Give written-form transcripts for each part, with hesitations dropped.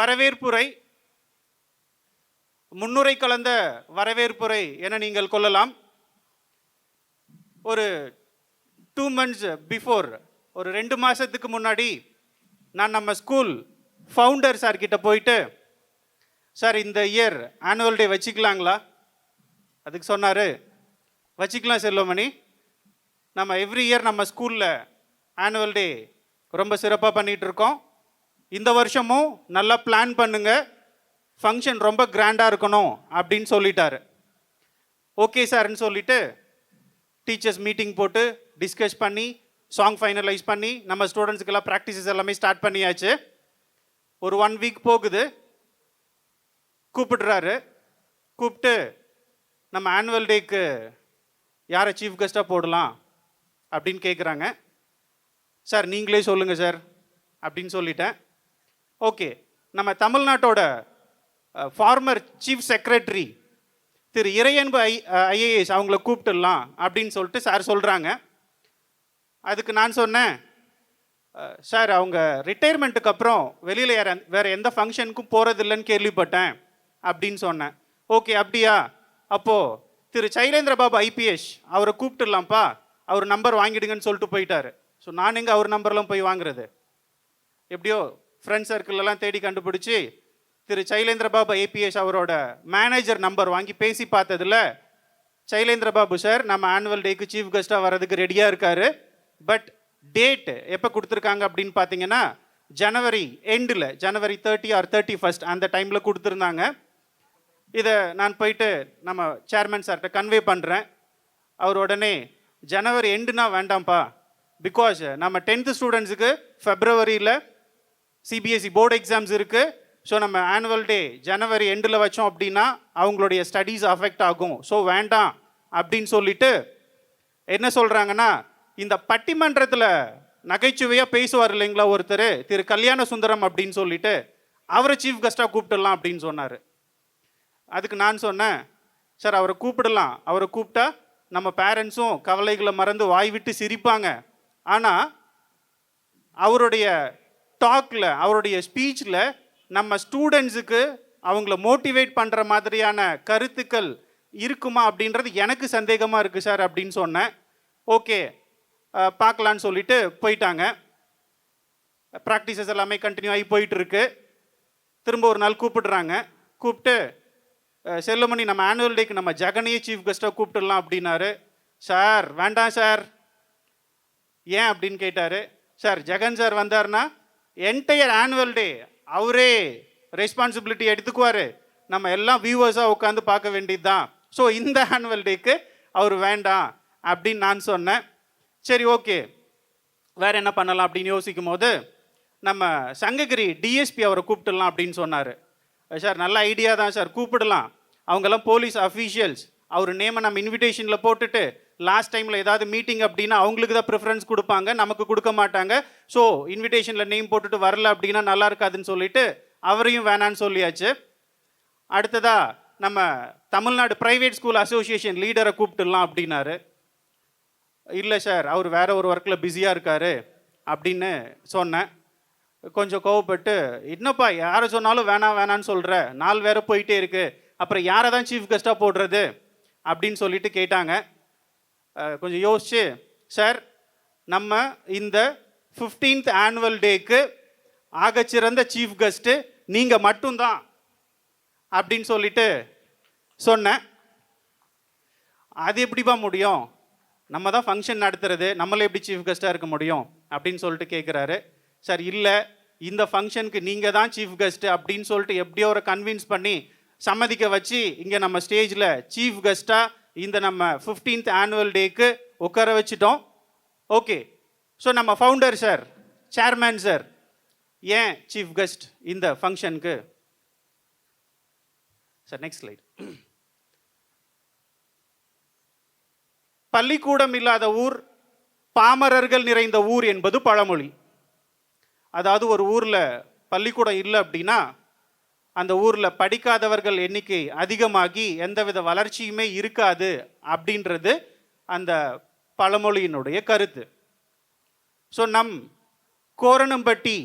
வரவேற்புரை, முன்னுரை கலந்த வரவேற்புரை என நீங்கள் கொள்ளலாம். ஒரு 2 months பிஃபோர், ஒரு 2 மாதத்துக்கு முன்னாடி நான் நம்ம ஸ்கூல் ஃபவுண்டர் சார் கிட்ட போயிட்டு, சார் இந்த இயர் ஆனுவல் டே வச்சுக்கலாங்களா? அதுக்கு சொன்னார், வச்சுக்கலாம் செல்வமணி, நம்ம எவ்ரி இயர் நம்ம ஸ்கூலில் ஆனுவல் டே ரொம்ப சிறப்பாக பண்ணிகிட்டு இருக்கோம். இந்த வருஷமும் நல்லா பிளான் பண்ணுங்க, ஃபங்க்ஷன் ரொம்ப கிராண்டாக இருக்கணும் அப்படின்னு சொல்லிட்டாரு. ஓகே சார்ன்னு சொல்லிட்டு டீச்சர்ஸ் மீட்டிங் போட்டு டிஸ்கஸ் பண்ணி சாங் ஃபைனலைஸ் பண்ணி நம்ம ஸ்டூடெண்ட்ஸுக்கெல்லாம் ப்ராக்டிசஸ் எல்லாமே ஸ்டார்ட் பண்ணியாச்சு. ஒரு 1 week போகுது. கூப்பிடுறாரு. கூப்பிட்டு நம்ம ஆனுவல் டேக்கு யாரை சீஃப் கெஸ்ட்டாக போடலாம் அப்படின்னு கேட்குறாங்க. சார் நீங்களே சொல்லுங்கள் சார் அப்படின்னு சொல்லிட்டேன். ஓகே, நம்ம தமிழ்நாட்டோட ஃபார்மர் சீஃப் செக்ரட்டரி திரு இறையன்பு ஐஏஎஸ் அவங்கள கூப்பிட்டுடலாம் அப்படின்னு சொல்லிட்டு சார் சொல்கிறாங்க. அதுக்கு நான் சொன்னேன், சார் அவங்க ரிட்டையர்மெண்ட்டுக்கு அப்புறம் வெளியில் வேறு எந்த ஃபங்க்ஷனுக்கும் போகிறதில்லைன்னு கேள்விப்பட்டேன் அப்படின்னு சொன்னேன். ஓகே அப்படியா, அப்போது திரு சைலேந்திர பாபு ஐபிஎஸ் அவரை கூப்பிட்டுடலாம்ப்பா, அவர் நம்பர் வாங்கிடுங்கன்னு சொல்லிட்டு போயிட்டார். ஸோ நான் எங்கே அவர் நம்பர்லாம் போய் வாங்குறது? எப்படியோ ஃப்ரெண்ட் சர்க்கிளெல்லாம் தேடி கண்டுபிடிச்சி திரு சைலேந்திர பாபு ஐபிஎஸ் அவரோட மேனேஜர் நம்பர் வாங்கி பேசி பார்த்ததில், சைலேந்திர பாபு சார் நம்ம ஆனுவல் டேக்கு சீஃப் கெஸ்ட்டாக வர்றதுக்கு ரெடியாக இருக்கார். பட் டேட் எப்போ கொடுத்துருக்காங்க அப்படின்னு பார்த்தீங்கன்னா ஜனவரி எண்டில், ஜனவரி 30 or 31 அந்த டைமில் கொடுத்துருந்தாங்க. இதை நான் போயிட்டு நம்ம சேர்மன் சார்கிட்ட கன்வே பண்ணுறேன். அவர் உடனே ஜனவரி எண்டுனா வேண்டாம்ப்பா, பிகாஸ் நம்ம 10th ஸ்டூடெண்ட்ஸுக்கு ஃபெப்ரவரியில் சிபிஎஸ்சி போர்டு எக்ஸாம்ஸ் இருக்குது. ஸோ நம்ம ஆனுவல் டே ஜனவரி எண்டில் வச்சோம் அப்படின்னா அவங்களுடைய ஸ்டடீஸ் அஃபெக்ட் ஆகும், ஸோ வேண்டாம் அப்படின்னு சொல்லிட்டு என்ன சொல்கிறாங்கன்னா, இந்த பட்டிமன்றத்தில் நகைச்சுவையாக பேசுவார் இல்லைங்களா ஒருத்தர், திரு கல்யாண சுந்தரம் அப்படின்னு சொல்லிட்டு அவரை சீஃப் கெஸ்ட்டாக கூப்பிட்டுடலாம் அப்படின்னு சொன்னார். அதுக்கு நான் சொன்னேன், சார் அவரை கூப்பிடலாம், அவரை கூப்பிட்டா நம்ம பேரண்ட்ஸும் கவலைகளை மறந்து வாய் விட்டு சிரிப்பாங்க. ஆனால் அவருடைய டாக்கில், அவருடைய ஸ்பீச்சில் நம்ம ஸ்டூடெண்ட்ஸுக்கு அவங்கள மோட்டிவேட் பண்ணுற மாதிரியான கருத்துக்கள் இருக்குமா அப்படின்றது எனக்கு சந்தேகமாக இருக்குது சார் அப்படின்னு சொன்னேன். ஓகே பார்க்கலான்னு சொல்லிட்டு போயிட்டாங்க. ப்ராக்டிசஸ் எல்லாமே கண்டினியூ ஆகி போயிட்டுருக்கு. திரும்ப ஒரு நாள் கூப்பிடுறாங்க. கூப்பிட்டு, செல்லுமணி நம்ம ஆனுவல் டேக்கு நம்ம ஜெகனையே சீஃப் கெஸ்ட்டாக கூப்பிட்டுடலாம் அப்படின்னாரு. சார் வேண்டாம் சார். ஏன் அப்படின்னு கேட்டார். சார் ஜெகன் சார் வந்தார்னா என்டையர் ஆனுவல் டே அவரே ரெஸ்பான்சிபிலிட்டி எடுத்துக்குவார், நம்ம எல்லாம் வியூவர்ஸாக உட்காந்து பார்க்க வேண்டியது தான். ஸோ இந்த ஆனுவல் டேக்கு அவர் வேண்டாம் அப்படின்னு நான் சொன்னேன். சரி ஓகே வேறு என்ன பண்ணலாம் அப்படின்னு யோசிக்கும் போது நம்ம சங்ககிரி டிஎஸ்பி அவரை கூப்பிட்டுடலாம் அப்படின்னு சொன்னார். சார் நல்ல ஐடியா தான் சார், கூப்பிடலாம். அவங்கெல்லாம் போலீஸ் அஃபீஷியல்ஸ், அவர் நேமை நம்ம இன்விடேஷனில் போட்டுட்டு லாஸ்ட் டைமில் ஏதாவது மீட்டிங் அப்படின்னா அவங்களுக்கு தான் ப்ரிஃபரன்ஸ் கொடுப்பாங்க, நமக்கு கொடுக்க மாட்டாங்க. ஸோ இன்விடேஷனில் நேம் போட்டுட்டு வரல அப்படின்னா நல்லா இருக்காதுன்னு சொல்லிட்டு அவரையும் வேணான்னு சொல்லியாச்சு. அடுத்ததாக நம்ம தமிழ்நாடு ப்ரைவேட் ஸ்கூல் அசோசியேஷன் லீடரை கூப்பிட்டுடலாம் அப்படின்னாரு. இல்லை சார் அவர் வேற ஒரு ஒர்க்கில் பிஸியாக இருக்கார் அப்படின்னு சொன்னேன். கொஞ்சம் கோவப்பட்டு, என்னப்பா யாரை சொன்னாலும் வேணாம் வேணான்னு சொல்கிற, நாள் வேறு போயிட்டே இருக்குது, அப்புறம் யாரை தான் சீஃப் கெஸ்ட்டாக போடுறது அப்படின்னு சொல்லிட்டு கேட்டாங்க. கொஞ்சம் யோசிச்சு, சார் நம்ம இந்த 15th ஆனுவல் டேக்கு ஆகச்சிறந்த சீஃப் கெஸ்ட்டு நீங்கள் மட்டும்தான் அப்படின்னு சொல்லிட்டு சொன்னேன். அது எப்படிப்பா முடியும், நம்ம தான் ஃபங்க்ஷன் நடத்துறது, நம்மளே எப்படி சீஃப் கெஸ்ட்டாக இருக்க முடியும் அப்படின்னு சொல்லிட்டு கேட்குறாரு. சார் இல்லை, இந்த ஃபங்க்ஷனுக்கு நீங்கள் தான் சீஃப் கெஸ்ட்டு அப்படின்னு சொல்லிட்டு எப்படியோ ஒரு கன்வின்ஸ் பண்ணி சம்மதிக்க வச்சு இங்கே நம்ம ஸ்டேஜில் சீஃப் கெஸ்ட்டாக இந்த நம்ம 15th ஆனுவல் டேக்கு உட்கார வச்சுட்டோம். ஓகே, ஸோ நம்ம ஃபவுண்டர் சார், சேர்மேன் சார் ஏன் சீஃப் கெஸ்ட் இந்த ஃபங்க்ஷனுக்கு? Sir next slide. பள்ளிக்கூடம் இல்லாத ஊர் பாமரர்கள் நிறைந்த ஊர் என்பது பழமொழி. அதாவது ஒரு ஊரில் பள்ளிக்கூடம் இல்லை அப்படின்னா அந்த ஊரில் படிக்காதவர்கள் எண்ணிக்கை அதிகமாகி எந்தவித வளர்ச்சியுமே இருக்காது அப்படின்றது அந்த பழமொழியினுடைய கருத்து. ஸோ நம் கோரணம்பட்டி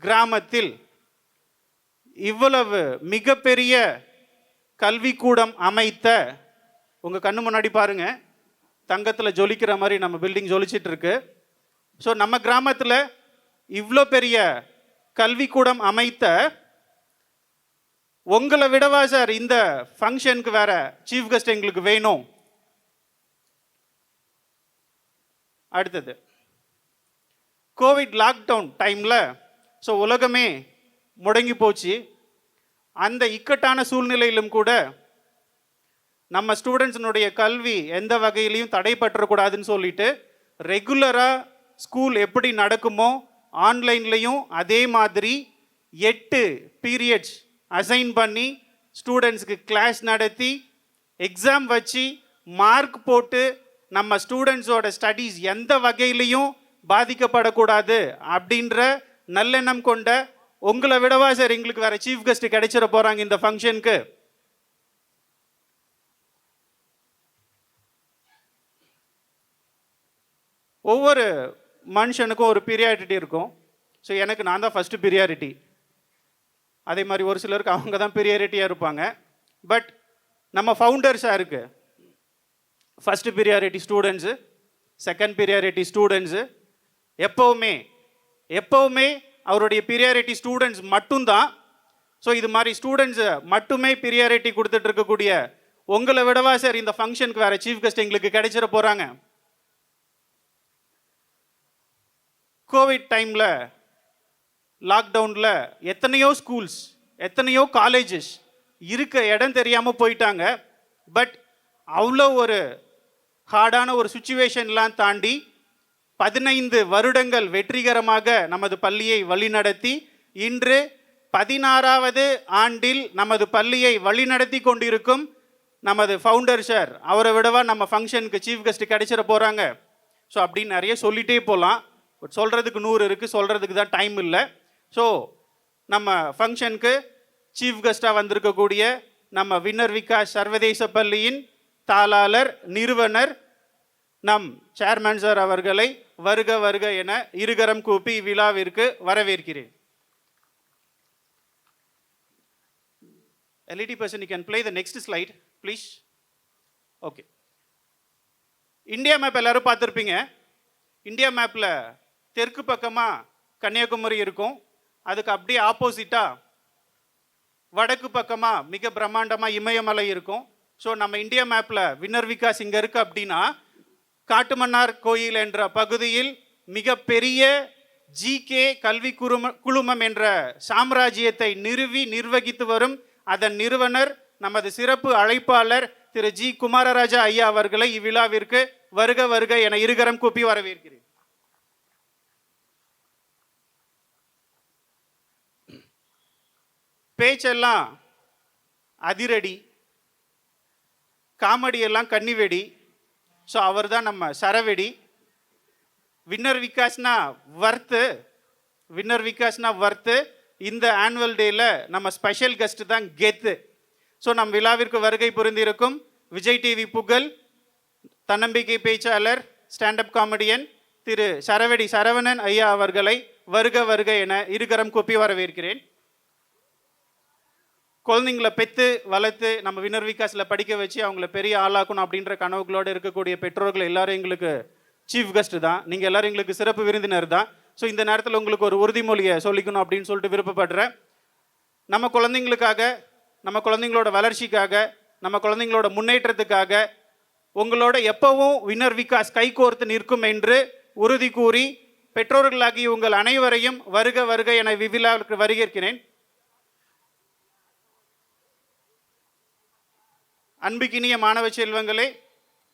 கிராமத்தில் இவ்வளவு மிகப்பெரிய கல்விக்கூடம் அமைத்த, உங்கள் கண்ணு முன்னாடி பாருங்க, தங்கத்தில் ஜொலிக்கிற மாதிரி நம்ம பில்டிங் ஜொலிச்சிட்டு இருக்கு. ஸோ நம்ம கிராமத்தில் இவ்வளோ பெரிய கல்விக்கூடம் அமைத்த உங்களை விடவா சார் இந்த ஃபங்க்ஷனுக்கு வேற சீஃப் கெஸ்ட் எங்களுக்கு வேணும்? அடுத்தது கோவிட் லாக்டவுன் டைமில் ஸோ உலகமே முடங்கி போச்சு. அந்த இக்கட்டான சூழ்நிலையிலும் கூட நம்ம ஸ்டூடெண்ட்ஸினுடைய கல்வி எந்த வகையிலையும் தடைப்பற்றக்கூடாதுன்னு சொல்லிட்டு ரெகுலராக ஸ்கூல் எப்படி நடக்குமோ ஆன்லைன்லையும் அதே மாதிரி 8 பீரியட்ஸ் அசைன் பண்ணி ஸ்டூடெண்ட்ஸுக்கு கிளாஸ் நடத்தி எக்ஸாம் வச்சு மார்க் போட்டு நம்ம ஸ்டூடெண்ட்ஸோட ஸ்டடீஸ் எந்த வகையிலையும் பாதிக்கப்படக்கூடாது அப்படின்ற நல்லெண்ணம் கொண்ட உங்களை விடவா சார் எங்களுக்கு வேற சீஃப் கெஸ்ட் கிடைச்சிட போறாங்க இந்த ஃபங்க்ஷனுக்கு? ஒவ்வொரு மனுஷனுக்கும் ஒரு பீரியாரிட்டி இருக்கும். ஸோ எனக்கு நான் தான் ஃபஸ்ட்டு பீரியாரிட்டி. அதே மாதிரி ஒரு சிலருக்கு அவங்க தான் பீரியாரிட்டியாக இருப்பாங்க. பட் நம்ம ஃபவுண்டர்ஸாக இருக்கு, first priority students, second priority students. எப்போவுமே அவருடைய பீரியாரிட்டி ஸ்டூடெண்ட்ஸ் மட்டும்தான். ஸோ இது மாதிரி ஸ்டூடெண்ட்ஸு மட்டுமே பீரியாரிட்டி கொடுத்துட்டு இருக்கக்கூடிய உங்களை விடவா சார் இந்த ஃபங்க்ஷனுக்கு வேற சீஃப் கெஸ்ட் எங்களுக்கு கிடைச்சிட போகிறாங்க? கோவிட் டைமில் லாக்டவுனில் எத்தனையோ ஸ்கூல்ஸ், எத்தனையோ காலேஜஸ் இருக்க இடம் தெரியாமல் போயிட்டாங்க. பட் அவ்வளோ ஒரு ஹார்டான ஒரு சுச்சுவேஷன்லாம் தாண்டி 15 வருடங்கள் வெற்றிகரமாக நமது பள்ளியை வழிநடத்தி இன்று 16வது ஆண்டில் நமது பள்ளியை வழிநடத்தி கொண்டிருக்கும் நமது ஃபவுண்டர் சார், அவரை விடவா நம்ம ஃபங்க்ஷனுக்கு சீஃப் கெஸ்ட் கிடைச்சிட போகிறாங்க. ஸோ அப்படின்னு நிறைய சொல்லிகிட்டே போகலாம். பட் சொல்கிறதுக்கு 100 இருக்குது, சொல்கிறதுக்கு தான் டைம் இல்லை. ஸோ நம்ம ஃபங்க்ஷனுக்கு சீஃப் கெஸ்ட்டாக வந்திருக்கக்கூடிய நம்ம வின்னர் விகாஸ் சர்வதேச பள்ளியின் தாளாளர், நிறுவனர் நம் சேர்மன் சார் அவர்களை வருக வருக என இருகரம் கூப்பி விழாவிற்கு வரவேற்கிறேன். LED person, you can play the next slide please. Okay, India map எல்லாரும் பார்த்துருப்பீங்க. இந்தியா மேப்பில் தெற்கு பக்கமாக கன்னியாகுமரி இருக்கும், அதுக்கு அப்படியே ஆப்போசிட்டாக வடக்கு பக்கமாக மிக பிரம்மாண்டமாக இமயமலை இருக்கும். ஸோ நம்ம இந்தியா மேப்பில் வின்னர் விகாஸ் இங்கே இருக்குது அப்படின்னா, காட்டுமன்னார் கோயில் என்ற பகுதியில் மிகப்பெரிய ஜிகே கல்வி குழுமம் என்ற சாம்ராஜ்யத்தை நிறுவி நிர்வகித்து வரும் அதன் நிறுவனர் நமது சிறப்பு அழைப்பாளர் திரு ஜி குமாரராஜா ஐயா அவர்களை இவ்விழாவிற்கு வருக வருக என இருகரம் கூப்பி வரவேற்கிறேன். பேச்செல்லாம் அதிரடி, காமெடி எல்லாம் கன்னிவெடி. ஸோ அவர் தான் நம்ம சரவெடி. வின்னர் விகாஸ்னா வர்த்து. இந்த ஆனுவல் டேயில் நம்ம ஸ்பெஷல் கெஸ்ட் தான் கெத்து. ஸோ நம் விழாவிற்கு வருகை புரிந்திருக்கும் விஜய் டிவி புகழ், தன்னம்பிக்கை பேச்சாளர், ஸ்டாண்டப் காமெடியன் திரு சரவெடி சரவணன் ஐயா அவர்களை வருக வருக என இருகரம் கூப்பி வரவேற்கிறேன். குழந்தைங்களை பெற்று வளர்த்து நம்ம வின்னர் விகாஸில் படிக்க வச்சு அவங்கள பெரிய ஆளாக்கணும் அப்படின்ற கனவுகளோடு இருக்கக்கூடிய பெற்றோர்கள் எல்லாரும் எங்களுக்கு சீஃப் கெஸ்ட் தான். நீங்கள் எல்லாரும் எங்களுக்கு சிறப்பு விருந்தினர் தான். ஸோ இந்த நேரத்தில் உங்களுக்கு ஒரு உறுதிமொழியை சொல்லிக்கணும் அப்படின்னு சொல்லிட்டு விருப்பப்படுறேன். நம்ம குழந்தைங்களுக்காக, நம்ம குழந்தைங்களோட வளர்ச்சிக்காக, நம்ம குழந்தைங்களோட முன்னேற்றத்துக்காக உங்களோட எப்பவும் வின்னர் விகாஸ் கைகோர்த்து நிற்கும் என்று உறுதி கூறி பெற்றோர்களாகி உங்கள் அனைவரையும் வருக வருக என விழாவிற்கு வருகிறேன். அன்புக்கினிய மாணவ செல்வங்களே,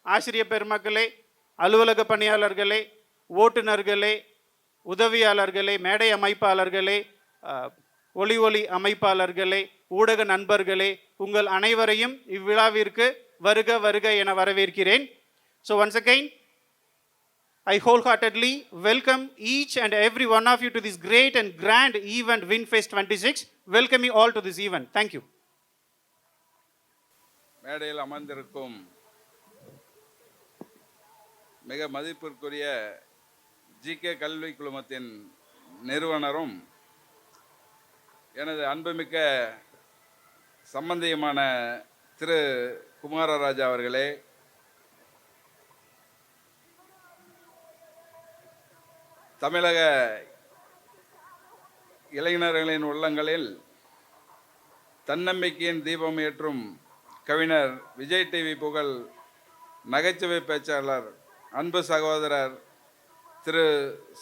ஆசிரியர் பெருமக்களே, அலுவலக பணியாளர்களே, ஓட்டுநர்களே, உதவியாளர்களே, மேடை அமைப்பாளர்களே, ஒளி அமைப்பாளர்களே, ஊடக நண்பர்களே, உங்கள் அனைவரையும் இவ்விழாவிற்கு வருக வருக என வரவேற்கிறேன். So once again I wholeheartedly welcome each and every one of you to this great and grand event WinFest 26. Welcome you all to this event. Thank you. மேடையில் அமர்ந்திருக்கும் மிக மதிப்பிற்குரிய ஜிகே கல்வி குழுமத்தின் நிறுவனரும் எனது அன்புமிக்க சம்பந்தியமான திரு குமாரராஜா அவர்களே, தமிழக இளைஞர்களின் உள்ளங்களில் தன்னம்பிக்கையின் தீபம் ஏற்றும் கவிஞர் விஜய் டிவி புகழ் நகைச்சுவை பேச்சாளர் அன்பு சகோதரர் திரு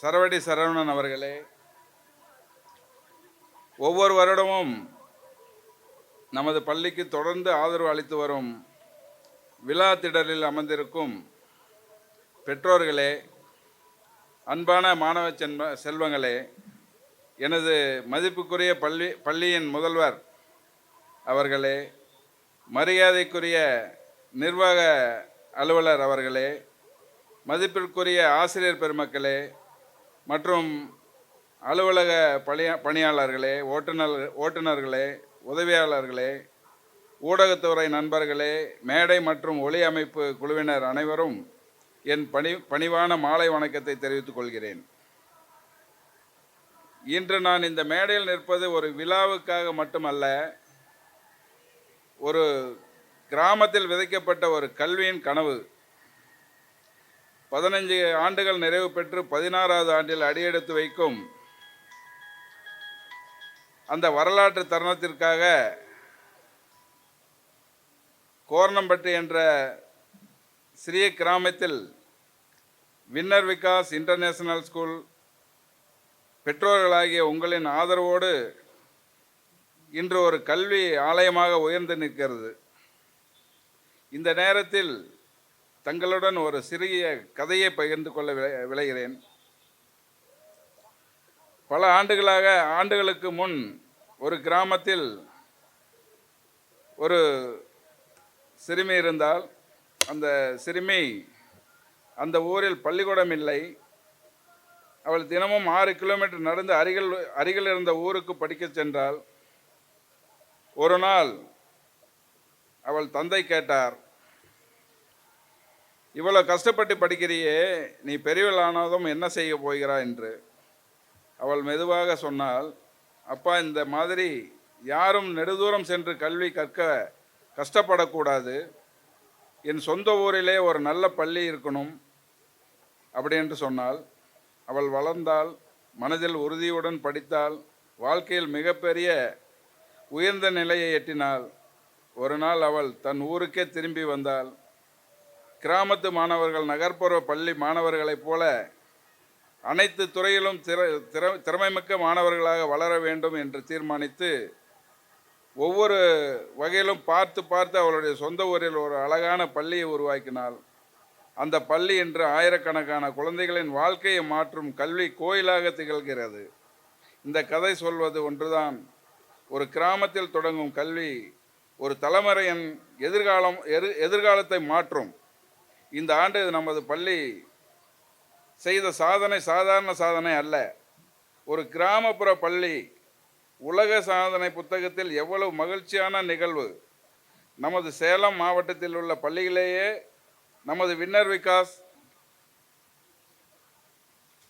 சரவடி சரவணன் அவர்களே, ஒவ்வொரு வருடமும் நமது பள்ளிக்கு தொடர்ந்து ஆதரவு அளித்து வரும் விழா திடலில் அமர்ந்திருக்கும் பெற்றோர்களே, அன்பான மாணவ செல்வங்களே, எனது மதிப்புக்குரிய பள்ளியின் முதல்வர் அவர்களே, மரியாதைக்குரிய நிர்வாக அலுவலர் அவர்களே, மதிப்பிற்குரிய ஆசிரியர் பெருமக்களே மற்றும் அலுவலக பணியாளர்களே, ஓட்டுநர்களே, உதவியாளர்களே, ஊடகத்துறை நண்பர்களே, மேடை மற்றும் ஒளி அமைப்பு குழுவினர் அனைவரும் என் பணிவான மாலை வணக்கத்தை தெரிவித்துக் கொள்கிறேன். இன்று நான் இந்த மேடையில் நிற்பது ஒரு விழாவுக்காக மட்டுமல்ல, ஒரு கிராமத்தில் விதைக்கப்பட்ட ஒரு கல்வியின் கனவு 15 ஆண்டுகள் நிறைவு பெற்று 16வது ஆண்டில் அடியெடுத்து வைக்கும் அந்த வரலாற்று தருணத்திற்காக கோர்ணம்பட்டி என்ற சிறிய கிராமத்தில் வின்னர் விகாஸ் இன்டர்நேஷனல் ஸ்கூல் பெற்றோர்களாகிய உங்களின் ஆதரவோடு இன்று ஒரு கல்வி ஆலயமாக உயர்ந்து நிற்கிறது. இந்த நேரத்தில் தங்களுடன் ஒரு சிறிய கதையை பகிர்ந்து கொள்ள விளைகிறேன். பல ஆண்டுகளுக்கு முன் ஒரு கிராமத்தில் ஒரு சிறுமி இருந்தால், அந்த சிறுமி அந்த ஊரில் பள்ளிக்கூடம் இல்லை. அவள் தினமும் 6 கிலோமீட்டர் நடந்து அருகில் இருந்த ஊருக்கு படிக்க சென்றாள். ஒரு நாள் அவள் தந்தை கேட்டார், இவ்வளோ கஷ்டப்பட்டு படிக்கிறியே, நீ பெரியவளானதும் என்ன செய்ய போகிறாய் என்று. அவள் மெதுவாக சொன்னாள், அப்பா, இந்த மாதிரி யாரும் நெடுதூரம் சென்று கல்வி கற்க கஷ்டப்படக்கூடாது. என் சொந்த ஊரிலே ஒரு நல்ல பள்ளி இருக்கணும் அப்படி என்று சொன்னாள். அவள் வளர்ந்தாள், மனதில் உறுதியுடன் படித்தாள், வாழ்க்கையில் மிகப்பெரிய உயர்ந்த நிலையை எட்டினாள். ஒரு நாள் அவள் தன் ஊருக்கே திரும்பி வந்தாள். கிராமத்து மாணவர்கள் நகர்ப்புற பள்ளி மாணவர்களைப் போல அனைத்து துறையிலும் திறமைமிக்க மாணவர்களாக வளர வேண்டும் என்று தீர்மானித்து ஒவ்வொரு வகையிலும் பார்த்து அவளுடைய சொந்த ஊரில் ஒரு அழகான பள்ளியை உருவாக்கினாள். அந்த பள்ளி இன்று ஆயிரக்கணக்கான குழந்தைகளின் வாழ்க்கையை மாற்றும் கல்வி கோயிலாக திகழ்கிறது. இந்த கதை சொல்வது ஒன்றுதான், ஒரு கிராமத்தில் தொடங்கும் கல்வி ஒரு தலைமுறையின் எதிர்காலத்தை மாற்றும். இந்த ஆண்டு நமது பள்ளி செய்த சாதனை சாதாரண சாதனை அல்ல. ஒரு கிராமப்புற பள்ளி உலக சாதனை புத்தகத்தில் எவ்வளவு மகிழ்ச்சியான நிகழ்வு. நமது சேலம் மாவட்டத்தில் உள்ள பள்ளியிலேயே நமது வின்னர் விகாஸ்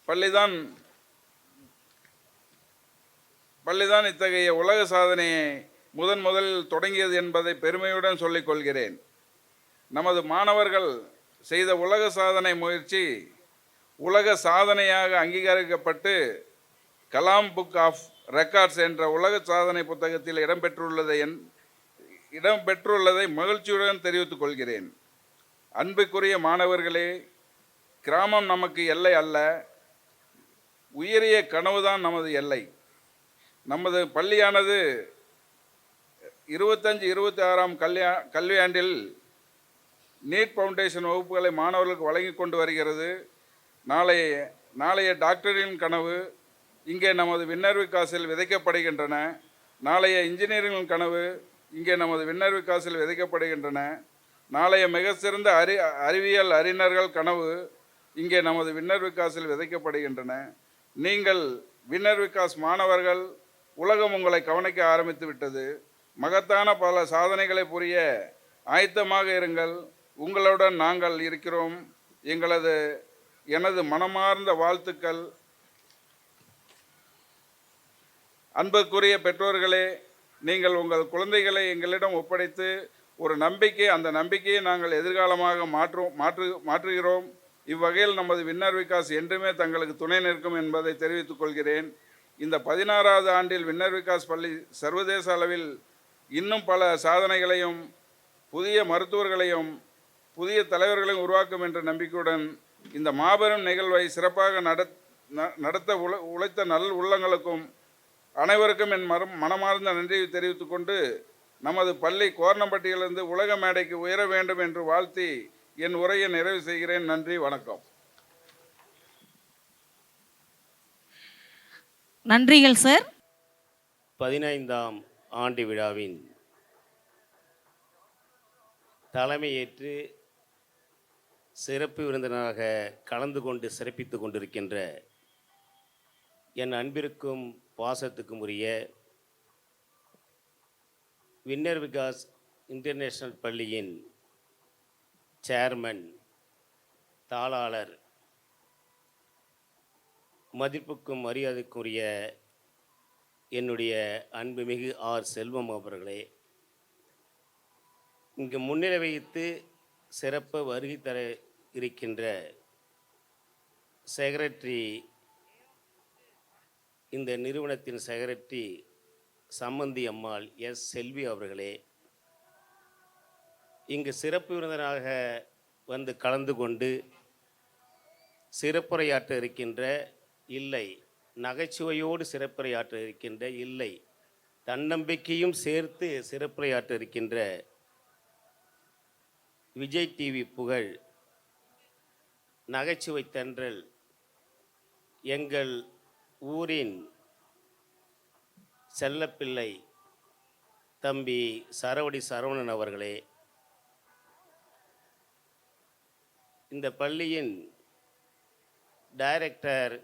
பள்ளிதான் இத்தகைய உலக சாதனையை முதலில் தொடங்கியது என்பதை பெருமையுடன் சொல்லிக் கொள்கிறேன். நமது மாணவர்கள் செய்த உலக சாதனை முயற்சி உலக சாதனையாக அங்கீகரிக்கப்பட்டு கலாம் புக் ஆஃப் ரெக்கார்ட்ஸ் என்ற உலக சாதனை புத்தகத்தில் இடம்பெற்றுள்ளதை மகிழ்ச்சியுடன் தெரிவித்துக் கொள்கிறேன். அன்புக்குரிய மாணவர்களே, கிராமம் நமக்கு எல்லை அல்ல, உயரிய கனவுதான் நமது எல்லை. நமது பள்ளியானது 25-26ஆம் கல்வியாண்டில் நீட் ஃபவுண்டேஷன் வகுப்புகளை மாணவர்களுக்கு வழங்கி கொண்டு வருகிறது. நாளைய டாக்டரின் கனவு இங்கே நமது வின்னர் விகாஸில் விதைக்கப்படுகின்றன. நாளைய இன்ஜினியரிங் கனவு இங்கே நமது வின்னர் விகாஸில் விதைக்கப்படுகின்றன. நாளைய மிக சிறந்த அறிவியல் அறிஞர்கள் கனவு இங்கே நமது வின்னர் விகாஸில் விதைக்கப்படுகின்றன. நீங்கள் வின்னர் விகாஸ் மாணவர்கள், உலகம் உங்களை கவனிக்க ஆரம்பித்து விட்டது. மகத்தான பல சாதனைகளை புரிய ஆயத்தமாக இருங்கள். உங்களுடன் நாங்கள் இருக்கிறோம். எனது மனமார்ந்த வாழ்த்துக்கள். அன்புக்குரிய பெற்றோர்களே, நீங்கள் உங்கள் குழந்தைகளை எங்களிடம் ஒப்படைத்து ஒரு நம்பிக்கை, அந்த நம்பிக்கையை நாங்கள் எதிர்காலமாக மாற்றுகிறோம். இவ்வகையில் நமது வின்னர் விகாஸ் என்றுமே தங்களுக்கு துணை நிற்கும் என்பதை தெரிவித்துக் கொள்கிறேன். இந்த 16வது ஆண்டில் வின்னர் விகாஸ் பள்ளி சர்வதேச அளவில் இன்னும் பல சாதனைகளையும் புதிய மருத்துவர்களையும் புதிய தலைவர்களையும் உருவாக்கும் என்ற நம்பிக்கையுடன் இந்த மாபெரும் நிகழ்வை சிறப்பாக நடத்த உழைத்த நல் உள்ளங்களுக்கும் அனைவருக்கும் என் மனமார்ந்த நன்றியை தெரிவித்துக் கொண்டு நமது பள்ளி கோர்ணம்பட்டியிலிருந்து உலக மேடைக்கு உயர வேண்டும் என்று வாழ்த்தி என் உரையை நிறைவு செய்கிறேன். நன்றி, வணக்கம். நன்றிகள் சார். 15ஆம் ஆண்டு விழாவின் தலைமையேற்று சிறப்பு விருந்தினராக கலந்து கொண்டு சிறப்பித்து கொண்டிருக்கின்ற என் அன்பிற்கும் பாசத்துக்கும் உரிய வின்னர் விகாஸ் இன்டர்நேஷ்னல் பள்ளியின் சேர்மன், தாளாளர், மதிப்புக்கும் மரியாதைக்குரிய என்னுடைய அன்புமிகு ஆர் செல்வம் அவர்களே, இங்கு முன்னிலை வைத்து சிறப்பு வருகை தர இருக்கின்ற செக்ரட்டரி, இந்த நிறுவனத்தின் செக்ரட்டரி சம்மந்தி அம்மாள் எஸ் செல்வி அவர்களே, இங்கு சிறப்பு விருந்தினராக வந்து கலந்து கொண்டு சிறப்புரையாற்ற இருக்கின்ற, இல்லை நகைச்சுவையோடு சிறப்புரையாற்ற இருக்கின்ற, இல்லை தன்னம்பிக்கையும் சேர்த்து சிறப்புரையாற்ற இருக்கின்ற விஜய் டிவி புகழ் நகைச்சுவை தென்றல் எங்கள் ஊரின் செல்லப்பிள்ளை தம்பி சரவடி சரவணன் அவர்களே, இந்த பள்ளியின் டைரக்டர்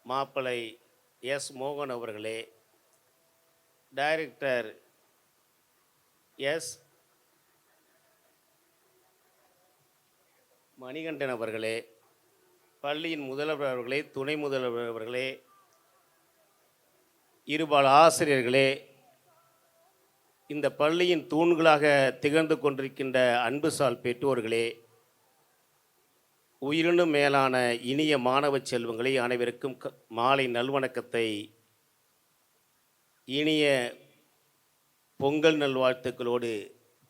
மாப்பிள்ளை எஸ் மோகன் அவர்களே, டைரக்டர் எஸ் மணிகண்டன் அவர்களே, பள்ளியின் முதல்வர் அவர்களே, துணை முதல்வர் அவர்களே, இருபால் ஆசிரியர்களே, இந்த பள்ளியின் தூண்களாக திகழ்ந்து கொண்டிருக்கின்ற அன்புசால் பெற்றோர்களே, உயிரினும் மேலான இனிய மாணவ செல்வங்களை அனைவருக்கும் மாலை நல்வணக்கத்தை, இனிய பொங்கல் நல்வாழ்த்துக்களோடு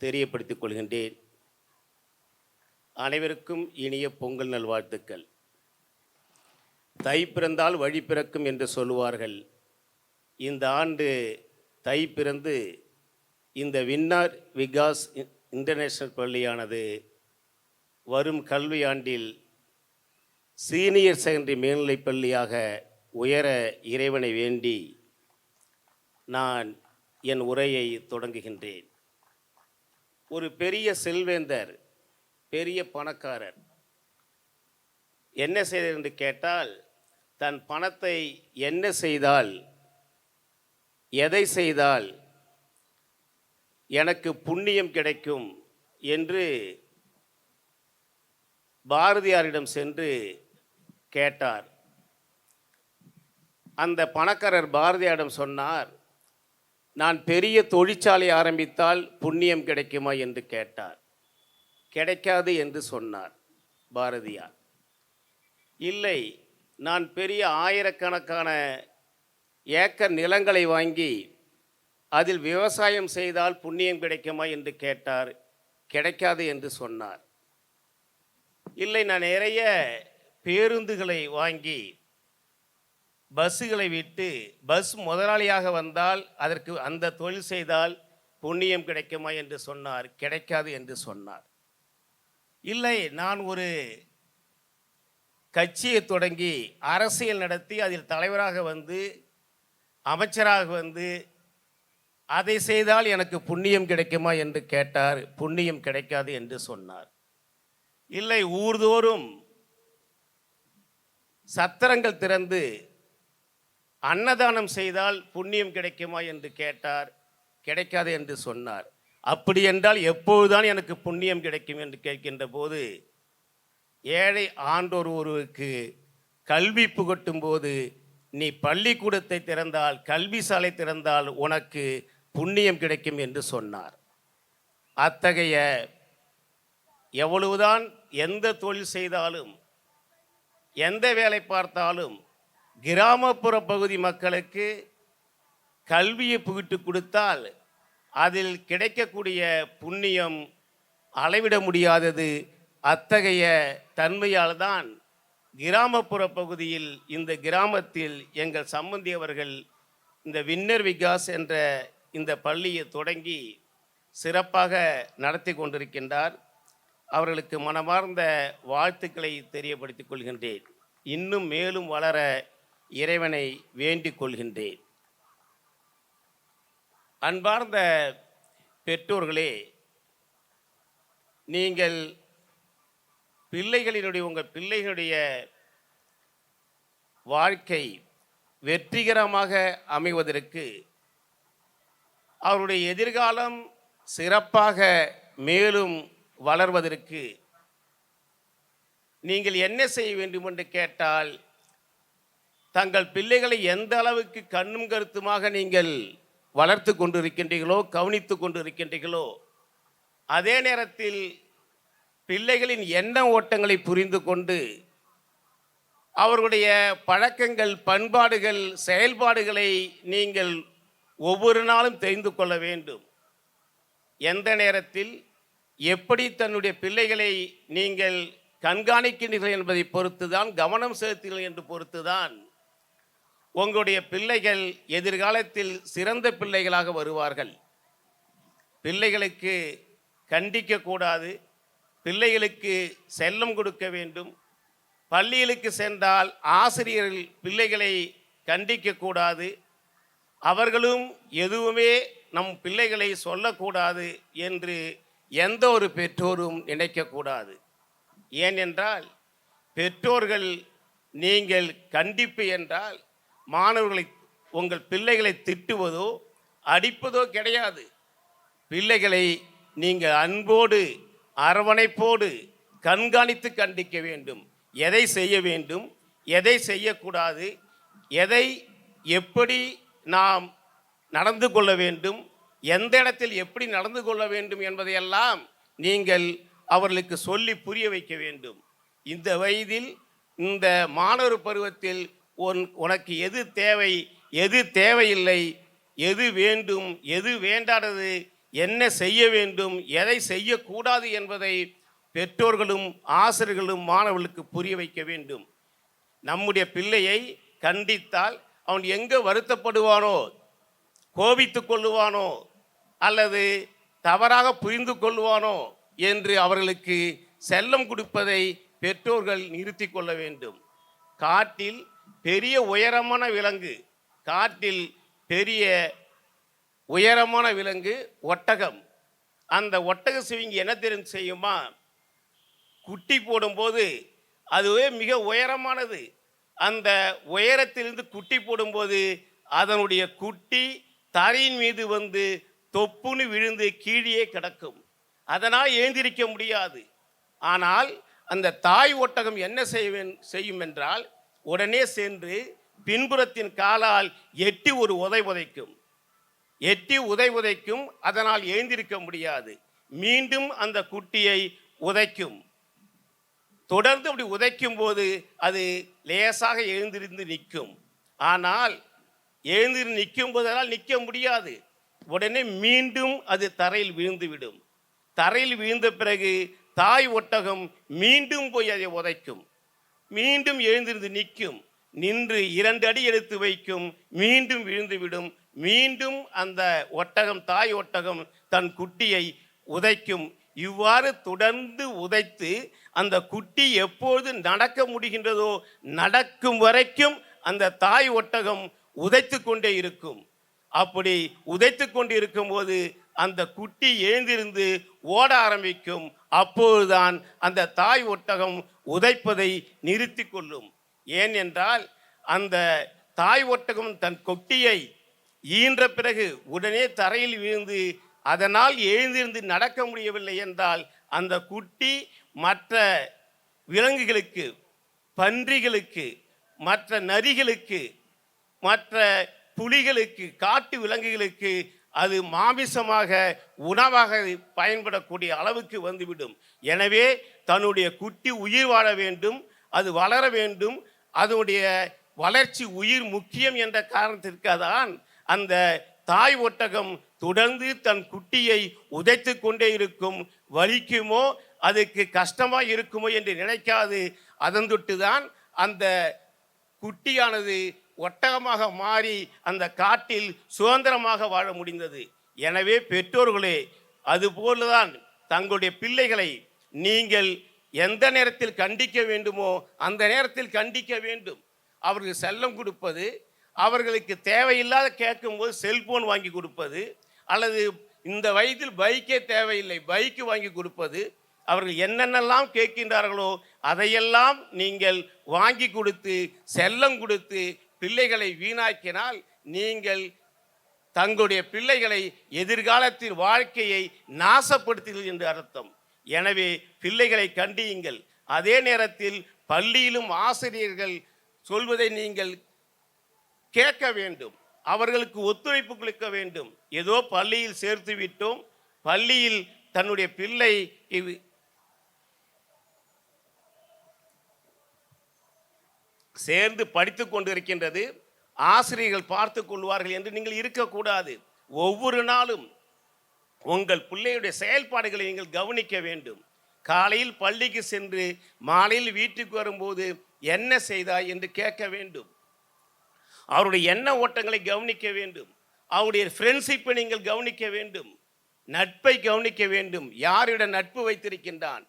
தெரியப்படுத்திக் கொள்கின்றேன். அனைவருக்கும் இனிய பொங்கல் நல்வாழ்த்துக்கள். தை பிறந்தால் வழி பிறக்கும் என்று சொல்லுவார்கள். இந்த ஆண்டு தை பிறந்து இந்த வின்னர் விகாஸ் இன்டர்நேஷ்னல் பள்ளியானது வரும் கல்வியாண்டில் சீனியர் செகண்டரி மேல்நிலைப் பள்ளியாக உயர இறைவனை வேண்டி நான் என் உரையை தொடங்குகின்றேன். ஒரு பெரிய செல்வேந்தர், பெரிய பணக்காரர் என்ன செய்தார் என்று கேட்டால், தன் பணத்தை என்ன செய்தால், எதை செய்தால் எனக்கு புண்ணியம் கிடைக்கும் என்று பாரதியாரிடம் சென்று கேட்டார். அந்த பணக்காரர் பாரதியாரிடம் சொன்னார், நான் பெரிய தொழிற்சாலை ஆரம்பித்தால் புண்ணியம் கிடைக்குமா என்று கேட்டார். கிடைக்காது என்று சொன்னார் பாரதியார். இல்லை, நான் பெரிய ஆயிரக்கணக்கான ஏக்கர் நிலங்களை வாங்கி அதில் விவசாயம் செய்தால் புண்ணியம் கிடைக்குமா என்று கேட்டார். கிடைக்காது என்று சொன்னார். இல்லை, நான் நிறைய பேருந்துகளை வாங்கி பஸ்ஸுகளை விட்டு பஸ் முதலாளியாக வந்தால் அதற்கு அந்த தொழில் செய்தால் புண்ணியம் கிடைக்குமா என்று சொன்னார். கிடைக்காது என்று சொன்னார். இல்லை, நான் ஒரு கட்சியை தொடங்கி அரசியல் நடத்தி அதில் தலைவராக வந்து அமைச்சராக வந்து அதை செய்தால் எனக்கு புண்ணியம் கிடைக்குமா என்று கேட்டார். புண்ணியம் கிடைக்காது என்று சொன்னார். இல்லை, ஊர்தோறும் சத்திரங்கள் திறந்து அன்னதானம் செய்தால் புண்ணியம் கிடைக்குமா என்று கேட்டார். கிடைக்காது என்று சொன்னார். அப்படி என்றால் எப்போதுதான் எனக்கு புண்ணியம் கிடைக்கும் என்று கேட்கின்ற போது, ஏழை ஆண்டோர் ஒருவருக்கு கல்வி புகட்டும் போது நீ பள்ளிக்கூடத்தை திறந்தால், கல்வி சாலை திறந்தால் உனக்கு புண்ணியம் கிடைக்கும் என்று சொன்னார். அத்தகைய எவ்வளவுதான் எந்த தொழில் செய்தாலும், எந்த வேலை பார்த்தாலும், கிராமப்புற பகுதி மக்களுக்கு கல்வியை புகிட்டு கொடுத்தால் அதில் கிடைக்கக்கூடிய புண்ணியம் அளவிட முடியாதது. அத்தகைய தன்மையால் தான் கிராமப்புற பகுதியில், இந்த கிராமத்தில் எங்கள் சம்பந்தி அவர்கள் இந்த வின்னர் விகாஸ் என்ற இந்த பள்ளியை தொடங்கி சிறப்பாக நடத்தி கொண்டிருக்கின்றார். அவர்களுக்கு மனமார்ந்த வாழ்த்துக்களை தெரியப்படுத்திக் கொள்கின்றேன். இன்னும் மேலும் வளர இறைவனை வேண்டிக் கொள்கின்றேன். அன்பார்ந்த பெற்றோர்களே, நீங்கள் உங்கள் பிள்ளைகளுடைய வாழ்க்கை வெற்றிகரமாக அமைவதற்கு, அவருடைய எதிர்காலம் சிறப்பாக மேலும் வளர்வதற்கு நீங்கள் என்ன செய்ய வேண்டும் என்று கேட்டால், தங்கள் பிள்ளைகளை எந்த அளவுக்கு கண்ணும் கருத்துமாக நீங்கள் வளர்த்து கொண்டிருக்கின்றீர்களோ, கவனித்து கொண்டிருக்கின்றீர்களோ, அதே நேரத்தில் பிள்ளைகளின் எண்ண ஓட்டங்களை புரிந்து கொண்டு அவர்களுடைய பழக்கங்கள், பண்பாடுகள், செயல்பாடுகளை நீங்கள் ஒவ்வொரு நாளும் தெரிந்து கொள்ள வேண்டும். எந்த நேரத்தில் எப்படி தன்னுடைய பிள்ளைகளை நீங்கள் கண்காணிக்கின்றீர்கள் என்பதை பொறுத்துதான், கவனம் செலுத்துங்கள் என்று பொறுத்துதான் உங்களுடைய பிள்ளைகள் எதிர்காலத்தில் சிறந்த பிள்ளைகளாக வருவார்கள். பிள்ளைகளுக்கு கண்டிக்கக்கூடாது, பிள்ளைகளுக்கு செல்லம் கொடுக்க வேண்டும். பள்ளிகளுக்கு சென்றால் ஆசிரியர்கள் பிள்ளைகளை கண்டிக்கக்கூடாது, அவர்களும் எதுவுமே நம் பிள்ளைகளை சொல்லக்கூடாது என்று எந்த ஒரு பெற்றோரும் நினைக்கக்கூடாது. ஏனென்றால் பெற்றோர்கள் நீங்கள் கண்டிப்பு என்றால் மாணவர்களை, உங்கள் பிள்ளைகளை திட்டுவதோ அடிப்பதோ கிடையாது. பிள்ளைகளை நீங்கள் அன்போடு அரவணைப்போடு கண்காணித்து கண்டிக்க வேண்டும். எதை செய்ய வேண்டும், எதை செய்யக்கூடாது, எதை எப்படி நாம் நடந்து கொள்ள வேண்டும், எந்த இடத்தில் எப்படி நடந்து கொள்ள வேண்டும் என்பதையெல்லாம் நீங்கள் அவர்களுக்கு சொல்லி புரிய வைக்க வேண்டும். இந்த வயதில், இந்த மாணவர் பருவத்தில் உனக்கு எது தேவை, எது தேவையில்லை, எது வேண்டும், எது வேண்டாதது, என்ன செய்ய வேண்டும், எதை செய்யக்கூடாது என்பதை பெற்றோர்களும் ஆசிரியர்களும் மாணவர்களுக்கு புரிய வைக்க வேண்டும். நம்முடைய பிள்ளையை கண்டித்தால் அவன் எங்கே வருத்தப்படுவானோ, கோபித்து கொள்ளுவானோ, அல்லது தவறாக புரிந்து கொள்வானோ என்று அவர்களுக்கு செல்லம் கொடுப்பதை பெற்றோர்கள் நிறுத்தி கொள்ள வேண்டும். காட்டில் பெரிய உயரமான விலங்கு, காட்டில் பெரிய உயரமான விலங்கு ஒட்டகம். அந்த ஒட்டக சிவிங்கி என்ன தெரிந்து செய்யுமா? குட்டி போடும்போது அதுவே மிக உயரமானது. அந்த உயரத்திலிருந்து குட்டி போடும்போது அதனுடைய குட்டி தரையின் மீது வந்து தொப்புன்னு விழுந்து கீழே கிடக்கும். அதனால் எழுந்திருக்க முடியாது. ஆனால் அந்த தாய் ஒட்டகம் என்ன செய்யும் என்றால், உடனே சென்று பின்புறத்தின் காலால் எட்டி ஒரு உதைக்கும். அதனால் எழுந்திருக்க முடியாது. மீண்டும் அந்த குட்டியை உதைக்கும். தொடர்ந்து அப்படி உதைக்கும் போது அது லேசாக எழுந்திருந்து நிற்கும். ஆனால் எழுந்திருந்து நிற்கும் போதெல்லாம் நிற்க முடியாது. உடனே மீண்டும் அது தரையில் விழுந்துவிடும். தரையில் விழுந்த பிறகு தாய் ஒட்டகம் மீண்டும் போய் அதை உதைக்கும். மீண்டும் எழுந்திருந்து நிற்கும். நின்று 2 அடி எடுத்து வைக்கும். மீண்டும் விழுந்துவிடும். மீண்டும் அந்த ஒட்டகம், தாய் ஒட்டகம் தன் குட்டியை உதைக்கும். இவ்வாறு தொடர்ந்து உதைத்து அந்த குட்டி எப்பொழுது நடக்க முடிகின்றதோ நடக்கும் வரைக்கும் அந்த தாய் ஒட்டகம் உதைத்து கொண்டே இருக்கும். அப்படி உதைத்து கொண்டு இருக்கும்போது அந்த குட்டி எழுந்திருந்து ஓட ஆரம்பிக்கும். அப்போதுதான் அந்த தாய் ஒட்டகம் உதைப்பதை நிறுத்தி கொள்ளும். ஏனென்றால் அந்த தாய் ஒட்டகம் தன் குட்டியை ஈன்ற பிறகு உடனே தரையில் விழுந்து அதனால் எழுந்திருந்து நடக்க முடியவில்லை என்றால் அந்த குட்டி மற்ற விலங்குகளுக்கு, பன்றிகளுக்கு, மற்ற நரிகளுக்கு மற்ற புலிகளுக்கு, காட்டு விலங்குகளுக்கு அது மாமிசமாக, உணவாக பயன்படக்கூடிய அளவுக்கு வந்துவிடும். எனவே தன்னுடைய குட்டி உயிர் வாழ வேண்டும், அது வளர வேண்டும், அதனுடைய வளர்ச்சி உயிர் முக்கியம் என்ற காரணத்திற்கு தான் அந்த தாய் ஒட்டகம் தொடர்ந்து தன் குட்டியை உதைத்து கொண்டே இருக்கும். வலிக்குமோ, அதுக்கு கஷ்டமாக இருக்குமோ என்று நினைக்காது அதன் தொட்டு தான் அந்த குட்டியானது ஒட்டகமாக மாறி அந்த காட்டில் சுதந்திரமாக வாழ முடிந்தது. எனவே பெற்றோர்களே, அதுபோலதான் தங்களுடைய பிள்ளைகளை நீங்கள் எந்த நேரத்தில் கண்டிக்க வேண்டுமோ அந்த நேரத்தில் கண்டிக்க வேண்டும். அவர்களுக்கு செல்லம் கொடுப்பது, அவர்களுக்கு தேவையில்லாத கேட்கும்போது செல்போன் வாங்கி கொடுப்பது, அல்லது இந்த வயதில் பைக்கே தேவையில்லை பைக்கு வாங்கி கொடுப்பது, அவர்கள் என்னென்னலாம் கேட்கின்றார்களோ அதையெல்லாம் நீங்கள் வாங்கி கொடுத்து செல்லம் கொடுத்து பிள்ளைகளை வீணாக்கினால் நீங்கள் தங்களுடைய பிள்ளைகளை எதிர்காலத்தில் வாழ்க்கையை நாசப்படுத்துங்கள் என்று அர்த்தம். எனவே பிள்ளைகளை கண்டியுங்கள். அதே நேரத்தில் பள்ளியிலும் ஆசிரியர்கள் சொல்வதை நீங்கள் கேட்க வேண்டும், அவர்களுக்கு ஒத்துழைப்பு கொடுக்க வேண்டும். ஏதோ பள்ளியில் சேர்த்து விட்டோம், பள்ளியில் தன்னுடைய பிள்ளை சேர்ந்து படித்து கொண்டிருக்கின்றது, ஆசிரியர்கள் பார்த்து கொள்வார்கள் என்று நீங்கள் இருக்கக்கூடாது. ஒவ்வொரு நாளும் உங்கள் பிள்ளையுடைய செயல்பாடுகளை நீங்கள் கவனிக்க வேண்டும். காலையில் பள்ளிக்கு சென்று மாலையில் வீட்டுக்கு வரும்போது என்ன செய்தாய் என்று கேட்க வேண்டும். அவருடைய எண்ண ஓட்டங்களை கவனிக்க வேண்டும். அவருடைய ஃப்ரெண்ட்ஷிப்பை நீங்கள் கவனிக்க வேண்டும். நட்பை கவனிக்க வேண்டும். யாருடன் நட்பு வைத்திருக்கின்றான்,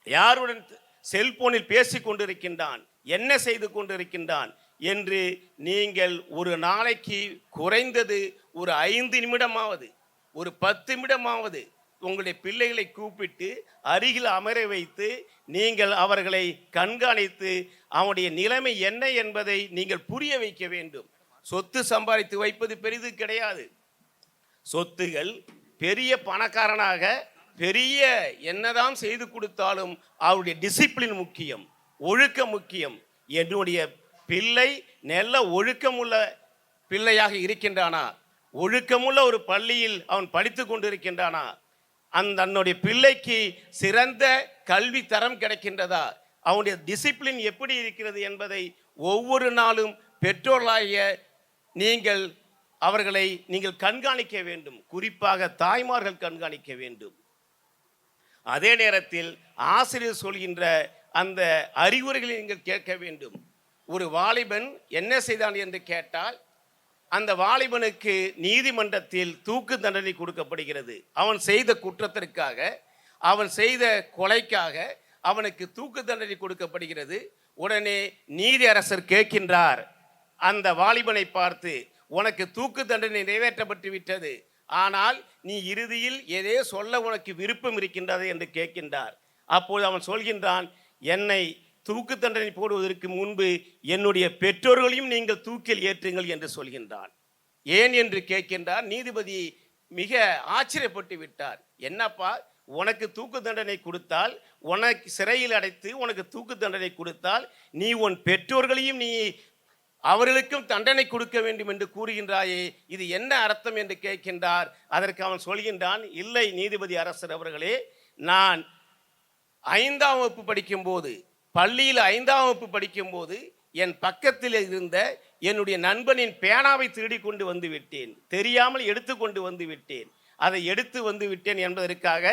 யாருடன் செல்போனில் பேசி கொண்டிருக்கின்றான், என்ன செய்து கொண்டிருக்கின்றான் என்று நீங்கள் ஒரு நாளைக்கு குறைந்தது ஒரு 5 நிமிடமாவது, ஒரு 10 நிமிடமாவது உங்களுடைய பிள்ளைகளை கூப்பிட்டு அருகில் அமர வைத்து நீங்கள் அவர்களை கண்காணித்து அவனுடைய நிலைமை என்ன என்பதை நீங்கள் புரிய வைக்க வேண்டும். சொத்து சம்பாதித்து வைப்பது பெரிது கிடையாது. சொத்துகள் பெரிய பணக்காரனாக பெரிய என்னதான் செய்து கொடுத்தாலும் அவருடைய டிசிப்ளின் முக்கியம், ஒழுக்கம் முக்கியம். என்னுடைய பிள்ளை நல்ல ஒழுக்கமுள்ள பிள்ளையாக இருக்கின்றானா, ஒழுக்கமுள்ள ஒரு பள்ளியில் அவன் படித்து கொண்டிருக்கின்றானா, தன்னுடைய பிள்ளைக்கு சிறந்த கல்வி தரம் கிடைக்கின்றதா, அவனுடைய டிசிப்ளின் எப்படி இருக்கிறது என்பதை ஒவ்வொரு நாளும் பெற்றோர்களாகிய நீங்கள் அவர்களை நீங்கள் கண்காணிக்க வேண்டும். குறிப்பாக தாய்மார்கள் கண்காணிக்க வேண்டும். அதே நேரத்தில் ஆசிரியர் சொல்கின்ற அந்த அறிவுரைகளை நீங்கள் கேட்க வேண்டும். ஒரு வாலிபன் என்ன செய்தான் என்று கேட்டால் அந்த வாலிபனுக்கு நீதிமன்றத்தில் தூக்கு தண்டனை கொடுக்கப்படுகிறது. அவன் செய்த குற்றத்திற்காக, அவன் செய்த கொலைக்காக அவனுக்கு தூக்கு தண்டனை கொடுக்கப்படுகிறது. உடனே நீதியரசர் கேட்கின்றார் அந்த வாலிபனை பார்த்து, உனக்கு தூக்கு தண்டனை நிறைவேற்றப்பட்டு விட்டது, ஆனால் நீ இறுதியில் எதே சொல்ல உனக்கு விருப்பம் இருக்கின்றது என்று கேட்கின்றார். அப்போது அவன் சொல்கின்றான், என்னை தூக்கு தண்டனை போடுவதற்கு முன்பு என்னுடைய பெற்றோர்களையும் நீங்கள் தூக்கில் ஏற்றுங்கள் என்று சொல்கின்றான். ஏன் என்று கேட்கின்றார். நீதிபதி மிக ஆச்சரியப்பட்டு விட்டார். என்னப்பா, உனக்கு தூக்கு தண்டனை கொடுத்தால், உனக்கு சிறையில் அடைத்து உனக்கு தூக்கு தண்டனை கொடுத்தால் நீ உன் பெற்றோர்களையும் நீ அவர்களுக்கும் தண்டனை கொடுக்க வேண்டும் என்று கூறுகின்றாயே, இது என்ன அர்த்தம் என்று கேட்கின்றார். அதற்கு அவன் சொல்கின்றான், இல்லை நீதிபதி அரசர் அவர்களே, நான் 5ஆம் வகுப்பு படிக்கும்போது, பள்ளியில் 5ஆம் வகுப்பு படிக்கும்போது என் பக்கத்தில் இருந்த என்னுடைய நண்பனின் பேனாவை திருடி கொண்டு வந்து விட்டேன், தெரியாமல் எடுத்து கொண்டு வந்து விட்டேன். அதை எடுத்து வந்து விட்டேன் என்பதற்காக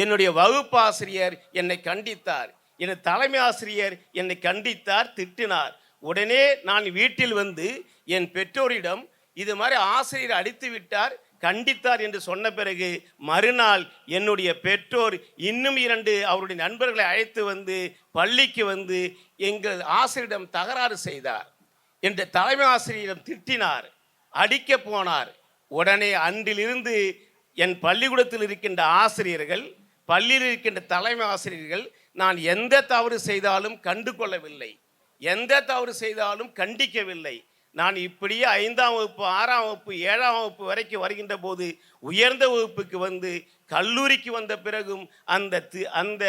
என்னுடைய வகுப்பு ஆசிரியர் என்னை கண்டித்தார், என் தலைமை ஆசிரியர் என்னை கண்டித்தார், திட்டினார். உடனே நான் வீட்டில் வந்து என் பெற்றோரிடம் இது மாதிரி ஆசிரியர் அடித்து விட்டார், கண்டித்தார் என்று சொன்ன பிறகு மறுநாள் என்னுடைய பெற்றோர் இன்னும் 2 அவருடைய நண்பர்களை அழைத்து வந்து பள்ளிக்கு வந்து எங்கள் ஆசிரியரிடம் தகராறு செய்தார், என்ற தலைமை ஆசிரியரிடம் திட்டினார், அடிக்க போனார். உடனே அன்றிலிருந்து என் பள்ளிக்கூடத்தில் இருக்கின்ற ஆசிரியர்கள், பள்ளியில் இருக்கின்ற தலைமை ஆசிரியர்கள் நான் எந்த தவறு செய்தாலும் கண்டு கொள்ளவில்லை, எந்த தவறு செய்தாலும் கண்டிக்கவில்லை. நான் இப்படியே 5ஆம் வகுப்பு 6ஆம் வகுப்பு 7ஆம் வகுப்பு வரைக்கும் வருகின்ற போது உயர்ந்த வகுப்புக்கு வந்து கல்லூரிக்கு வந்த பிறகும் அந்த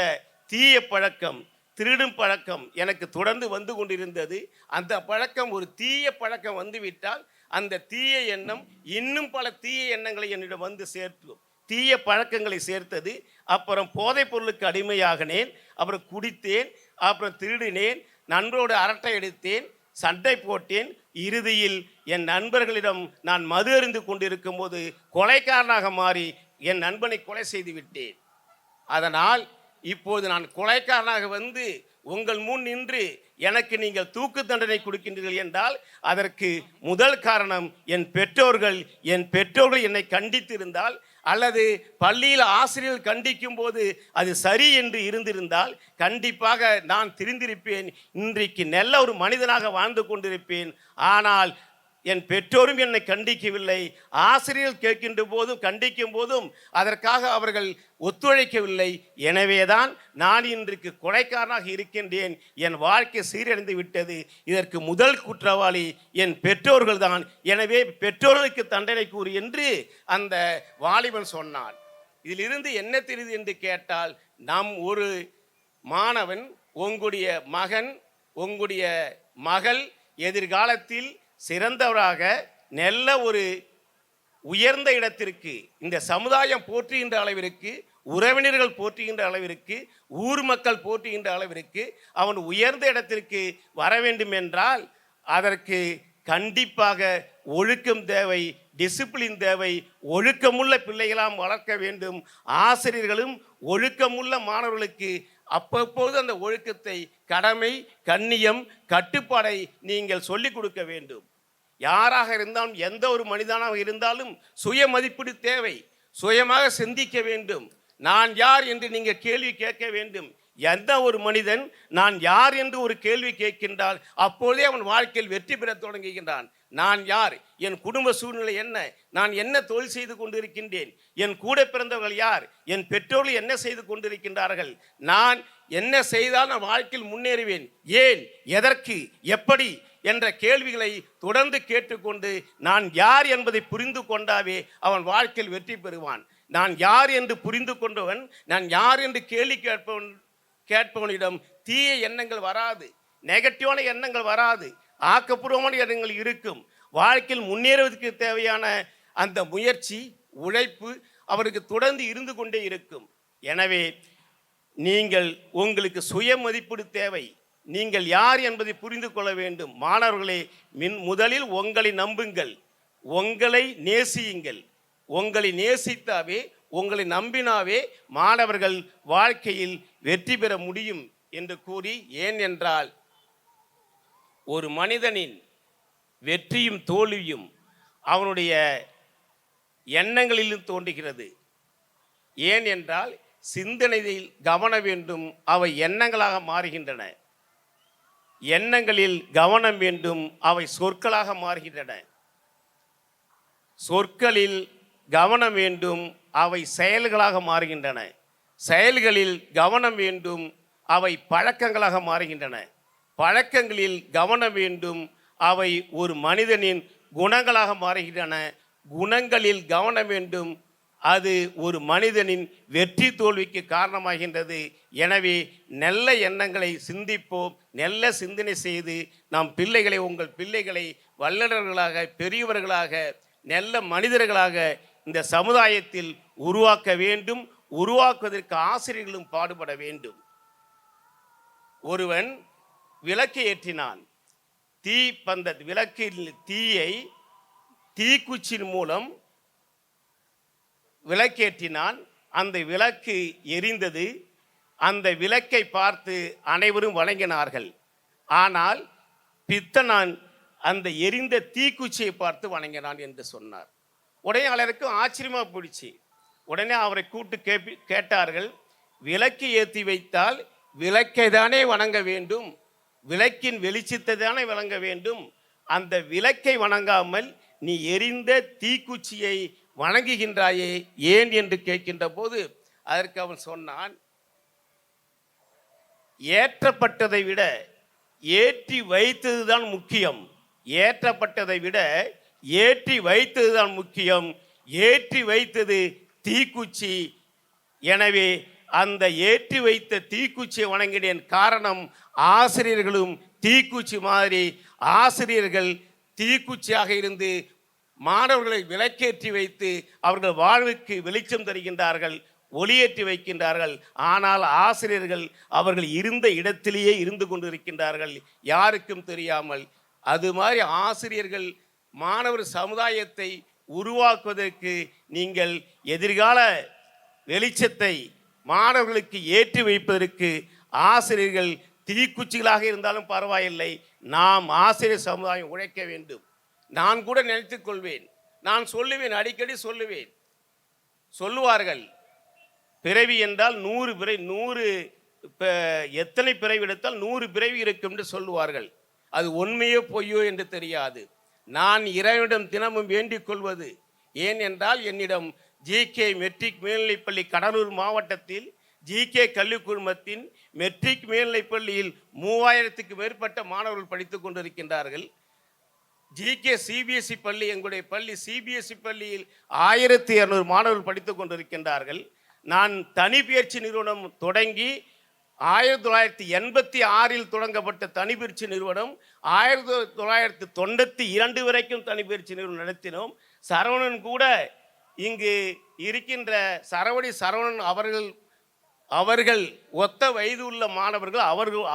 தீய பழக்கம், திருடும் பழக்கம் எனக்கு தொடர்ந்து வந்து கொண்டிருந்தது. அந்த பழக்கம் ஒரு தீய பழக்கம் வந்துவிட்டால் அந்த தீய எண்ணம் இன்னும் பல தீய எண்ணங்களை என்னிடம் வந்து சேர்த்தும், தீய பழக்கங்களை சேர்த்தது. அப்புறம் போதைப் பொருளுக்கு அடிமையாகினேன், அப்புறம் குடித்தேன், அப்புறம் திருடினேன், நண்பரோடு அரட்டை எடுத்தேன், சண்டை போட்டேன். இறுதியில் என் நண்பர்களிடம் நான் மது அருந்து கொண்டிருக்கும் போது கொலைக்காரனாக மாறி என் நண்பனை கொலை செய்து விட்டேன். அதனால் இப்போது நான் கொலைக்காரனாக வந்து உங்கள் முன் நின்று எனக்கு நீங்கள் தூக்கு தண்டனை கொடுக்கின்றீர்கள் என்றால் அதற்கு முதல் காரணம் என் பெற்றோர்கள் என்னை கண்டித்திருந்தால், அல்லது பள்ளியில் ஆசிரியர்கள் கண்டிக்கும் போது அது சரி என்று இருந்திருந்தால் கண்டிப்பாக நான் திருந்திருப்பேன், இன்றைக்கு நல்ல ஒரு மனிதனாக வாழ்ந்து கொண்டிருப்பேன். ஆனால் என் பெற்றோரும் என்னை கண்டிக்கவில்லை, ஆசிரியர்கள் கேட்கின்ற போதும் கண்டிக்கும் போதும் அதற்காக அவர்கள் ஒத்துழைக்கவில்லை. எனவேதான் நான் இன்றைக்கு கொலைக்காரனாக இருக்கின்றேன். என் வாழ்க்கை சீரழிந்து விட்டது. இதற்கு முதல் குற்றவாளி என் பெற்றோர்கள் தான். எனவே பெற்றோர்களுக்கு தண்டனை கூறு என்று அந்த வாலிபன் சொன்னான். இதிலிருந்து என்ன தெரியுது என்று கேட்டால், நம் ஒரு மாணவன், உங்களுடைய மகன், உங்களுடைய மகள் எதிர்காலத்தில் சிறந்தவராக நல்ல ஒரு உயர்ந்த இடத்திற்கு இந்த சமுதாயம் போற்றுகின்ற அளவிற்கு, உறவினர்கள் போற்றுகின்ற அளவிற்கு, ஊர் மக்கள் போற்றுகின்ற அளவிற்கு அவன் உயர்ந்த இடத்திற்கு வர வேண்டும் என்றால் அதற்கு கண்டிப்பாக ஒழுக்கம் தேவை, டிசிப்ளின் தேவை. ஒழுக்கமுள்ள பிள்ளைகளாம் வளர்க்க வேண்டும். ஆசிரியர்களும் ஒழுக்கமுள்ள மாணவர்களுக்கு அப்பப்போது அந்த ஒழுக்கத்தை, கடமை, கண்ணியம், கட்டுப்பாடை நீங்கள் சொல்லிக் கொடுக்க வேண்டும். யாராக இருந்தாலும், எந்த ஒரு மனிதனாக இருந்தாலும் சுய மதிப்பீடு தேவை. சுயமாக சிந்திக்க வேண்டும். நான் யார் என்று நீங்கள் கேள்வி கேட்க வேண்டும். எந்த ஒரு மனிதன் நான் யார் என்று ஒரு கேள்வி கேட்கின்றால் அப்போதே அவன் வாழ்க்கையில் வெற்றி பெற தொடங்குகின்றான். நான் யார், என் குடும்ப சூழ்நிலை என்ன, நான் என்ன தொழில் செய்து கொண்டிருக்கின்றேன், என் கூட பிறந்தவர்கள் யார், என் பெற்றோர்கள் என்ன செய்து கொண்டிருக்கின்றார்கள், நான் என்ன செய்தால் நான் வாழ்க்கையில் முன்னேறுவேன், ஏன், எதற்கு, எப்படி என்ற கேள்விகளை தொடர்ந்து கேட்டுக்கொண்டு நான் யார் என்பதை புரிந்து கொண்டாவே அவன் வாழ்க்கையில் வெற்றி பெறுவான். நான் யார் என்று புரிந்து கொண்டவன், நான் யார் என்று கேள்வி கேட்பவனிடம் தீய எண்ணங்கள் வராது, நெகட்டிவான எண்ணங்கள் வராது, ஆக்கப்பூர்வமான எண்ணங்கள் இருக்கும். வாழ்க்கையில் முன்னேறுவதற்கு தேவையான அந்த முயற்சி, உழைப்பு அவருக்கு தொடர்ந்து இருந்து கொண்டே இருக்கும். எனவே நீங்கள், உங்களுக்கு சுய மதிப்பீடு தேவை. நீங்கள் யார் என்பதை புரிந்து கொள்ள வேண்டும். மாணவர்களே, முதலில் உங்களை நம்புங்கள், உங்களை நேசியுங்கள். உங்களை நேசித்தாவே, உங்களை நம்பினாவே மாணவர்கள் வாழ்க்கையில் வெற்றி பெற முடியும் என்று கூறி, ஏன் என்றால் ஒரு மனிதனின் வெற்றியும் தோல்வியும் அவனுடைய எண்ணங்களிலும் தோன்றுகிறது. ஏன் என்றால் சிந்தனையில் கவனம் வேண்டும், அவை எண்ணங்களாக மாறுகின்றன. எண்ணங்களில் கவனம் வேண்டும், அவை சொற்களாக மாறுகின்றன. சொற்களில் கவனம் வேண்டும், அவை செயல்களாக மாறுகின்றன. செயல்களில் கவனம் வேண்டும், அவை பழக்கங்களாக மாறுகின்றன. பழக்கங்களில் கவனம் வேண்டும், அவை ஒரு மனிதனின் குணங்களாக மாறுகின்றன. குணங்களில் கவனம் வேண்டும், அது ஒரு மனிதனின் வெற்றி தோல்விக்கு காரணமாகின்றது. எனவே நல்ல எண்ணங்களை சிந்திப்போம், நல்ல சிந்தனை செய்து நம் பிள்ளைகளை, உங்கள் பிள்ளைகளை வல்லவர்களாக, பெரியவர்களாக, நல்ல மனிதர்களாக இந்த சமுதாயத்தில் உருவாக்க வேண்டும். உருவாக்குவதற்கு ஆசிரியர்களும் பாடுபட வேண்டும். ஒருவன் விளக்கை ஏற்றினான். விளக்கில் தீயை தீக்குச்சியின் மூலம் விளக்கேற்றினான். அந்த விளக்கு எரிந்தது. அந்த விளக்கை பார்த்து அனைவரும் வணங்கினார்கள். ஆனால் பித்தனான் அந்த எரிந்த தீக்குச்சியை பார்த்து வணங்கினான் என்று சொன்னார். உடனே எல்லாருக்கும் ஆச்சரியமா போயிடுச்சு. உடனே அவரை கூட்டு கேட்டார்கள், விளக்கு ஏற்றி வைத்தால் விளக்கை தானே வணங்க வேண்டும், விளக்கின் வெளிச்சத்தை தானே வணங்க வேண்டும். அந்த விளக்கை வணங்காமல் நீ எரிந்த தீக்குச்சியை வணங்குகின்றாயே ஏன் என்று கேட்கின்ற போது அதற்கு அவன் சொன்னான், ஏற்றப்பட்டதை விட ஏற்றி வைத்ததுதான் முக்கியம். ஏற்றப்பட்டதை விட ஏற்றி வைத்ததுதான் முக்கியம். ஏற்றி வைத்தது தீக்குச்சி. எனவே அந்த ஏற்றி வைத்த தீக்குச்சியை வணங்கினேன். காரணம், ஆசிரியர்களும் தீக்குச்சி மாதிரி ஆசிரியர்கள் தீக்குச்சியாக இருந்து மாணவர்களை விளக்கேற்றி வைத்து அவர்கள் வாழ்வுக்கு வெளிச்சம் தருகின்றார்கள், ஒளியேற்றி வைக்கின்றார்கள். ஆனால் ஆசிரியர்கள் அவர்கள் இருந்த இடத்திலேயே இருந்து கொண்டிருக்கின்றார்கள், யாருக்கும் தெரியாமல். அது மாதிரி ஆசிரியர்கள் மாணவர் சமுதாயத்தை உருவாக்குவதற்கு நீங்கள் எதிர்கால வெளிச்சத்தை மாணவர்களுக்கு ஏற்றி வைப்பதற்கு ஆசிரியர்கள் தீக்குச்சிகளாக இருந்தாலும் பரவாயில்லை, நாம் ஆசிரியர் சமுதாயம் உழைக்க வேண்டும். நான் கூட நினைத்துக் கொள்வேன், நான் சொல்லுவேன், அடிக்கடி சொல்லுவேன். சொல்லுவார்கள், பிறவி என்றால் 100 பிறவி, 100 எத்தனை பிறவி எடுத்தால் 100 பிறவி இருக்கும் என்று சொல்லுவார்கள். அது உண்மையோ பொய்யோ என்று தெரியாது. நான் இறைவனிடம் தினமும் வேண்டிக் கொள்வது ஏன் என்றால், என்னிடம் ஜிகே மெட்ரிக் மேல்நிலைப்பள்ளி கடலூர் மாவட்டத்தில் ஜிகே கல்வி குழுமத்தின் மெட்ரிக் மேல்நிலைப்பள்ளியில் 3000க்கு மேற்பட்ட மாணவர்கள் படித்துக் கொண்டிருக்கின்றார்கள். ஜிகே சிபிஎஸ்இ பள்ளி, எங்களுடைய பள்ளி சிபிஎஸ்இ பள்ளியில் 1200 மாணவர்கள் படித்துக் கொண்டிருக்கின்றார்கள். நான் தனிப்பயிற்சி நிறுவனம் தொடங்கி 1986 தொடங்கப்பட்ட தனிப்பயிற்சி நிறுவனம் 1992 வரைக்கும் தனிப்பயிற்சி நிறுவனம் நடத்தினோம். சரவணன் கூட இங்கு இருக்கின்ற சரவடி சரவணன் அவர்கள் ஒத்த வயது உள்ள மாணவர்கள்,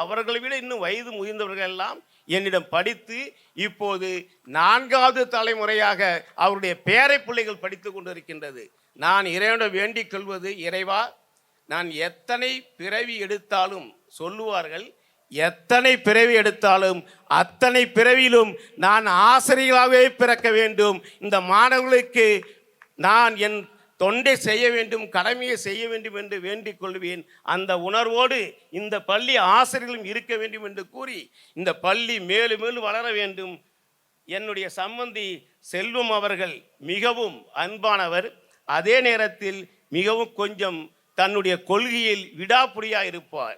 அவர்களை விட இன்னும் வயது முதிர்ந்தவர்கள் எல்லாம் என்னிடம் படித்து இப்போது 4வது தலைமுறையாக அவருடைய பேரை பிள்ளைகள் படித்து கொண்டிருக்கின்றது. நான் இறைவனிடம் வேண்டிக் கொள்வது, இறைவா, நான் எத்தனை பிறவி எடுத்தாலும், சொல்லுவார்கள், எத்தனை பிறவி எடுத்தாலும் அத்தனை பிறவியிலும் நான் ஆசிரியர்களாகவே பிறக்க வேண்டும். இந்த மாணவர்களுக்கு நான் என் தொண்டை செய்ய வேண்டும், கடமையை செய்ய வேண்டும் என்று வேண்டிக் கொள்வேன். அந்த உணர்வோடு இந்த பள்ளி ஆசிரியர்களும் இருக்க வேண்டும் என்று கூறி இந்த பள்ளி மேலும் மேலும் வளர வேண்டும். என்னுடைய சம்பந்தி செல்வம் அவர்கள் மிகவும் அன்பானவர், அதே நேரத்தில் மிகவும் கொஞ்சம் தன்னுடைய கொள்கையில் விடாப்புடியாக இருப்பார்.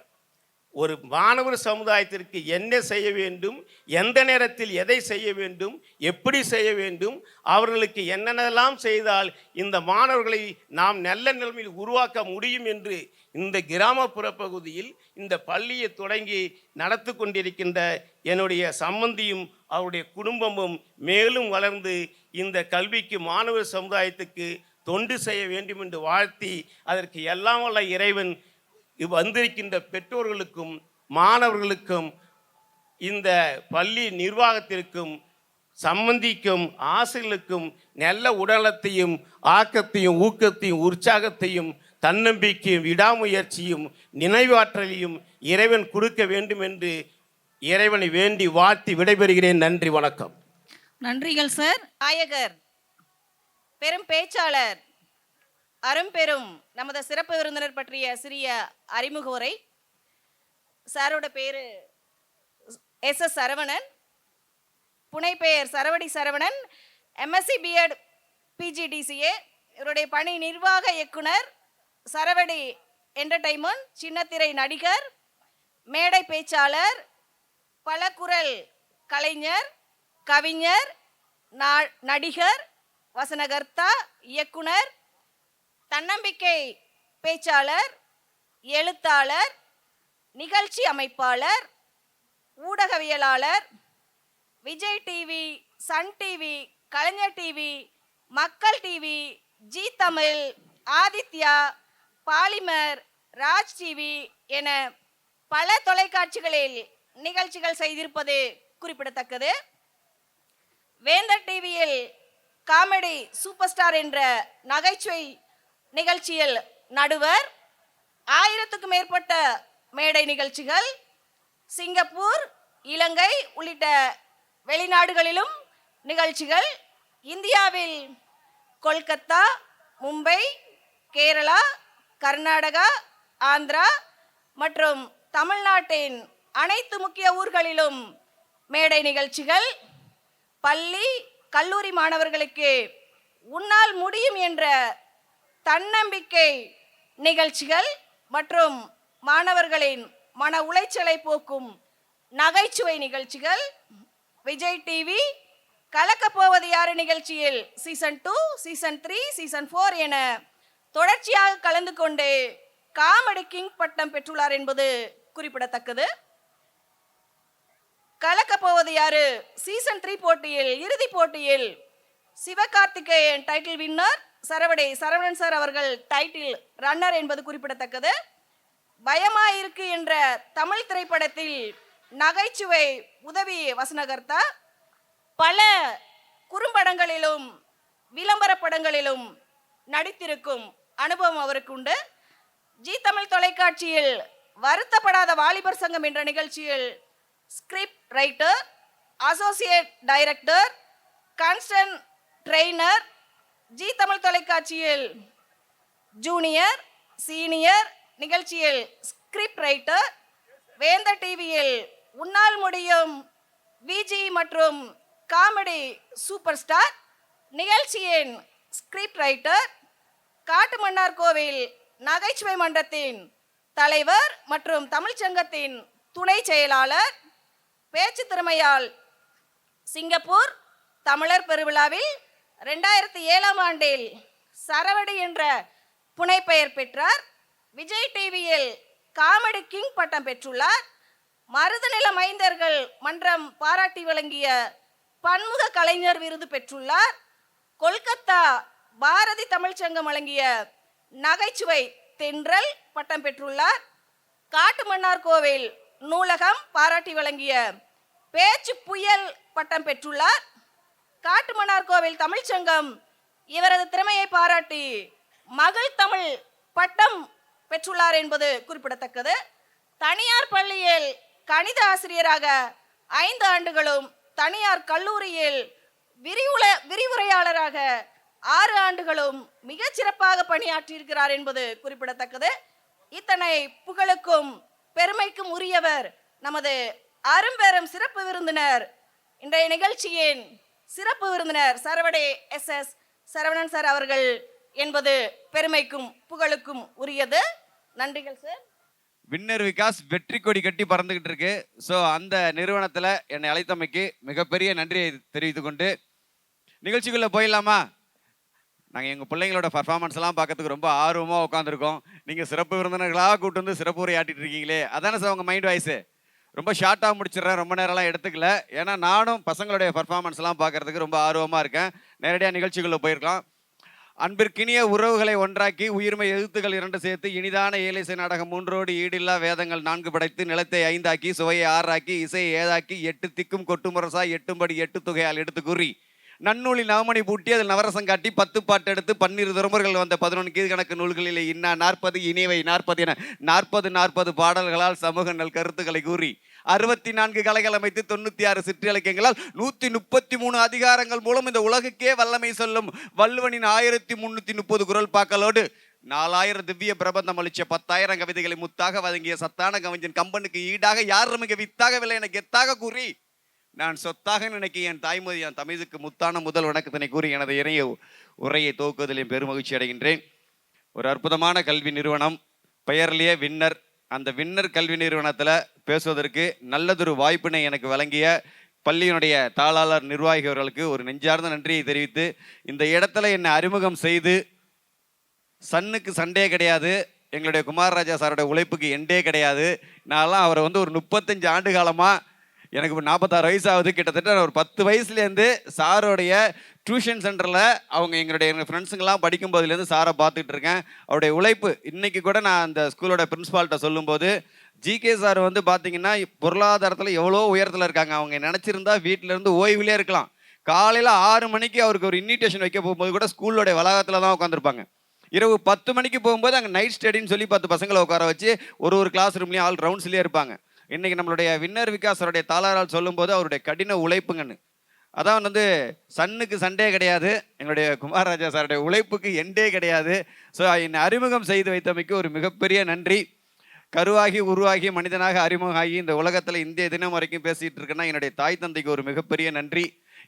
ஒரு மாணவர் சமுதாயத்திற்கு என்ன செய்ய வேண்டும், எந்த நேரத்தில் எதை செய்ய வேண்டும், எப்படி செய்ய வேண்டும், அவர்களுக்கு என்னென்னலாம் செய்தால் இந்த மாணவர்களை நாம் நல்ல நிலைமையில் உருவாக்க முடியும் என்று இந்த கிராமப்புற பகுதியில் இந்த பள்ளியை தொடங்கி நடத்தி கொண்டிருக்கின்ற என்னுடைய சம்பந்தியும் அவருடைய குடும்பமும் மேலும் வளர்ந்து இந்த கல்விக்கு மாணவர் சமுதாயத்துக்கு தொண்டு செய்ய வேண்டும் என்று வாழ்த்தி, அதற்கு எல்லாம் வல்ல இறைவன் வந்திருக்கின்ற பெற்றோர்களுக்கும் மாணவர்களுக்கும் இந்த பள்ளி நிர்வாகத்திற்கும் சம்பந்திக்கும் ஆசிரியர்களுக்கும் நல்ல உடலத்தையும் ஆக்கத்தையும் ஊக்கத்தையும் உற்சாகத்தையும் தன்னம்பிக்கையும் விடாமுயற்சியும் நினைவாற்றலையும் இறைவன் கொடுக்க வேண்டும் என்று இறைவனை வேண்டி வாழ்த்தி விடைபெறுகிறேன். நன்றி, வணக்கம். நன்றிகள் சார். நாயகர், பெரும் பேச்சாளர், அரும்பெரும் நமது சிறப்பு விருந்தினர் பற்றிய சிறிய அறிமுக உரை. சாரோட பேரு SS சரவணன், புனை பெயர் சரவடி சரவணன், MSc பிஎட் PGDCA. இவருடைய பணி நிர்வாக இயக்குனர், சரவடி என்டர்டைன்மெண்ட், சின்னத்திரை நடிகர், மேடை பேச்சாளர், பலகுரல் கலைஞர், கவிஞர், நடிகர், வசனகர்த்தா, இயக்குனர், தன்னம்பிக்கை பேச்சாளர், எழுத்தாளர், நிகழ்ச்சி அமைப்பாளர், ஊடகவியலாளர், Vijay TV, Sun TV, Kalaignar TV, Makkal TV, Zee Tamil, Aditya, Polimer, Raj TV என பல தொலைக்காட்சிகளில் நிகழ்ச்சிகள் செய்திருப்பது குறிப்பிடத்தக்கது. வேந்தர் டிவியில் காமெடி சூப்பர் ஸ்டார் என்ற நகைச்சுவை நிகழ்ச்சியில் நடுவர், 1000க்கும் மேற்பட்ட மேடை நிகழ்ச்சிகள், சிங்கப்பூர், இலங்கை உள்ளிட்ட வெளிநாடுகளிலும் நிகழ்ச்சிகள், இந்தியாவில் கொல்கத்தா, மும்பை, கேரளா, கர்நாடகா, ஆந்திரா மற்றும் தமிழ்நாட்டின் அனைத்து முக்கிய ஊர்களிலும் மேடை நிகழ்ச்சிகள், பள்ளி கல்லூரி மாணவர்களுக்கு உன்னால் முடியும் என்ற தன்னம்பிக்கை நிகழ்ச்சிகள் மற்றும் மாணவர்களின் மன உளைச்சலை போக்கும் நகைச்சுவை நிகழ்ச்சிகள், விஜய் டிவி கலக்கப்போவது யாரு நிகழ்ச்சியில் சீசன் 2, சீசன் 3, சீசன் 4 என தொடர்ச்சியாக கலந்து கொண்டு காமெடி கிங் பட்டம் பெற்றுள்ளார் என்பது குறிப்பிடத்தக்கது. கலக்க போவது யாரு சீசன் 3 போட்டியில் இறுதி போட்டியில் Sivakarthikeyan title winner, Saravanan sir அவர்கள் டைட்டில் ரன்னர் என்பது குறிப்பிடத்தக்கது. பயமாயிருக்கு என்ற தமிழ் திரைப்படத்தில் நகைச்சுவை உதவி வசனகர்த்தா, பல குறும்படங்களிலும் விளம்பர படங்களிலும் நடித்திருக்கும் அனுபவம் அவருக்கு உண்டு. ஜி தமிழ் தொலைக்காட்சியில் வருத்தப்படாத வாலிபர் சங்கம் என்ற நிகழ்ச்சியில் script writer, associate director, constant trainer, G Tamil தொலைக்காட்சியில் ஜூனியர் சீனியர் நிகழ்ச்சியில் ஸ்கிரிப்ட் ரைட்டர், வேந்தர் டிவியில் உன்னால் முடியும் விஜி மற்றும் காமெடி சூப்பர் ஸ்டார் நிகழ்ச்சியின் ஸ்கிரிப்ட் ரைட்டர், காட்டுமன்னார் கோவில் நகைச்சுவை மன்றத்தின் தலைவர் மற்றும் தமிழ்ச்சங்கத்தின் துணை செயலாளர், பேச்சு திறமையால் சிங்கப்பூர் தமிழர் பெருவிழாவில் 2007ஆம் ஆண்டில் சரவடி என்ற புனைப்பெயர் பெற்றார். விஜய் டிவியில் காமெடி கிங் பட்டம் பெற்றுள்ளார். மருதநில மைந்தர்கள் மன்றம் பாராட்டி வழங்கிய பன்முக கலைஞர் விருது பெற்றுள்ளார். கொல்கத்தா பாரதி தமிழ்ச்சங்கம் வழங்கிய நகைச்சுவை தென்றல் பட்டம் பெற்றுள்ளார். காட்டுமன்னார் கோவில் நூலகம் பாராட்டி வழங்கிய பேச்சு புயல் பட்டம் பெற்றுள்ளார். காட்டுமன்னார் கோவில் தமிழ்ச்சங்கம் இவரது திறமையை பாராட்டி மகள் தமிழ் பட்டம் பெற்றுள்ளார் என்பது குறிப்பிடத்தக்கது. தனியார் பள்ளியில் கணித ஆசிரியராக 5 ஆண்டுகளும், தனியார் கல்லூரியில் விரிவுரையாளராக 6 ஆண்டுகளும் மிகச் சிறப்பாக பணியாற்றியிருக்கிறார் என்பது குறிப்பிடத்தக்கது. இத்தனை புகழுக்கும் பெருமைக்கும் உரியவர் நமது அரும்பெரும் சிறப்பு விருந்தினர், இன்றைய நிகழ்ச்சியின் சிறப்பு விருந்தினர் சரவடே SS சரவணன் சார் அவர்கள் என்பது பெருமைக்கும் புகழுக்கும் உரியது. நன்றிகள் சார். வின்னர் விகாஸ் வெற்றி கொடி கட்டி பறந்துகிட்டு இருக்கு. ஸோ அந்த நிறுவனத்தில் என்னை அழைத்தமைக்கு மிகப்பெரிய நன்றியை தெரிவித்துக் கொண்டு நிகழ்ச்சிக்குள்ளே போயிடலாமா? நாங்கள் எங்கள் பிள்ளைங்களோட பர்ஃபார்மன்ஸ் எல்லாம் பார்க்கறதுக்கு ரொம்ப ஆர்வமாக உட்காந்துருக்கோம். நீங்கள் சிறப்பு விருந்தினர்களாக கூட்டு வந்து சிறப்பு உரையாட்டிட்டு இருக்கீங்களே, அதானே சார் உங்கள் மைண்ட் வாய்ஸு? ரொம்ப ஷார்ட்டாக முடிச்சிடுறேன், ரொம்ப நேரம்லாம் எடுத்துக்கல. ஏன்னா நானும் பசங்களுடைய பர்ஃபார்மன்ஸ்லாம் பார்க்கறதுக்கு ரொம்ப ஆர்வமாக இருக்கேன். நேரடியாக நிகழ்ச்சிக்குள்ளே போயிருக்கலாம். அன்பிற்கினிய உறவுகளை ஒன்றாக்கி உயிர்மை எழுத்துக்கள் 2 சேர்த்து இனிதான ஏலிசை நாடகம் 3ஓடு ஈடில்லா வேதங்கள் 4 படைத்து நிலத்தை 5 ஆக்கி சுவையை 6 ஆக்கி இசையை 7 ஆக்கி 8 திக்கும் கொட்டுமுரசா 8படி 8 தொகையால் எடுத்து கூறி நன்னூலில் நவமணி பூட்டி அதில் நவரசம் காட்டி 10 பாட்டு எடுத்து 12 துறமுறைகள் வந்த 11 கீழ்கணக்கு நூல்களிலே இன்னா 40 இனிவை 40 என 40 பாடல்களால் சமூக நல் கருத்துக்களை கூறி 64 கலைகள் அமைத்து 96 சிற்றிலக்கியங்களால் 133 அதிகாரங்கள் மூலம் இந்த உலகுக்கே வல்லமை சொல்லும் வள்ளுவனின் 1330 குரல் பாக்களோடு 4000 திவ்ய பிரபந்தம் அளிச்ச 10,000 கவிதைகளை முத்தாக வழங்கிய சத்தான கவிஞன் கம்பனுக்கு ஈடாக யார் மிக வித்தாகவில்லை என கெத்தாக கூறி நான் சொத்தாக நினைக்க என் தாய்மொழி என் தமிழுக்கு முத்தான முதல் வணக்கத்தினை கூறி எனது இணைய உரையை துவக்குவதில் பெருமகிழ்ச்சி அடைகின்றேன். ஒரு அற்புதமான கல்வி நிறுவனம், பெயர்லேயே வின்னர். அந்த வின்னர் கல்வி நிறுவனத்தில் பேசுவதற்கு நல்லதொரு வாய்ப்பினை எனக்கு வழங்கிய பள்ளியினுடைய தாளாளர் நிர்வாகி அவர்களுக்கு ஒரு நெஞ்சார்ந்த நன்றியை தெரிவித்து, இந்த இடத்துல என்னை அறிமுகம் செய்து சன்னுக்கு சண்டே கிடையாது, எங்களுடைய குமாரராஜா சாரோட உழைப்புக்கு எண்டே கிடையாது. நான்லாம் அவரை வந்து ஒரு 35 ஆண்டு காலமாக, எனக்கு 46 வயசு ஆகுது, கிட்டத்தட்ட ஒரு 10 வயசுலேருந்து சாரோடைய டியூஷன் சென்டரில் அவங்க எங்கள் ஃப்ரெண்ட்ஸுங்கெல்லாம் படிக்கும் போதுலேருந்து சாரை பார்த்துட்டு இருக்கேன். அவருடைய உழைப்பு இன்றைக்கி கூட நான் அந்த ஸ்கூலோட பிரின்ஸ்பால்கிட்ட சொல்லும்போது, ஜிகே சார் வந்து பார்த்தீங்கன்னா பொருளாதாரத்தில் எவ்வளோ உயரத்தில் இருக்காங்க. அவங்க நினச்சிருந்தா வீட்டிலேருந்து ஓய்வுலேயே இருக்கலாம். காலையில் 6 மணிக்கு அவருக்கு ஒரு இன்விடேஷன் வைக்க போகும்போது கூட ஸ்கூலோடைய வளாகத்தில் தான் உட்காந்துருப்பாங்க. இரவு 10 மணிக்கு போகும்போது அங்கே நைட் ஸ்டடின்னு சொல்லி 10 பசங்களை உட்கார வச்சு ஒரு கிளாஸ் ரூம்லேயும் ஆல் ரவுண்ட்ஸ்லேயே இருப்பாங்க. இன்றைக்கி நம்மளுடைய வின்னர் விகாஸருடைய தாளாரால் சொல்லும்போது அவருடைய கடின உழைப்புங்கன்னு, அதான் வந்து சன்னுக்கு சண்டே கிடையாது, எங்களுடைய குமாரராஜா சாருடைய உழைப்புக்கு எண்டே கிடையாது. ஸோ என்னை அறிமுகம் செய்து வைத்தமைக்கு ஒரு மிகப்பெரிய நன்றி. கருவாகி உருவாகி மனிதனாக அறிமுகமாகி இந்த உலகத்தில் இந்திய தினம் வரைக்கும் பேசிகிட்டு இருக்கேன்னா என்னுடைய தாய் தந்தைக்கு ஒரு மிகப்பெரிய நன்றி.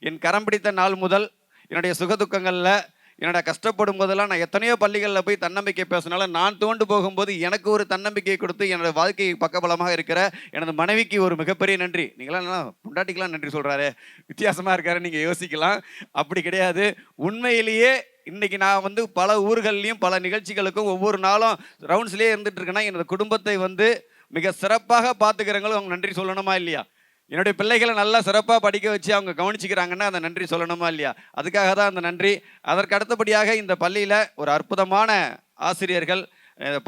என் கரம் பிடித்த நாள் முதல் என்னுடைய சுகதுக்கங்களில் என்னோட கஷ்டப்படும் போதெல்லாம் நான் எத்தனையோ பள்ளிகளில் போய் தன்னம்பிக்கை பேசினாலும் நான் தோண்டு போகும்போது எனக்கு ஒரு தன்னம்பிக்கையை கொடுத்து என்னோட வாழ்க்கை பக்கபலமாக இருக்கிற எனது மனைவிக்கு ஒரு மிகப்பெரிய நன்றி. நீங்களாம் பொண்டாட்டிக்கெலாம் நன்றி சொல்கிறாரு, வித்தியாசமாக இருக்காரு நீங்கள் யோசிக்கலாம். அப்படி கிடையாது. உண்மையிலேயே இன்னைக்கு நான் வந்து பல ஊர்கள்லையும் பல நிகழ்ச்சிகளுக்கும் ஒவ்வொரு நாளும் ரவுண்ட்ஸ்லேயே இருந்துட்டு இருக்கேன்னா எனது குடும்பத்தை வந்து மிக சிறப்பாக பார்த்துக்கிறவங்களும் அவங்க நன்றி சொல்லணுமா இல்லையா? என்னுடைய பிள்ளைகளை நல்லா சிறப்பாக படிக்க வச்சு அவங்க கவனிச்சிக்கிறாங்கன்னா அந்த நன்றி சொல்லணுமா இல்லையா? அதுக்காக தான் அந்த நன்றி. அதற்கு அடுத்தபடியாக இந்த பள்ளியில் ஒரு அற்புதமான ஆசிரியர்கள்.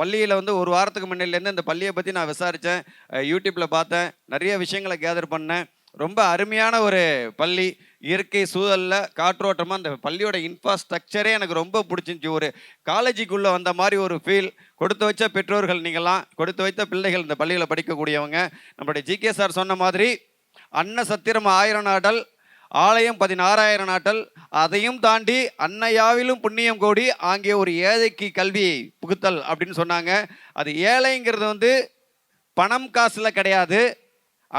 பள்ளியில் வந்து ஒரு வாரத்துக்கு முன்னிலேருந்து இந்த பள்ளியை பற்றி நான் விசாரித்தேன், யூடியூப்பில் பார்த்தேன், நிறைய விஷயங்களை கேதர் பண்ணேன். ரொம்ப அருமையான ஒரு பள்ளி, இயற்கை சூழலில் காற்றோட்டமாக அந்த பள்ளியோட இன்ஃப்ராஸ்ட்ரக்சரே எனக்கு ரொம்ப பிடிச்சிருந்துச்சி. ஒரு காலேஜுக்குள்ளே வந்த மாதிரி ஒரு ஃபீல். கொடுத்து வச்ச பெற்றோர்கள் நீங்களாம், கொடுத்து வைத்த பிள்ளைகள் இந்த பள்ளியில் படிக்கக்கூடியவங்க. நம்மளுடைய ஜிகே சார் சொன்ன மாதிரி அன்ன சத்திரம் 1000 நாட்டல், ஆலயம் 16,000 நாட்டல், அதையும் தாண்டி அன்னையாவிலும் புண்ணியம் கோடி ஆகிய ஒரு ஏழைக்கு கல்வி புகுத்தல் அப்படின்னு சொன்னாங்க. அது ஏழைங்கிறது வந்து பணம் காசில் கிடையாது,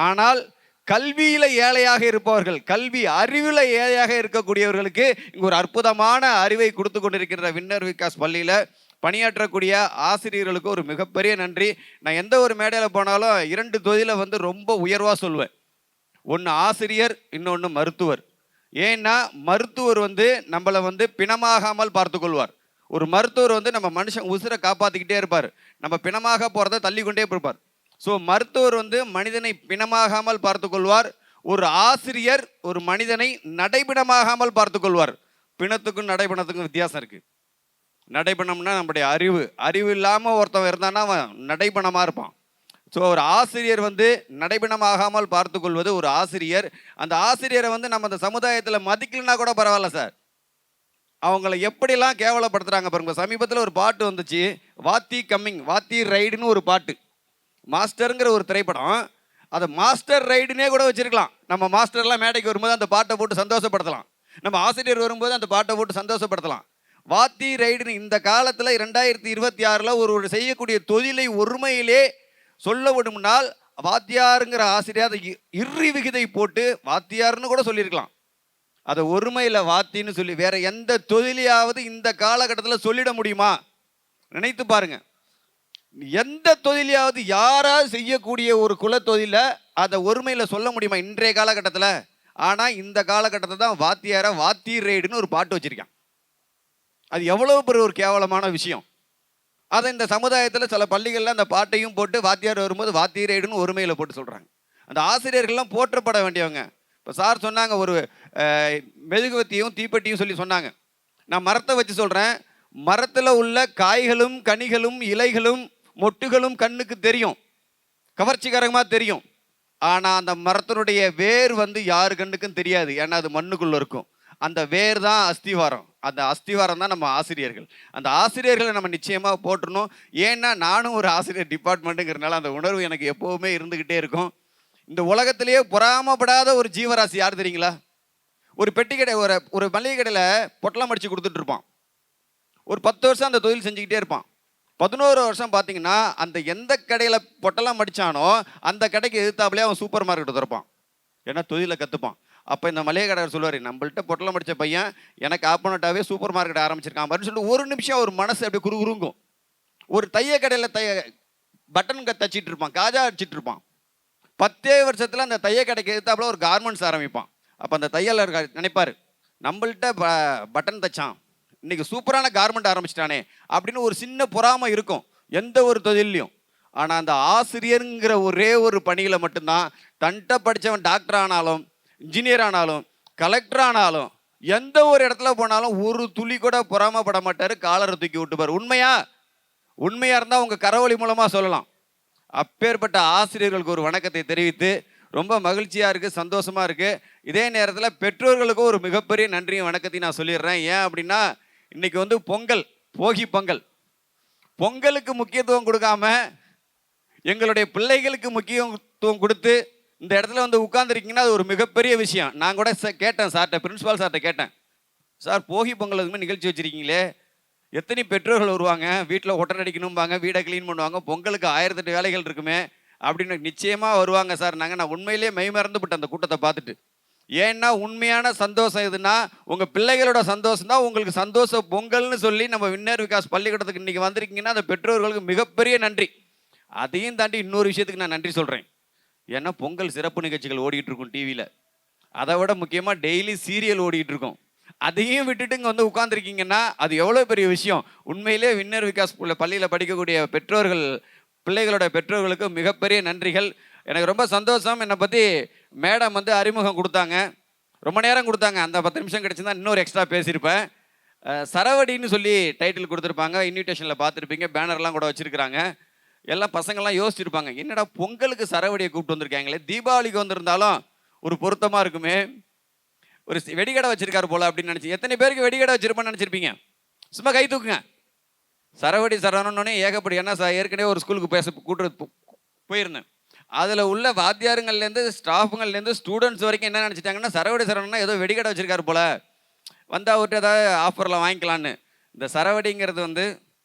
ஆனால் கல்வியில் ஏழையாக இருப்பவர்கள், கல்வி அறிவில் ஏழையாக இருக்கக்கூடியவர்களுக்கு இங்கே ஒரு அற்புதமான அறிவை கொடுத்து கொண்டிருக்கின்ற வின்னர் விகாஸ் பள்ளியில் பணியாற்றக்கூடிய ஆசிரியர்களுக்கு ஒரு மிகப்பெரிய நன்றி. நான் எந்த ஒரு மேடையில் போனாலும் 2 தொழிலை வந்து ரொம்ப உயர்வாக சொல்வேன். ஒன்று ஆசிரியர், இன்னொன்று மருத்துவர். ஏன்னா மருத்துவர் வந்து நம்மளை வந்து பிணமாகாமல் பார்த்துக்கொள்வார். ஒரு மருத்துவர் வந்து நம்ம மனுஷன் உசுரை காப்பாற்றிக்கிட்டே இருப்பார், நம்ம பிணமாக போகிறத தள்ளி கொண்டே இருப்பார். ஸோ மருத்துவர் வந்து மனிதனை பிணமாகாமல் பார்த்துக்கொள்வார். ஒரு ஆசிரியர் ஒரு மனிதனை நடைபிணமாகாமல் பார்த்துக்கொள்வார். பிணத்துக்கும் நடைபிணத்துக்கும் வித்தியாசம் இருக்குது. நடைபிணம்னா நம்முடைய அறிவு இல்லாமல் ஒருத்தவன் இருந்தான்னா அவன் நடைபிணமாக இருப்பான். ஸோ ஒரு ஆசிரியர் வந்து நடைபிணமாகாமல் பார்த்துக்கொள்வது ஒரு ஆசிரியர். அந்த ஆசிரியரை வந்து நம்ம அந்த சமுதாயத்தில் மதிக்கலன்னா கூட பரவாயில்ல சார், அவங்கள எப்படிலாம் கேவலப்படுத்துகிறாங்க பாருங்க. சமீபத்தில் ஒரு பாட்டு வந்துச்சு, வாத்தி கம்மிங் வாத்தி ரைடுன்னு ஒரு பாட்டு. மாஸ்டருங்கிற ஒரு திரைப்படம், அதை மாஸ்டர் ரைடுனே கூட வச்சிருக்கலாம். நம்ம மாஸ்டர்லாம் மேடைக்கு வரும்போது அந்த பாட்டை போட்டு சந்தோஷப்படுத்தலாம், நம்ம ஆசிரியர் வரும்போது அந்த பாட்டை போட்டு சந்தோஷப்படுத்தலாம். வாத்தி ரைடுன்னு இந்த காலத்தில் 2026 ஒரு செய்யக்கூடிய தொழிலை ஒருமையிலே சொல்ல விடும்னால் வாத்தியாருங்கிற ஆசிரியர் அதை இறுதி விகிதை போட்டு வாத்தியார்னு கூட சொல்லியிருக்கலாம். அதை ஒருமையில் வாத்தின்னு சொல்லி வேற எந்த தொழிலையாவது இந்த காலகட்டத்தில் சொல்லிட முடியுமா? நினைத்து பாருங்க. எந்த தொழிலையாவது யாராவது செய்யக்கூடிய ஒரு குல தொழிலை அதை ஒருமையில் சொல்ல முடியுமா இன்றைய காலகட்டத்தில்? ஆனால் இந்த காலகட்டத்தை தான் வாத்தியாரை வாத்தி ரைடுன்னு ஒரு பாட்டு வச்சிருக்கான். அது எவ்வளவு பெரிய ஒரு கேவலமான விஷயம். அதை இந்த சமுதாயத்தில் சில பள்ளிகளில் அந்த பாட்டையும் போட்டு வாத்தியார் வரும்போது வாத்தி ரைடுன்னு ஒருமையில் போட்டு சொல்கிறாங்க. அந்த ஆசிரியர்கள்லாம் போற்றப்பட வேண்டியவங்க. இப்போ சார் சொன்னாங்க ஒரு மெழுகுவத்தியும் தீப்பெட்டியும் சொல்லி சொன்னாங்க. நான் மரத்தை வச்சு சொல்கிறேன். மரத்தில் உள்ள காய்களும் கனிகளும் இலைகளும் மொட்டுகளும் கண்ணுக்கு தெரியும், கவர்ச்சிகரமாக தெரியும். ஆனால் அந்த மரத்தினுடைய வேர் வந்து யாரு கண்ணுக்கும் தெரியாது, ஏன்னா அது மண்ணுக்குள்ளே இருக்கும். அந்த வேர் தான் அஸ்திவாரம். அந்த அஸ்திவாரம் தான் நம்ம ஆசிரியர்கள். அந்த ஆசிரியர்களை நம்ம நிச்சயமாக போட்டுருணும். ஏன்னா நானும் ஒரு ஆசிரியர் டிபார்ட்மெண்ட்டுங்கிறதுனால அந்த உணர்வு எனக்கு எப்போவுமே இருந்துக்கிட்டே இருக்கும். இந்த உலகத்திலேயே பொறாமப்படாத ஒரு ஜீவராசி யார் தெரியுங்களா? ஒரு பெட்டி கடை, ஒரு மளிகை கடையில் பொட்டலம் அடித்து கொடுத்துட்டு இருப்பான். ஒரு 10 வருஷம் அந்த தொழில் செஞ்சுக்கிட்டே இருப்பான். 11 வருஷம் பார்த்தீங்கன்னா அந்த எந்த கடையில் பொட்டலம் அடித்தானோ அந்த கடைக்கு எதிர்த்தாப்புலேயே அவன் சூப்பர் மார்க்கெட் திறப்பான். ஏன்னா தொழிலை கற்றுப்பான். அப்போ இந்த மளிகை கடையில் சொல்லுவார், நம்மள்கிட்ட பொட்டலம் அடித்த பையன் எனக்கு ஆப்போனட்டாகவே சூப்பர் மார்க்கெட் ஆரம்பிச்சிருக்கான் அப்படின்னு சொல்லிட்டு ஒரு நிமிஷம் ஒரு மனசு அப்படி குறுகுறுங்கும். ஒரு தைய கடையில் பட்டன் தச்சிட்டு இருப்பான், காஜா அடிச்சிட்டு இருப்பான். 10 வருஷத்தில் அந்த தைய கடைக்கு எதிர்த்தாப்புல ஒரு கார்மெண்ட்ஸ் ஆரம்பிப்பான். அப்போ அந்த தையலர் நினைப்பார், நம்மள்கிட்ட பட்டன் தைச்சான், இன்னைக்கு சூப்பரான கார்மெண்ட் ஆரம்பிச்சிட்டானே அப்படின்னு ஒரு சின்ன பொறாமை இருக்கும் எந்த ஒரு தொழிலையும். ஆனால் அந்த ஆசிரியருங்கிற ஒரே ஒரு பணியில் மட்டும்தான் தன்ட்ட படித்தவன் டாக்டர் ஆனாலும் இன்ஜினியர் ஆனாலும் கலெக்டர் ஆனாலும் எந்த ஒரு இடத்துல போனாலும் ஒரு துளி கூட பொறாமப்பட மாட்டார், காலரை தூக்கி விட்டுப்பார். உண்மையாக இருந்தால் உங்கள் கரவொலி மூலமாக சொல்லலாம். அப்பேற்பட்ட ஆசிரியர்களுக்கு ஒரு வணக்கத்தை தெரிவித்து ரொம்ப மகிழ்ச்சியாக இருக்குது, சந்தோஷமாக இருக்குது. இதே நேரத்தில் பெற்றோர்களுக்கும் ஒரு மிகப்பெரிய நன்றியும் வணக்கத்தையும் நான் சொல்லிடுறேன். ஏன் அப்படின்னா இன்றைக்கி வந்து போகி பொங்கலுக்கு முக்கியத்துவம் கொடுக்காம எங்களுடைய பிள்ளைகளுக்கு முக்கியத்துவம் கொடுத்து இந்த இடத்துல வந்து உட்கார்ந்துருக்கீங்கன்னா அது ஒரு மிகப்பெரிய விஷயம். நான் கூட கேட்டேன் சார்கிட்ட, பிரின்ஸிபால் சார்கிட்ட கேட்டேன், சார் போகி பொங்கலுக்குமே நிகழ்ச்சி வச்சுருக்கீங்களே, எத்தனை பெற்றோர்கள் வருவாங்க, வீட்டில் ஒட்டர் அடிக்கணும்பாங்க, வீடை க்ளீன் பண்ணுவாங்க, பொங்கலுக்கு 1008 வேலைகள் இருக்குமே அப்படின்னு. நிச்சயமாக வருவாங்க சார். நான் உண்மையிலேயே மெய்மறந்துவிட்டேன் அந்த கூட்டத்தை பார்த்துட்டு. ஏன்னா உண்மையான சந்தோஷம் எதுனா உங்கள் பிள்ளைகளோட சந்தோஷம் தான். உங்களுக்கு சந்தோஷ பொங்கல்னு சொல்லி நம்ம வின்னர் விகாஸ் பள்ளிக்கூடத்துக்கு இன்றைக்கி வந்திருக்கீங்கன்னா அந்த பெற்றோர்களுக்கு மிகப்பெரிய நன்றி. அதையும் தாண்டி இன்னொரு விஷயத்துக்கு நான் நன்றி சொல்கிறேன். ஏன்னா பொங்கல் சிறப்பு நிகழ்ச்சிகள் ஓடிட்டு இருக்கும் டிவியில். அதை விட முக்கியமாக டெய்லி சீரியல் ஓடிட்டு இருக்கும். அதையும் விட்டுட்டு இங்கே வந்து உட்காந்துருக்கீங்கன்னா அது எவ்வளோ பெரிய விஷயம். உண்மையிலே வின்னர் விகாஸ் பள்ளியில் படிக்கக்கூடிய பெற்றோர்கள், பிள்ளைகளோட பெற்றோர்களுக்கு மிகப்பெரிய நன்றிகள். எனக்கு ரொம்ப சந்தோஷம். என்னை பற்றி மேடம் வந்து அறிமுகம் கொடுத்தாங்க, ரொம்ப நேரம் கொடுத்தாங்க. அந்த 10 நிமிஷம் கிடச்சிருந்தா இன்னொரு எக்ஸ்ட்ரா பேசியிருப்பேன். சரவடின்னு சொல்லி டைட்டில் கொடுத்துருப்பாங்க, இன்விடேஷனில் பார்த்துருப்பீங்க, பேனர்லாம் கூட வச்சுருக்கிறாங்க. எல்லாம் பசங்கள்லாம் யோசிச்சிருப்பாங்க, என்னடா பொங்கலுக்கு சரவடியை கூப்பிட்டு வந்திருக்காங்களே, தீபாவளிக்கு வந்திருந்தாலும் ஒரு பொருத்தமாக இருக்குமே, ஒரு வெடிகடை வச்சிருக்காரு போல அப்படின்னு நினச்சி. எத்தனை பேருக்கு வெடிகடை வச்சிருப்பான்னு நினச்சிருப்பீங்க? சும்மா கை தூக்குங்க. சரவடி சரவணனே ஏகப்படி. ஏன்னா ஏற்கனவே ஒரு ஸ்கூலுக்கு கூட்டு போயிருந்தேன். அதில் உள்ள வாத்தியாருங்கள்லேருந்து ஸ்டாஃபுங்கள்லேருந்து ஸ்டூடெண்ட்ஸ் வரைக்கும் என்ன நினச்சிட்டாங்கன்னா, சரவடி சரவணனா ஏதோ வெடிகடை வச்சிருக்காரு போல, வந்தால் அவர்கிட்ட ஏதாவது ஆஃபரில் வாங்கிக்கலான்னு. இந்த சரவடிங்கிறது வந்து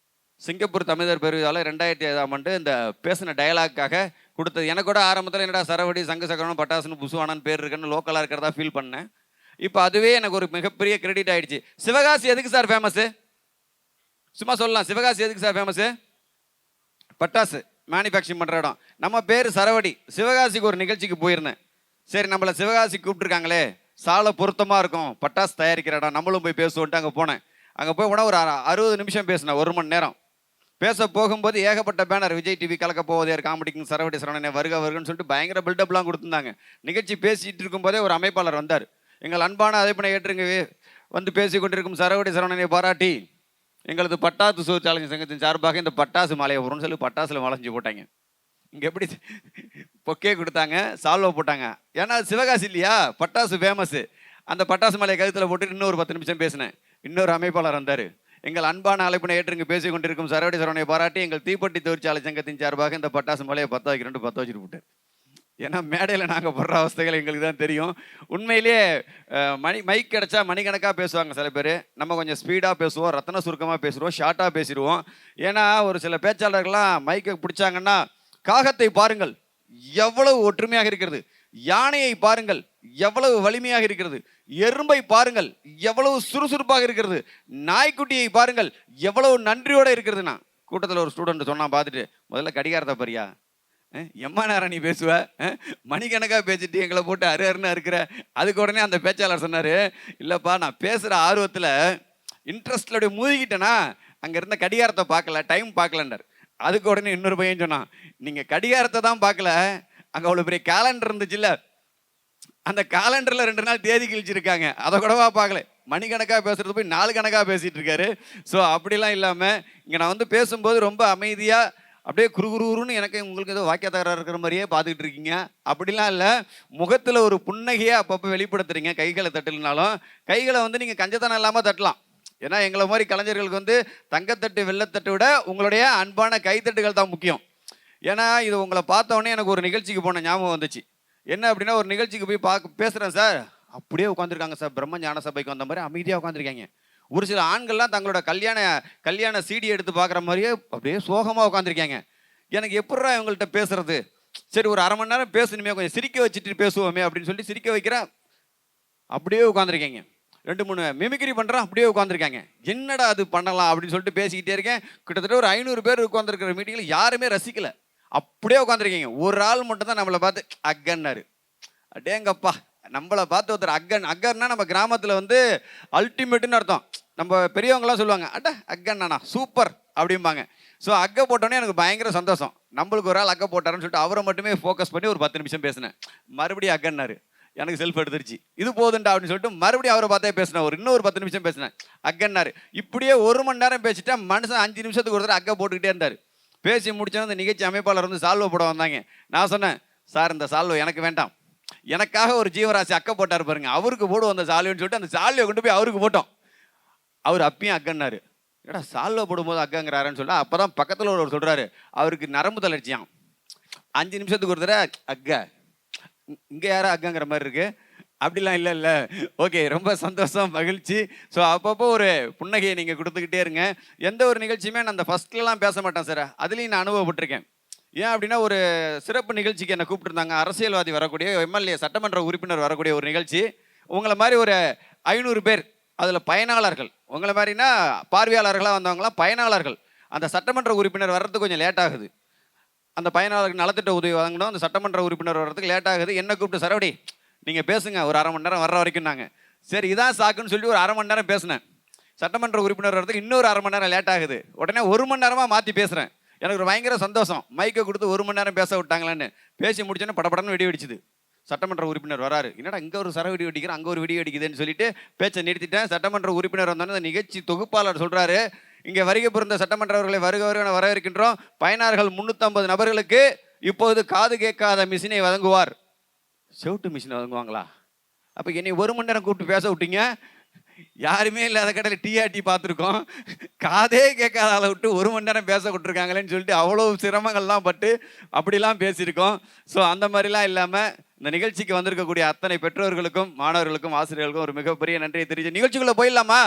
சிங்கப்பூர் தமிழர் பெருவிழாவில் 2007ஆம் ஆண்டு இந்த பேசின டயலாக்காக கொடுத்தது. எனக்கு கூட ஆரம்பத்தில் என்னடா சரவடி சங்கு சக்கரனும் பட்டாசுன்னு புசுவானான்னு பேர் இருக்குன்னு லோக்கலாக இருக்கிறதா ஃபீல் பண்ணேன். இப்போ அதுவே எனக்கு ஒரு மிகப்பெரிய கிரெடிட் ஆகிடுச்சு. சிவகாசி எதுக்கு சார் ஃபேமஸ்ஸு? சும்மா சொல்லலாம், சிவகாசி எதுக்கு சார் ஃபேமஸ்ஸு? பட்டாசு மேனுஃபேக்சரிங் பண்ணுற இடம். நம்ம பேர் சரவடி. சிவகாசிக்கு ஒரு நிகழ்ச்சிக்கு போயிருந்தேன். சரி, நம்மளை சிவகாசி கூப்பிட்டுருக்காங்களே, சாலை பொருத்தமாக இருக்கும், பட்டாசு தயாரிக்கிற இடம், நம்மளும் போய் பேசுவோன்ட்டு அங்கே போனேன். அங்கே போய் கூட ஒரு 60 நிமிஷம் பேசினேன், 1 மணி நேரம். பேச போகும்போது ஏகப்பட்ட பேனர், விஜய் டிவி கலக்க போவதே காமெடிக்கு சரவடி சரவணனே வருக வருகன்னு சொல்லிட்டு பயங்கர பில்டப்லாம் கொடுத்துருந்தாங்க. நிகழ்ச்சி பேசிகிட்டு இருக்கும்போதே ஒரு அமைப்பாளர் வந்தார். எங்கள் அன்பான அதைப்பனை ஏற்றுங்க வந்து பேசி கொண்டிருக்கும் சரவடி சரவணனை பாராட்டி எங்களது பட்டாசு தொழிற்சாலை சங்கத்தின் சார்பாக இந்த பட்டாசு மாலையை வரும்னு சொல்லி பட்டாசுல மலைஞ்சு போட்டாங்க. இங்கே எப்படி பொக்கே கொடுத்தாங்க, சால்வா போட்டாங்க. ஏன்னா சிவகாசி இல்லையா, பட்டாசு ஃபேமஸ்ஸு. அந்த பட்டாசு மாலையை கழுத்தில் போட்டு இன்னொரு 10 நிமிஷம் பேசினேன். இன்னொரு அமைப்பாளர் வந்தார். எங்கள் அன்பான அழைப்பினை ஏற்றுங்க பேசி கொண்டிருக்கும் சரவடி சரவணனை பாராட்டி எங்கள் தீப்பெட்டி தொழிற்சாலை சங்கத்தின் சார்பாக இந்த பட்டாசு மாலையை 10 வைக்கிறேன் 10 வச்சுட்டு போட்டார். ஏன்னா மேடையில் நாங்கள் படுற அவஸ்தைகள் எங்களுக்கு தான் தெரியும். உண்மையிலேயே மைக் கிடச்சா மணிக்கணக்காக பேசுவாங்க சில பேர். நம்ம கொஞ்சம் ஸ்பீடாக பேசுவோம், ரத்தன சுருக்கமாக பேசுவோம், ஷார்ட்டாக பேசிடுவோம். ஏன்னா ஒரு சில பேச்சாளர்கள்லாம் மைக்கை பிடிச்சாங்கன்னா, காகத்தை பாருங்கள் எவ்வளவு ஒற்றுமையாக இருக்கிறது, யானையை பாருங்கள் எவ்வளவு வலிமையாக இருக்கிறது, எறும்பை பாருங்கள் எவ்வளவு சுறுசுறுப்பாக இருக்கிறது, நாய்க்குட்டியை பாருங்கள் எவ்வளவு நன்றியோடு இருக்கிறதுனா. கூட்டத்தில் ஒரு ஸ்டூடெண்ட் சொன்னா பார்த்துட்டு, முதல்ல கடிகாரத்தை பாரியா, எம்மா நேரம் நீ பேசுவ, மணிக்கணக்காக பேசிட்டு எங்களை போட்டு அருன்னு இருக்கிற. அதுக்கு உடனே அந்த பேச்சாளர் சொன்னார், இல்லைப்பா நான் பேசுகிற ஆர்வத்தில் இன்ட்ரெஸ்ட்ல மூழ்கிட்டேன்னா அங்கே இருந்த கடிகாரத்தை பார்க்கல, டைம் பார்க்கலன்றார். அதுக்கு உடனே இன்னொரு பையன் சொன்னான், நீங்கள் கடிகாரத்தை தான் பார்க்கல, அங்கே அவ்வளோ பெரிய கேலண்டர் இருந்துச்சுல்ல, அந்த கேலண்டரில் 2 நாள் தேதி கிழிச்சிருக்காங்க, அதை கூடவா பார்க்கல. மணிக்கணக்காக பேசுகிறது போய் 4 கணக்காக பேசிகிட்டு இருக்காரு. ஸோ அப்படிலாம் இல்லாமல் இங்கே நான் வந்து பேசும்போது ரொம்ப அமைதியாக அப்படியே குறுகுறுன்னு எனக்கு உங்களுக்கு ஏதோ வாக்கிய தகராறு இருக்கிற மாதிரியே பார்த்துக்கிட்டு இருக்கீங்க. அப்படிலாம் இல்லை, முகத்தில் ஒரு புன்னகையை அப்பப்போ வெளிப்படுத்துறீங்க. கைகளை தட்டலினாலும் கைகளை வந்து நீங்கள் கஞ்சத்தனம் இல்லாமல் தட்டலாம். ஏன்னா எங்களை மாதிரி கலைஞர்களுக்கு வந்து தங்கத்தட்டு வெள்ளத்தட்டை விட உங்களுடைய அன்பான கைத்தட்டுகள் தான் முக்கியம். ஏன்னா இது உங்களை பார்த்தோன்னே எனக்கு ஒரு நிகழ்ச்சிக்கு போன ஞாபகம் வந்துச்சு. என்ன அப்படின்னா, ஒரு நிகழ்ச்சிக்கு போய் பேசுகிறேன் சார், அப்படியே உட்காந்துருக்காங்க சார், பிரம்ம ஞான சபைக்கு வந்த மாதிரி அமைதியாக உட்காந்துருக்காங்க. ஒரு சில ஆண்கள்லாம் தங்களோட கல்யாண சீடி எடுத்து பார்க்குற மாதிரியே அப்படியே சோகமாக உட்காந்துருக்காங்க. எனக்கு எப்படா இவங்கள்ட்ட பேசுறது, சரி ஒரு 1/2 மணி நேரம் பேசணுமே, கொஞ்சம் சிரிக்க வச்சுட்டு பேசுவோமே அப்படின்னு சொல்லி சிரிக்க வைக்கிறேன். அப்படியே உட்காந்துருக்கீங்க. 2-3 மிமிக்ரி பண்ணுறேன், அப்படியே உட்காந்துருக்காங்க. என்னடா அது பண்ணலாம் அப்படின்னு சொல்லிட்டு பேசிக்கிட்டே இருக்கேன். கிட்டத்தட்ட ஒரு 500 பேர் உட்காந்துருக்கிற மீட்டிங்கில் யாருமே ரசிக்கலை, அப்படியே உட்காந்துருக்கீங்க. ஒரு ஆள் மட்டும் தான் நம்மளை பார்த்து அக்கன்னாரு. அடேங்கப்பா, நம்மளை பார்த்து ஒருத்தர் அக்கன்னா நம்ம கிராமத்தில் வந்து அல்டிமேட்டுன்னு அர்த்தம். நம்ம பெரியவங்களாம் சொல்லுவாங்க, அட அக்கண்ணா சூப்பர் அப்படிம்பாங்க. ஸோ அக்கை போட்டோன்னே எனக்கு பயங்கர சந்தோஷம். நம்மளுக்கு ஒரு ஆள் அக்கை போட்டாருன்னு சொல்லிட்டு அவரை மட்டுமே ஃபோக்கஸ் பண்ணி ஒரு 10 நிமிஷம் பேசினேன். மறுபடியும் அக்கன்னாரு, எனக்கு செல்ஃப் எடுத்துருச்சு, இது போதுண்டா அப்படின்னு சொல்லிட்டு மறுபடியும் அவரை பார்த்தே பேசினேன். இன்னொரு 10 நிமிஷம் பேசினேன், அக்கன்னாரு. இப்படியே 1 மணி நேரம் பேசிட்டா மனுஷன் 5 நிமிஷத்துக்கு ஒரு தடவை அக்கை போட்டுக்கிட்டே இருந்தார். பேசி முடிச்சோன்னு இந்த நிகழ்ச்சி அமைப்பாளர் வந்து சால்வை போட வந்தாங்க. நான் சொன்னேன், சார் இந்த சால்வை எனக்கு வேண்டாம், எனக்காக ஒரு ஜீவராசி அக்கை போட்டார் பாருங்க, அவருக்கு போடுவோம் அந்த சால்வைன்னு சொல்லிட்டு அந்த சால்வையை கொண்டு போய் அவருக்கு போட்டோம். அவர் அப்பயும் அக்கன்னாரு. ஏடா சால்வை போடும்போது அக்கங்கிறாருன்னு சொல்லிட்டு அப்போ தான் பக்கத்தில் ஒரு சொல்கிறாரு, அவருக்கு நரம்பு தளர்ச்சியாம். 5 நிமிஷத்துக்கு ஒரு தடவை அக்க, இங்கே யாரும் அக்கங்கிற மாதிரி இருக்கு. அப்படிலாம் இல்லை. ஓகே, ரொம்ப சந்தோஷம், மகிழ்ச்சி. ஸோ அப்பப்போ ஒரு புன்னகையை நீங்கள் கொடுத்துக்கிட்டே இருங்க. எந்த ஒரு நிகழ்ச்சியுமே நான் அந்த ஃபஸ்ட்லலாம் பேச மாட்டேன் சார், அதுலேயும் நான் அனுபவப்பட்டிருக்கேன். ஏன் அப்படின்னா, ஒரு சிறப்பு நிகழ்ச்சிக்கு என்னை கூப்பிட்டுருந்தாங்க, அரசியல்வாதி வரக்கூடிய, எம்எல்ஏ சட்டமன்ற உறுப்பினர் வரக்கூடிய ஒரு நிகழ்ச்சி. உங்களை மாதிரி ஒரு 500 பேர், அதில் பயனாளர்கள், உங்களை மாதிரினா பார்வையாளர்களாக வந்தவங்களாம் பயனாளர்கள். அந்த சட்டமன்ற உறுப்பினர் வர்றதுக்கு கொஞ்சம் லேட் ஆகுது. அந்த பயனாளருக்கு நலத்திட்ட உதவி வாங்கணும், அந்த சட்டமன்ற உறுப்பினர் வர்றதுக்கு லேட் ஆகுது. என்ன கூப்பிட்டு, சரவடி நீங்கள் பேசுங்க, ஒரு 1/2 மணி நேரம் வர்ற வரைக்கும். நாங்கள் சரி இதான் சாக்குன்னு சொல்லி ஒரு 1/2 மணி நேரம் பேசினேன். சட்டமன்ற உறுப்பினர் வரதுக்கு இன்னொரு 1/2 மணி நேரம் லேட் ஆகுது. உடனே 1 மணி நேரமாக மாற்றி பேசுகிறேன். எனக்கு ஒரு பயங்கர சந்தோஷம். மைக்கை கொடுத்து 1 மணி நேரம் பேச விட்டாங்களான்னு. பேசி முடிச்சோன்னே படப்படன்னு வெடி வெடிச்சுது. சட்டமன்ற உறுப்பினர் வராரு. என்னடா இங்கே ஒரு சர வெடி வெடிக்கிறேன், அங்கே ஒரு வெடி வெடிக்குதுன்னு சொல்லிட்டு பேச்சை நிறுத்திட்டேன். சட்டமன்ற உறுப்பினர் வந்தோன்னே அந்த நிகழ்ச்சி தொகுப்பாளர் சொல்கிறாரு, இங்கே வருகை புரிந்த சட்டமன்றவர்களை வருக வரவேற்கின்றோம். பயனாளர்கள் 350 நபர்களுக்கு இப்போது காது கேட்காத மிஷினை வழங்குவார். செவுட்டு மிஷினை வழங்குவாங்களா? அப்போ என்னை 1 மணி நேரம் கூப்பிட்டு பேச விட்டீங்க. யாருமே இல்லாத கடையில் டிஆர்டி பார்த்துருக்கோம். காதே கேட்காத ஆளை விட்டு 1 மணி நேரம் பேச விட்டுருக்காங்களேன்னு சொல்லிட்டு அவ்வளோ சிரமங்கள்லாம் பட்டு அப்படிலாம் பேசியிருக்கோம். ஸோ அந்த மாதிரிலாம் இல்லாமல் இந்த நிகழ்ச்சிக்கு வந்திருக்கக்கூடிய அத்தனை பெற்றோர்களுக்கும் மாணவர்களுக்கும் ஆசிரியர்களுக்கும் ஒரு மிகப்பெரிய நன்றியை தெரிவிச்சு நிகழ்ச்சிக்குள்ளே போயிடலாமா?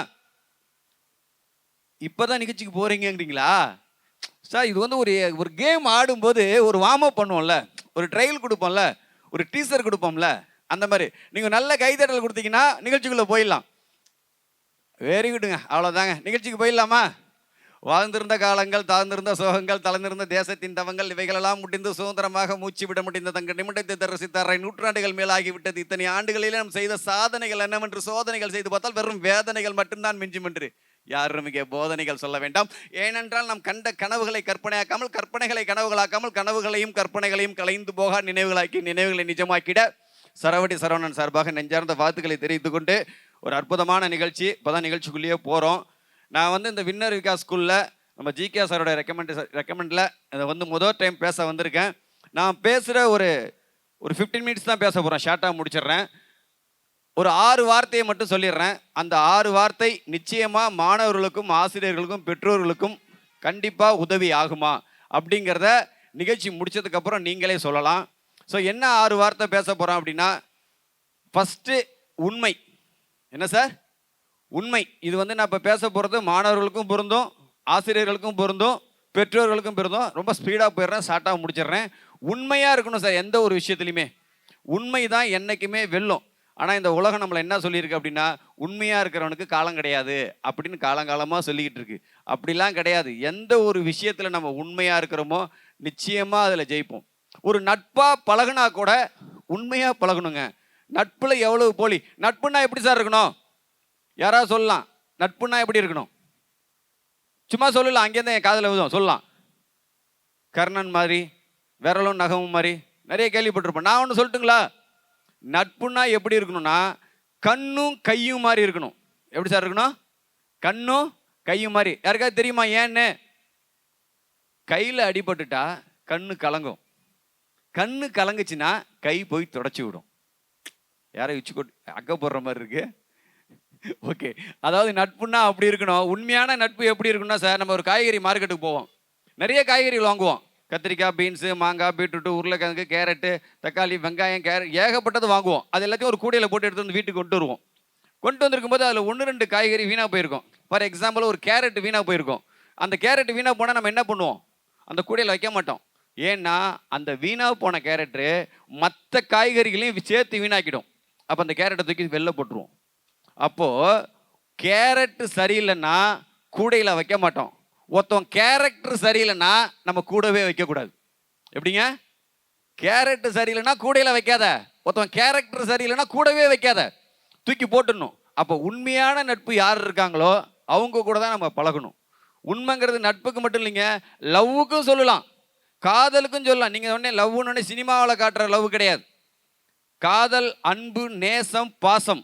இப்போதான் நிகழ்ச்சிக்கு போகிறீங்கிறீங்களா சார்? இது வந்து ஒரு கேம் ஆடும்போது ஒரு வார்ம் அப் பண்ணுவோம்ல, ஒரு ட்ரையல் கொடுப்போம்ல, ஒரு டீசர் கொடுப்போம்ல, அந்த மாதிரி நீங்கள் நல்ல கைதட்டல் கொடுத்தீங்கன்னா நிகழ்ச்சிக்குள்ளே போயிடலாம். வெரி குட்டுங்க, அவ்வளோதாங்க. நிகழ்ச்சிக்கு போயிடலாமா? வாழ்ந்திருந்த காலங்கள், தாழ்ந்திருந்த சோகங்கள், தலைந்திருந்த தேசத்தின் தவங்கள், இவைகளெல்லாம் முடிந்து சுதந்திரமாக மூச்சு விட முடிந்த தங்கள் நிமிடத்தை தரிசித்தாரை நூற்றாண்டுகள் மேலாகிவிட்டது. இத்தனை ஆண்டுகளிலே நாம் செய்த சாதனைகள் என்னவென்று சோதனைகள் செய்து பார்த்தால் வெறும் வேதனைகள் மட்டும்தான் மிஞ்சும் என்று யாரும் இங்கே போதனைகள் சொல்ல வேண்டாம். ஏனென்றால் நாம் கண்ட கனவுகளை கற்பனையாக்காமல், கற்பனைகளை கனவுகளாக்காமல், கனவுகளையும் கற்பனைகளையும் கலைந்து போக நினைவுகளாக்கி நினைவுகளை நிஜமாக்கிட சரவடி சரவணன் சார்பாக நெஞ்சார்ந்த வாழ்த்துக்களை தெரிவித்துக் கொண்டு ஒரு அற்புதமான நிகழ்ச்சி. இப்போதான் நிகழ்ச்சிக்குள்ளேயே போகிறோம். நான் வந்து இந்த வின்னர் விகாஸ் ஸ்கூலில் நம்ம ஜிகே சாரோட ரெக்கமெண்டில் இதை வந்து முதல் டைம் பேச வந்திருக்கேன். நான் பேசுகிற ஒரு 15 மினிட்ஸ் தான் பேச போகிறேன். ஷார்ட்டாக முடிச்சிடுறேன். ஒரு 6 வார்த்தையை மட்டும் சொல்லிடுறேன். அந்த 6 வார்த்தை நிச்சயமாக மாணவர்களுக்கும் ஆசிரியர்களுக்கும் பெற்றோர்களுக்கும் கண்டிப்பாக உதவி ஆகுமா அப்படிங்கிறத நிகழ்ச்சி முடிச்சதுக்கப்புறம் நீங்களே சொல்லலாம். ஸோ என்ன 6 வார்த்தை பேச போகிறோம் அப்படின்னா, ஃபஸ்ட்டு உண்மை. என்ன சார்? உண்மை. இது வந்து நான் இப்போ பேச போகிறது மாணவர்களுக்கும் பொருந்தும், ஆசிரியர்களுக்கும் பொருந்தும், பெற்றோர்களுக்கும் பொருந்தும். ரொம்ப ஸ்பீடாக போயிடுறேன், ஷார்ட்டாக முடிச்சிடுறேன். உண்மையாக இருக்கணும் சார். எந்த ஒரு விஷயத்துலையுமே உண்மை தான் என்றைக்குமே வெல்லும். ஆனால் இந்த உலகம் நம்மளை என்ன சொல்லியிருக்கு அப்படின்னா, உண்மையாக இருக்கிறவனுக்கு காலம் கிடையாது அப்படின்னு காலங்காலமாக சொல்லிக்கிட்டு இருக்கு. அப்படிலாம் கிடையாது. எந்த ஒரு விஷயத்தில் நம்ம உண்மையாக இருக்கிறோமோ நிச்சயமாக அதில் ஜெயிப்போம். ஒரு நட்பாக பழகுனா கூட உண்மையாக பழகணுங்க. நட்பில் எவ்வளவு போலி. நட்புன்னா எப்படி சார் இருக்கணும்? யாராவது சொல்லலாம். நட்புன்னா எப்படி இருக்கணும்? சும்மா சொல்லலாம், அங்கேருந்து என் காதில் விதம் சொல்லலாம். கர்ணன் மாதிரி, விரலும் நகமும் மாதிரி நிறைய கேள்விப்பட்டிருப்போம். நான் ஒன்று சொல்லட்டுங்களா? நட்புன்னா எப்படி இருக்கணும்னா, கண்ணும் கையும் மாதிரி இருக்கணும். எப்படி சார் இருக்கணும்? கண்ணும் கையும் மாதிரி. யாருக்காவது தெரியுமா ஏன்னு? கையில் அடிபட்டுட்டா கண்ணு கலங்கும். கண்ணு கலங்குச்சுன்னா கை போய் தொடச்சி விடும். யாரும் உச்சி கொட்டு அக்க போடுற மாதிரி இருக்கு. ஓகே, அதாவது நட்புன்னா அப்படி இருக்கணும். உண்மையான நட்பு எப்படி இருக்குன்னா சார், நம்ம ஒரு காய்கறி மார்க்கெட்டுக்கு போவோம், நிறைய காய்கறிகள் வாங்குவோம். கத்திரிக்காய், பீன்ஸு, மாங்காய், பீட்ரூட்டு, உருளைக்கிழங்கு, கேரட்டு, தக்காளி, வெங்காயம், ஏகப்பட்டது வாங்குவோம். அது எல்லாத்தையும் ஒரு கூடையில் போட்டு எடுத்து வந்து வீட்டுக்கு கொண்டு வருவோம். கொண்டு வந்திருக்கும் போது அதில் 1-2 காய்கறி வீணாக போயிருக்கும். ஃபார் எக்ஸாம்பிள் ஒரு கேரட் வீணாக போயிருக்கும். அந்த கேரட் வீணாக போனால் நம்ம என்ன பண்ணுவோம்? அந்த கூடையில் வைக்க மாட்டோம். ஏன்னா அந்த வீணாக போன கேரட்டு மற்ற காய்கறிகளையும் சேர்த்து வீணாக்கிடும். அப்போ அந்த கேரட்டை தூக்கி வெளில போட்டுருவோம். அப்போது கேரட்டு சரியில்லைன்னா கூடையில் வைக்க மாட்டோம். ஒருத்தன் கேரக்டர் சரியில்லைன்னா நம்ம கூடவே வைக்கக்கூடாது. எப்படிங்க? கேரட்டு சரியில்லைன்னா கூடையில் வைக்காத. ஒருத்தன் கேரக்டர் சரியில்லைன்னா கூடவே வைக்காத, தூக்கி போட்டுடணும். அப்போ உண்மையான நட்பு யார் இருக்காங்களோ அவங்க கூட தான் நம்ம பழகணும். உண்மைங்கிறது நட்புக்கு மட்டும் இல்லைங்க, லவ்வுக்கும் சொல்லலாம், காதலுக்கும் சொல்லலாம். நீங்கள் உடனே லவ்வுன்னு சினிமாவில் காட்டுற லவ் கிடையாது. காதல், அன்பு, நேசம், பாசம்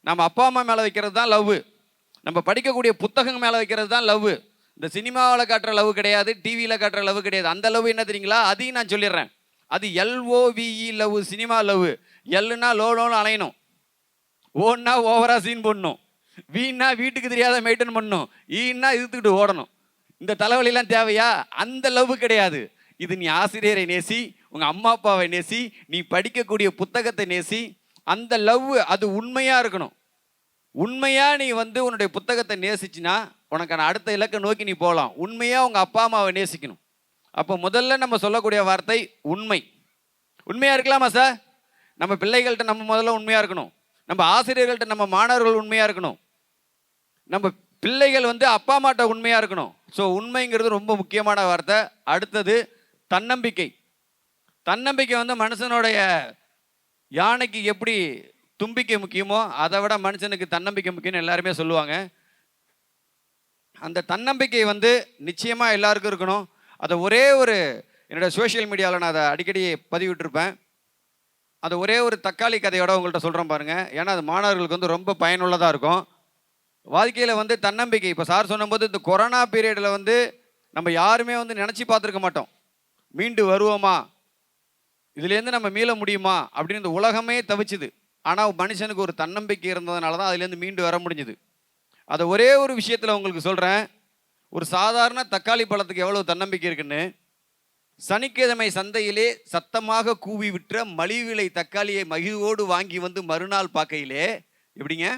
நம்ம அப்பா அம்மா மேலே வைக்கிறது தான் லவ். நம்ம படிக்கக்கூடிய புத்தகம் மேலே வைக்கிறது தான் லவ். இந்த சினிமாவில் காட்டுற லவ் கிடையாது, டிவியில் காட்டுற லவ் கிடையாது. அந்த லவ் என்ன தெரியுங்களா? அதையும் நான் சொல்லிடுறேன். அது LOVE லவ், சினிமா லவ். எல்லுன்னா லோன்னு அலையணும், ஓன்னா ஓவராக சீன் போடணும், வீணா வீட்டுக்கு தெரியாத மெயின்டைன் பண்ணணும், ஈன்னா இழுத்துக்கிட்டு ஓடணும். இந்த தலைவலிலாம் தேவையா? அந்த லவ் கிடையாது. இது நீ ஆசிரியரை நேசி, உங்கள் அம்மா அப்பாவை நேசி, நீ படிக்கக்கூடிய புத்தகத்தை நேசி. அந்த லவ் அது உண்மையாக இருக்கணும். உண்மையாக நீ வந்து உன்னுடைய புத்தகத்தை நேசிச்சின்னா உனக்கான அடுத்த இலக்கை நோக்கி நீ போகலாம். உண்மையாக உங்கள் அப்பா அம்மாவை நேசிக்கணும். அப்போ முதல்ல நம்ம சொல்லக்கூடிய வார்த்தை உண்மை. உண்மையாக இருக்கலாமா சார்? நம்ம பிள்ளைகள்கிட்ட நம்ம முதல்ல உண்மையாக இருக்கணும். நம்ம ஆசிரியர்கள்ட்ட, நம்ம மாணவர்கள் உண்மையாக இருக்கணும். நம்ம பிள்ளைகள் வந்து அப்பா அம்மாட்ட உண்மையாக இருக்கணும். ஸோ உண்மைங்கிறது ரொம்ப முக்கியமான வார்த்தை. அடுத்தது தன்னம்பிக்கை. தன்னம்பிக்கை வந்து மனுஷனுடைய யானைக்கு எப்படி தும்பிக்கை முக்கியமோ அதை விட மனுஷனுக்கு தன்னம்பிக்கை முக்கியம்னு எல்லாருமே சொல்லுவாங்க. அந்த தன்னம்பிக்கை வந்து நிச்சயமாக எல்லாருக்கும் இருக்கணும். அதை ஒரே ஒரு என்னோடய சோஷியல் மீடியாவில் நான் அதை அடிக்கடி பதிவிட்டிருப்பேன். அதை ஒரே ஒரு தக்காளி கதையோட உங்கள்கிட்ட சொல்கிறேன் பாருங்கள். ஏன்னா அது மாணவர்களுக்கு வந்து ரொம்ப பயனுள்ளதாக இருக்கும். வாழ்க்கையில் வந்து தன்னம்பிக்கை, இப்போ சார் சொன்னபோது இந்த கொரோனா பீரியடில் வந்து நம்ம யாருமே வந்து நினச்சி பார்த்துருக்க மாட்டோம். மீண்டு வருவோமா, இதுலேருந்து நம்ம மீள முடியுமா அப்படின்னு இந்த உலகமே தவிச்சுது. ஆனால் மனுஷனுக்கு ஒரு தன்னம்பிக்கை இருந்ததுனால தான் அதுலேருந்து மீண்டு வர முடிஞ்சுது. அதை ஒரே ஒரு விஷயத்தில் உங்களுக்கு சொல்கிறேன். ஒரு சாதாரண தக்காளி பழத்துக்கு எவ்வளோ தன்னம்பிக்கை இருக்குன்னு, சனிக்கிழமை சந்தையிலே சத்தமாக கூவி விற்ற மலிவு விலை தக்காளியை மகிழ்வோடு வாங்கி வந்து மறுநாள் பார்க்கையிலே, எப்படிங்க,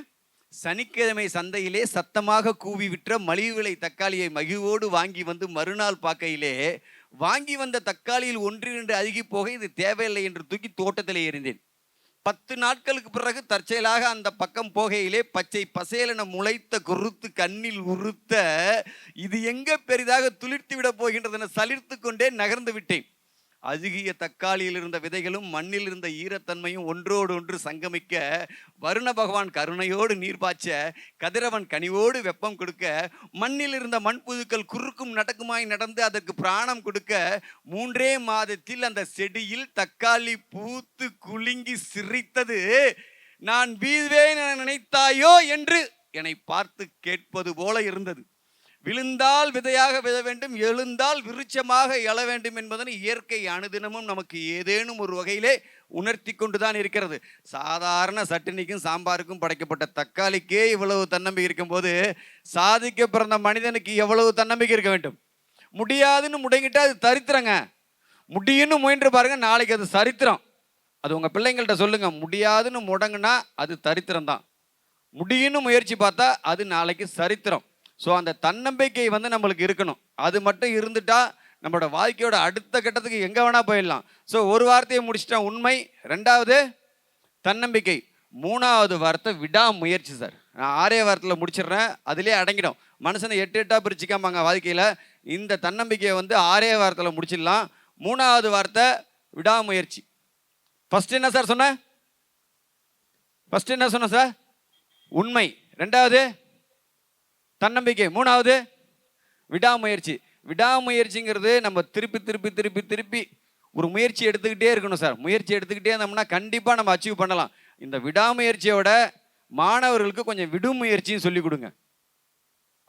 சனிக்கிழமை சந்தையிலே சத்தமாக கூவி விற்ற மலிவு விலை தக்காளியை மகிழ்வோடு வாங்கி வந்து மறுநாள் பார்க்கையிலே, வாங்கி வந்த தக்காளியில் 1-2 அழுகி போக இது தேவையில்லை என்று தூக்கி தோட்டத்திலே எறிந்தேன். 10 நாட்களுக்கு பிறகு தற்செயலாக அந்த பக்கம் போகையிலே பச்சை பசேலென முளைத்த குருத்து கண்ணில் உறுத்த, இது எங்க பெரிதாக துளிர்த்து விட போகின்றது என சலிர்த்து கொண்டே நகர்ந்து விட்டேன். அழுகிய தக்காளியில் இருந்த விதைகளும் மண்ணில் இருந்த ஈரத்தன்மையும் ஒன்றோடு ஒன்று சங்கமிக்க, வருண பகவான் கருணையோடு நீர் பாய்ச்ச, கதிரவன் கனிவோடு வெப்பம் கொடுக்க, மண்ணில் இருந்த மண்புழுக்கள் குறுக்கும் நடக்குமாய் நடந்து அதற்கு பிராணம் கொடுக்க, 3 மாதத்தில் அந்த செடியில் தக்காளி பூத்து குலுங்கி சிரித்தது. நான் வீழ்வேன் என நினைத்தாயோ என்று என்னை பார்த்து கேட்பது போல இருந்தது. விழுந்தால் விதையாக விழ வேண்டும், எழுந்தால் விருட்சமாக எழ வேண்டும் என்பதனை இயற்கை அனுதினமும் நமக்கு ஏதேனும் ஒரு வகையிலே உணர்த்தி கொண்டுதான் இருக்கிறது. சாதாரண சட்டினிக்கும் சாம்பாருக்கும் படைக்கப்பட்ட தக்காளிக்கே இவ்வளவு தன்னம்பிக்கை இருக்கும்போது சாதிக்க பிறந்த மனிதனுக்கு எவ்வளவு தன்னம்பிக்கை இருக்க வேண்டும்? முடியாதுன்னு முடங்கிட்டா அது தரித்திரங்க. முடியும்னு முயன்று பாருங்க, நாளைக்கு அது சரித்திரம். அது உங்க பிள்ளைங்கள்ட்ட சொல்லுங்க, முடியாதுன்னு முடங்குனா அது தரித்திரம் தான், முடியும்னு முயற்சி பார்த்தா அது நாளைக்கு சரித்திரம். ஸோ அந்த தன்னம்பிக்கை வந்து நம்மளுக்கு இருக்கணும். அது மட்டும் இருந்துட்டா நம்மளோட வாழ்க்கையோட அடுத்த கட்டத்துக்கு எங்கே வேணால் போயிடலாம். ஸோ ஒரு வார்த்தையை முடிச்சிட்டேன், உண்மை. 2வது தன்னம்பிக்கை. 3வது வார்த்தை விடாமுயற்சி. சார் நான் 6 வாரத்தில் முடிச்சிடுறேன், அதிலே அடங்கிடும். மனுஷனை 8 பிரிச்சிக்காமாங்க வாழ்க்கையில். இந்த தன்னம்பிக்கையை வந்து 6 வாரத்தில் முடிச்சிடலாம். 3வது வார்த்தை விடாமுயற்சி. ஃபர்ஸ்ட் என்ன சார் சொன்னேன்? ஃபர்ஸ்ட் என்ன சொன்னேன் சார்? உண்மை. 2வது தன்னம்பிக்கை. 3வது விடாமுயற்சி. விடாமுயற்சிங்கிறது நம்ம திருப்பி திருப்பி திருப்பி திருப்பி ஒரு முயற்சி எடுத்துக்கிட்டே இருக்கணும் சார். முயற்சி எடுத்துக்கிட்டே இருந்தோம்னா கண்டிப்பாக நம்ம அச்சீவ் பண்ணலாம். இந்த விடாமுயற்சியோட மாணவர்களுக்கு கொஞ்சம் விடுமுயற்சியும் சொல்லி கொடுங்க.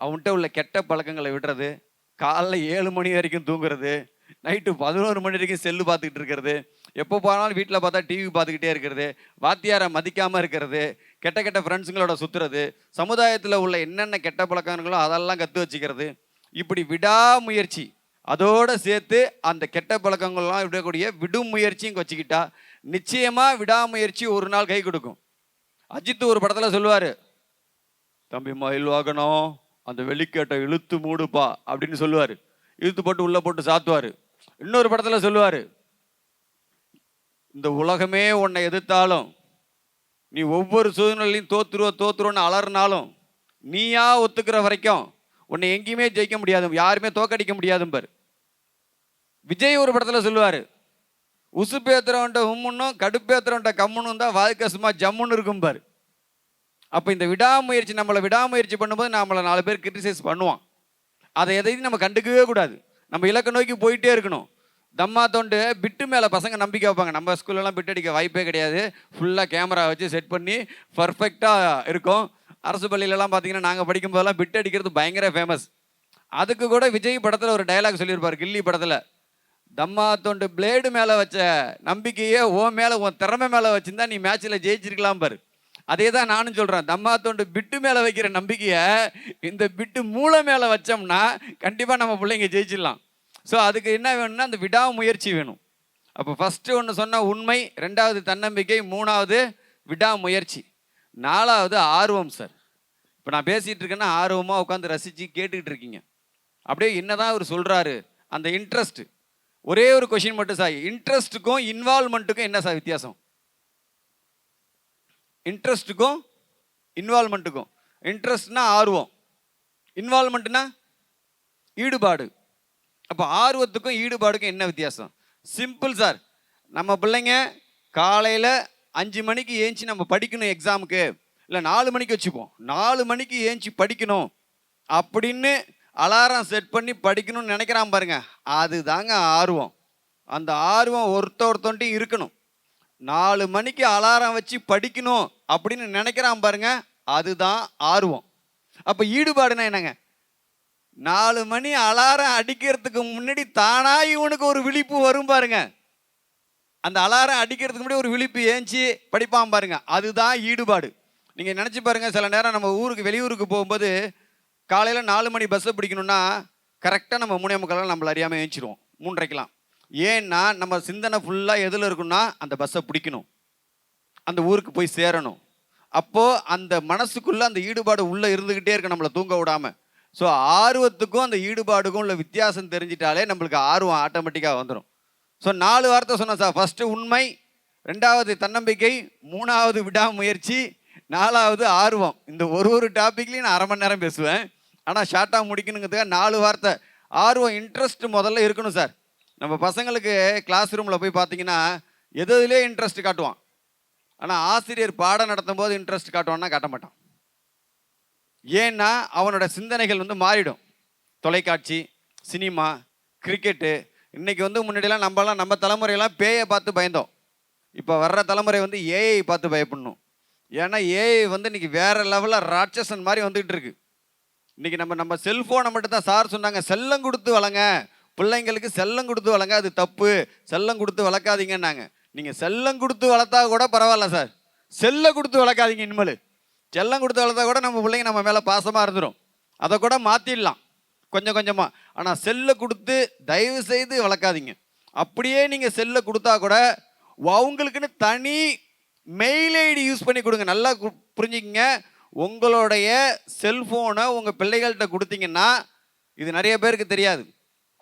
அவன்கிட்ட உள்ள கெட்ட பழக்கங்களை விடுறது, காலைல 7 மணி வரைக்கும் தூங்குறது, நைட்டு 11 மணி வரைக்கும் செல்லு பார்த்துக்கிட்டு இருக்கிறது, எப்போ போனாலும் வீட்டில் பார்த்தா டிவி பார்த்துக்கிட்டே இருக்கிறது, வாத்தியாரை மதிக்காமல் இருக்கிறது, கெட்ட கெட்ட ஃப்ரெண்ட்ஸுங்களோட சுற்றுறது, சமுதாயத்தில் உள்ள என்னென்ன கெட்ட பழக்கங்களோ அதெல்லாம் கற்று வச்சுக்கிறது. இப்படி விடாமுயற்சி அதோடு சேர்த்து அந்த கெட்ட பழக்கங்கள்லாம் விடக்கூடிய விடுமுயற்சியும் வச்சுக்கிட்டா நிச்சயமாக விடாமுயற்சி ஒரு நாள் கை கொடுக்கும். அஜித் ஒரு படத்தில் சொல்லுவார், தம்பி மயில் வாகனம் அந்த வெள்ளிக்கேட்டை இழுத்து மூடுப்பா அப்படின்னு சொல்லுவார். இழுத்து போட்டு உள்ளே போட்டு சாத்துவார். இன்னொரு படத்தில் சொல்லுவார், இந்த உலகமே உன்னை எதிர்த்தாலும் நீ ஒவ்வொரு சூழ்நிலையும் தோத்துருவோன்னு அலறினாலும் நீயா ஒத்துக்கிற வரைக்கும் உன்னை எங்கேயுமே ஜெயிக்க முடியாது, யாருமே தோக்கடிக்க முடியாதும்பார். விஜய் ஒரு படத்தில் சொல்லுவார், உசுப்பேத்துறவன்ட்ட உம்முன்னும் கடுப்பேத்துறவன்ட்ட கம்முன்னும் தான் வாழ்க்கை சும்மா ஜம்முன்னு இருக்கும்பார். அப்போ இந்த விடாமுயற்சி, நம்மளை விடாமுயற்சி பண்ணும்போது நம்மளை 4 பேர் கிரிட்டிசைஸ் பண்ணுவான். அதை எதையும் நம்ம கண்டுக்கவே கூடாது. நம்ம இலக்கை நோக்கி போயிட்டே இருக்கணும். தம்மா தொண்டு பிட்டு மேலே பசங்க நம்பிக்கை வைப்பாங்க. நம்ம ஸ்கூல்லலாம் பிட் அடிக்க வாய்ப்பே கிடையாது. ஃபுல்லாக கேமரா வச்சு செட் பண்ணி பர்ஃபெக்டாக இருக்கும். அரசு பள்ளியிலலாம் பார்த்தீங்கன்னா நாங்கள் படிக்கும்போதெல்லாம் பிட் அடிக்கிறது பயங்கர ஃபேமஸ். அதுக்கு கூட விஜய் படத்தில் ஒரு டைலாக் சொல்லியிருப்பார், கில்லி படத்தில், தம்மா தொண்டு பிளேடு மேலே வச்ச நம்பிக்கையே உன் மேலே உன் திறமை மேலே வச்சுருந்தா நீ மேட்ச்சில் ஜெயிச்சிருக்கலாம் பாரு. அதே தான் நானும் சொல்கிறேன், தம்மா தொண்டு பிட்டு மேலே வைக்கிற நம்பிக்கையை இந்த பிட்டு மூளை மேலே வச்சோம்னா கண்டிப்பாக நம்ம பிள்ளைங்க ஜெயிச்சிடலாம். ஸோ அதுக்கு என்ன வேணும்னா அந்த விடாமுயற்சி வேணும். அப்போ ஃபஸ்ட்டு ஒன்று சொன்னால் உண்மை, 2வது தன்னம்பிக்கை, 3வது விடாமுயற்சி, 4வது ஆர்வம். சார் இப்போ நான் பேசிகிட்டு இருக்கேன்னா ஆர்வமாக உட்காந்து ரசித்து கேட்டுக்கிட்டு இருக்கீங்க. அப்படியே என்னதான் அவர் சொல்கிறாரு, அந்த இன்ட்ரெஸ்ட். ஒரே ஒரு கொஷின் மட்டும் சார், இன்ட்ரெஸ்ட்டுக்கும் இன்வால்மெண்ட்டுக்கும் என்ன சார் வித்தியாசம்? இன்ட்ரெஸ்ட்டுக்கும் இன்வால்மெண்ட்டுக்கும். இன்ட்ரெஸ்ட்னா ஆர்வம், இன்வால்மெண்ட்னா ஈடுபாடு. அப்போ ஆர்வத்துக்கும் ஈடுபாடுக்கும் என்ன வித்தியாசம்? Simple sir. நம்ம பிள்ளைங்க காலையில் 5 மணிக்கு ஏஞ்சி நம்ம படிக்கணும் எக்ஸாமுக்கு, இல்லை 4 மணிக்கு வச்சுப்போம், 4 மணிக்கு ஏஞ்சி படிக்கணும் அப்படின்னு அலாரம் செட் பண்ணி படிக்கணும்னு நினைக்கிறான் பாருங்க, அதுதாங்க ஆர்வம். அந்த ஆர்வம் ஒருத்தொன்ட்டையும் இருக்கணும். 4 மணிக்கு அலாரம் வச்சு படிக்கணும் அப்படின்னு நினைக்கிறான் பாருங்க, அதுதான் ஆர்வம். அப்போ ஈடுபாடுனா என்னங்க? 4 மணி அலாரம் அடிக்கிறதுக்கு முன்னாடி தானா இவனுக்கு ஒரு விழிப்பு வரும் பாருங்க. அந்த அலாரம் அடிக்கிறதுக்கு முன்னாடி ஒரு விழிப்பு ஏஞ்சி படிப்பான் பாருங்க, அதுதான் ஈடுபாடு. நீங்கள் நினச்சி பாருங்க, சில நேரம் நம்ம ஊருக்கு வெளியூருக்கு போகும்போது காலையில் 4 மணி பஸ்ஸை பிடிக்கணும்னா கரெக்டாக நம்ம 3:45 நம்மள அறியாமல் ஏஞ்சிருவோம், 3:30க்கெலாம். ஏன்னா நம்ம சிந்தனை ஃபுல்லாக எதில் இருக்குன்னா அந்த பஸ்ஸை பிடிக்கணும், அந்த ஊருக்கு போய் சேரணும். அப்போது அந்த மனசுக்குள்ளே அந்த ஈடுபாடு உள்ளே இருந்துக்கிட்டே இருக்கு, நம்மளை தூங்க விடாமல். ஸோ ஆர்வத்துக்கும் அந்த ஈடுபாடுக்கும் உள்ள வித்தியாசம் தெரிஞ்சிட்டாலே நம்மளுக்கு ஆர்வம் ஆட்டோமேட்டிக்காக வந்துடும். ஸோ 4 வார்த்தை சொன்னேன் சார். ஃபஸ்ட்டு உண்மை, 2வது தன்னம்பிக்கை, 3வது விடாமுயற்சி, 4வது ஆர்வம். இந்த ஒரு டாப்பிக்லேயும் நான் 1/2 மணி நேரம் பேசுவேன். ஆனால் ஷார்ட்டாக முடிக்கணுங்கிறதுக்காக 4 வார்த்தை. ஆர்வம், இன்ட்ரெஸ்ட் முதல்ல இருக்கணும் சார். நம்ம பசங்களுக்கு கிளாஸ் ரூமில் போய் பார்த்தீங்கன்னா எதுலேயே இன்ட்ரெஸ்ட் காட்டுவான். ஆனால் ஆசிரியர் பாடம் நடத்தும் போது இன்ட்ரெஸ்ட் காட்டுவான்னா காட்ட மாட்டான். ஏன்னா அவனோட சிந்தனைகள் வந்து மாறிடும். தொலைக்காட்சி, சினிமா, கிரிக்கெட்டு. இன்றைக்கி வந்து முன்னாடியெல்லாம் நம்ம தலைமுறையெல்லாம் பேயை பார்த்து பயந்தோம். இப்போ வர்ற தலைமுறை வந்து ஏஐ பார்த்து பயப்படணும். ஏன்னா ஏஐ வந்து இன்றைக்கி வேறு லெவலில் ராட்சசன் மாதிரி வந்துக்கிட்டு இருக்கு. இன்றைக்கி நம்ம செல்ஃபோனை மட்டும் தான் சார் சொன்னாங்க, செல்லம் கொடுத்து வளங்க, பிள்ளைங்களுக்கு செல்லம் கொடுத்து வளங்க, அது தப்பு, செல்லம் கொடுத்து வளர்க்காதீங்கன்னாங்க. நீங்கள் செல்லம் கொடுத்து வளர்த்தா கூட பரவாயில்ல சார், செல்லை கொடுத்து வளர்க்காதீங்க. இனிமேல் செல்லம் கொடுத்து வளர்த்தா கூட நம்ம பிள்ளைங்க நம்ம மேலே பாசமாக இருந்துடும், அதை கூட மாற்றிடலாம் கொஞ்சம் கொஞ்சமாக. ஆனால் செல்லை கொடுத்து தயவு செய்து வளர்க்காதீங்க. அப்படியே நீங்கள் செல்லை கொடுத்தா கூட அவங்களுக்குன்னு தனி மெயில் ஐடி யூஸ் பண்ணி கொடுங்க. நல்லா புரிஞ்சுக்கிங்க, உங்களுடைய செல்ஃபோனை உங்கள் பிள்ளைகள்கிட்ட கொடுத்தீங்கன்னா, இது நிறைய பேருக்கு தெரியாது,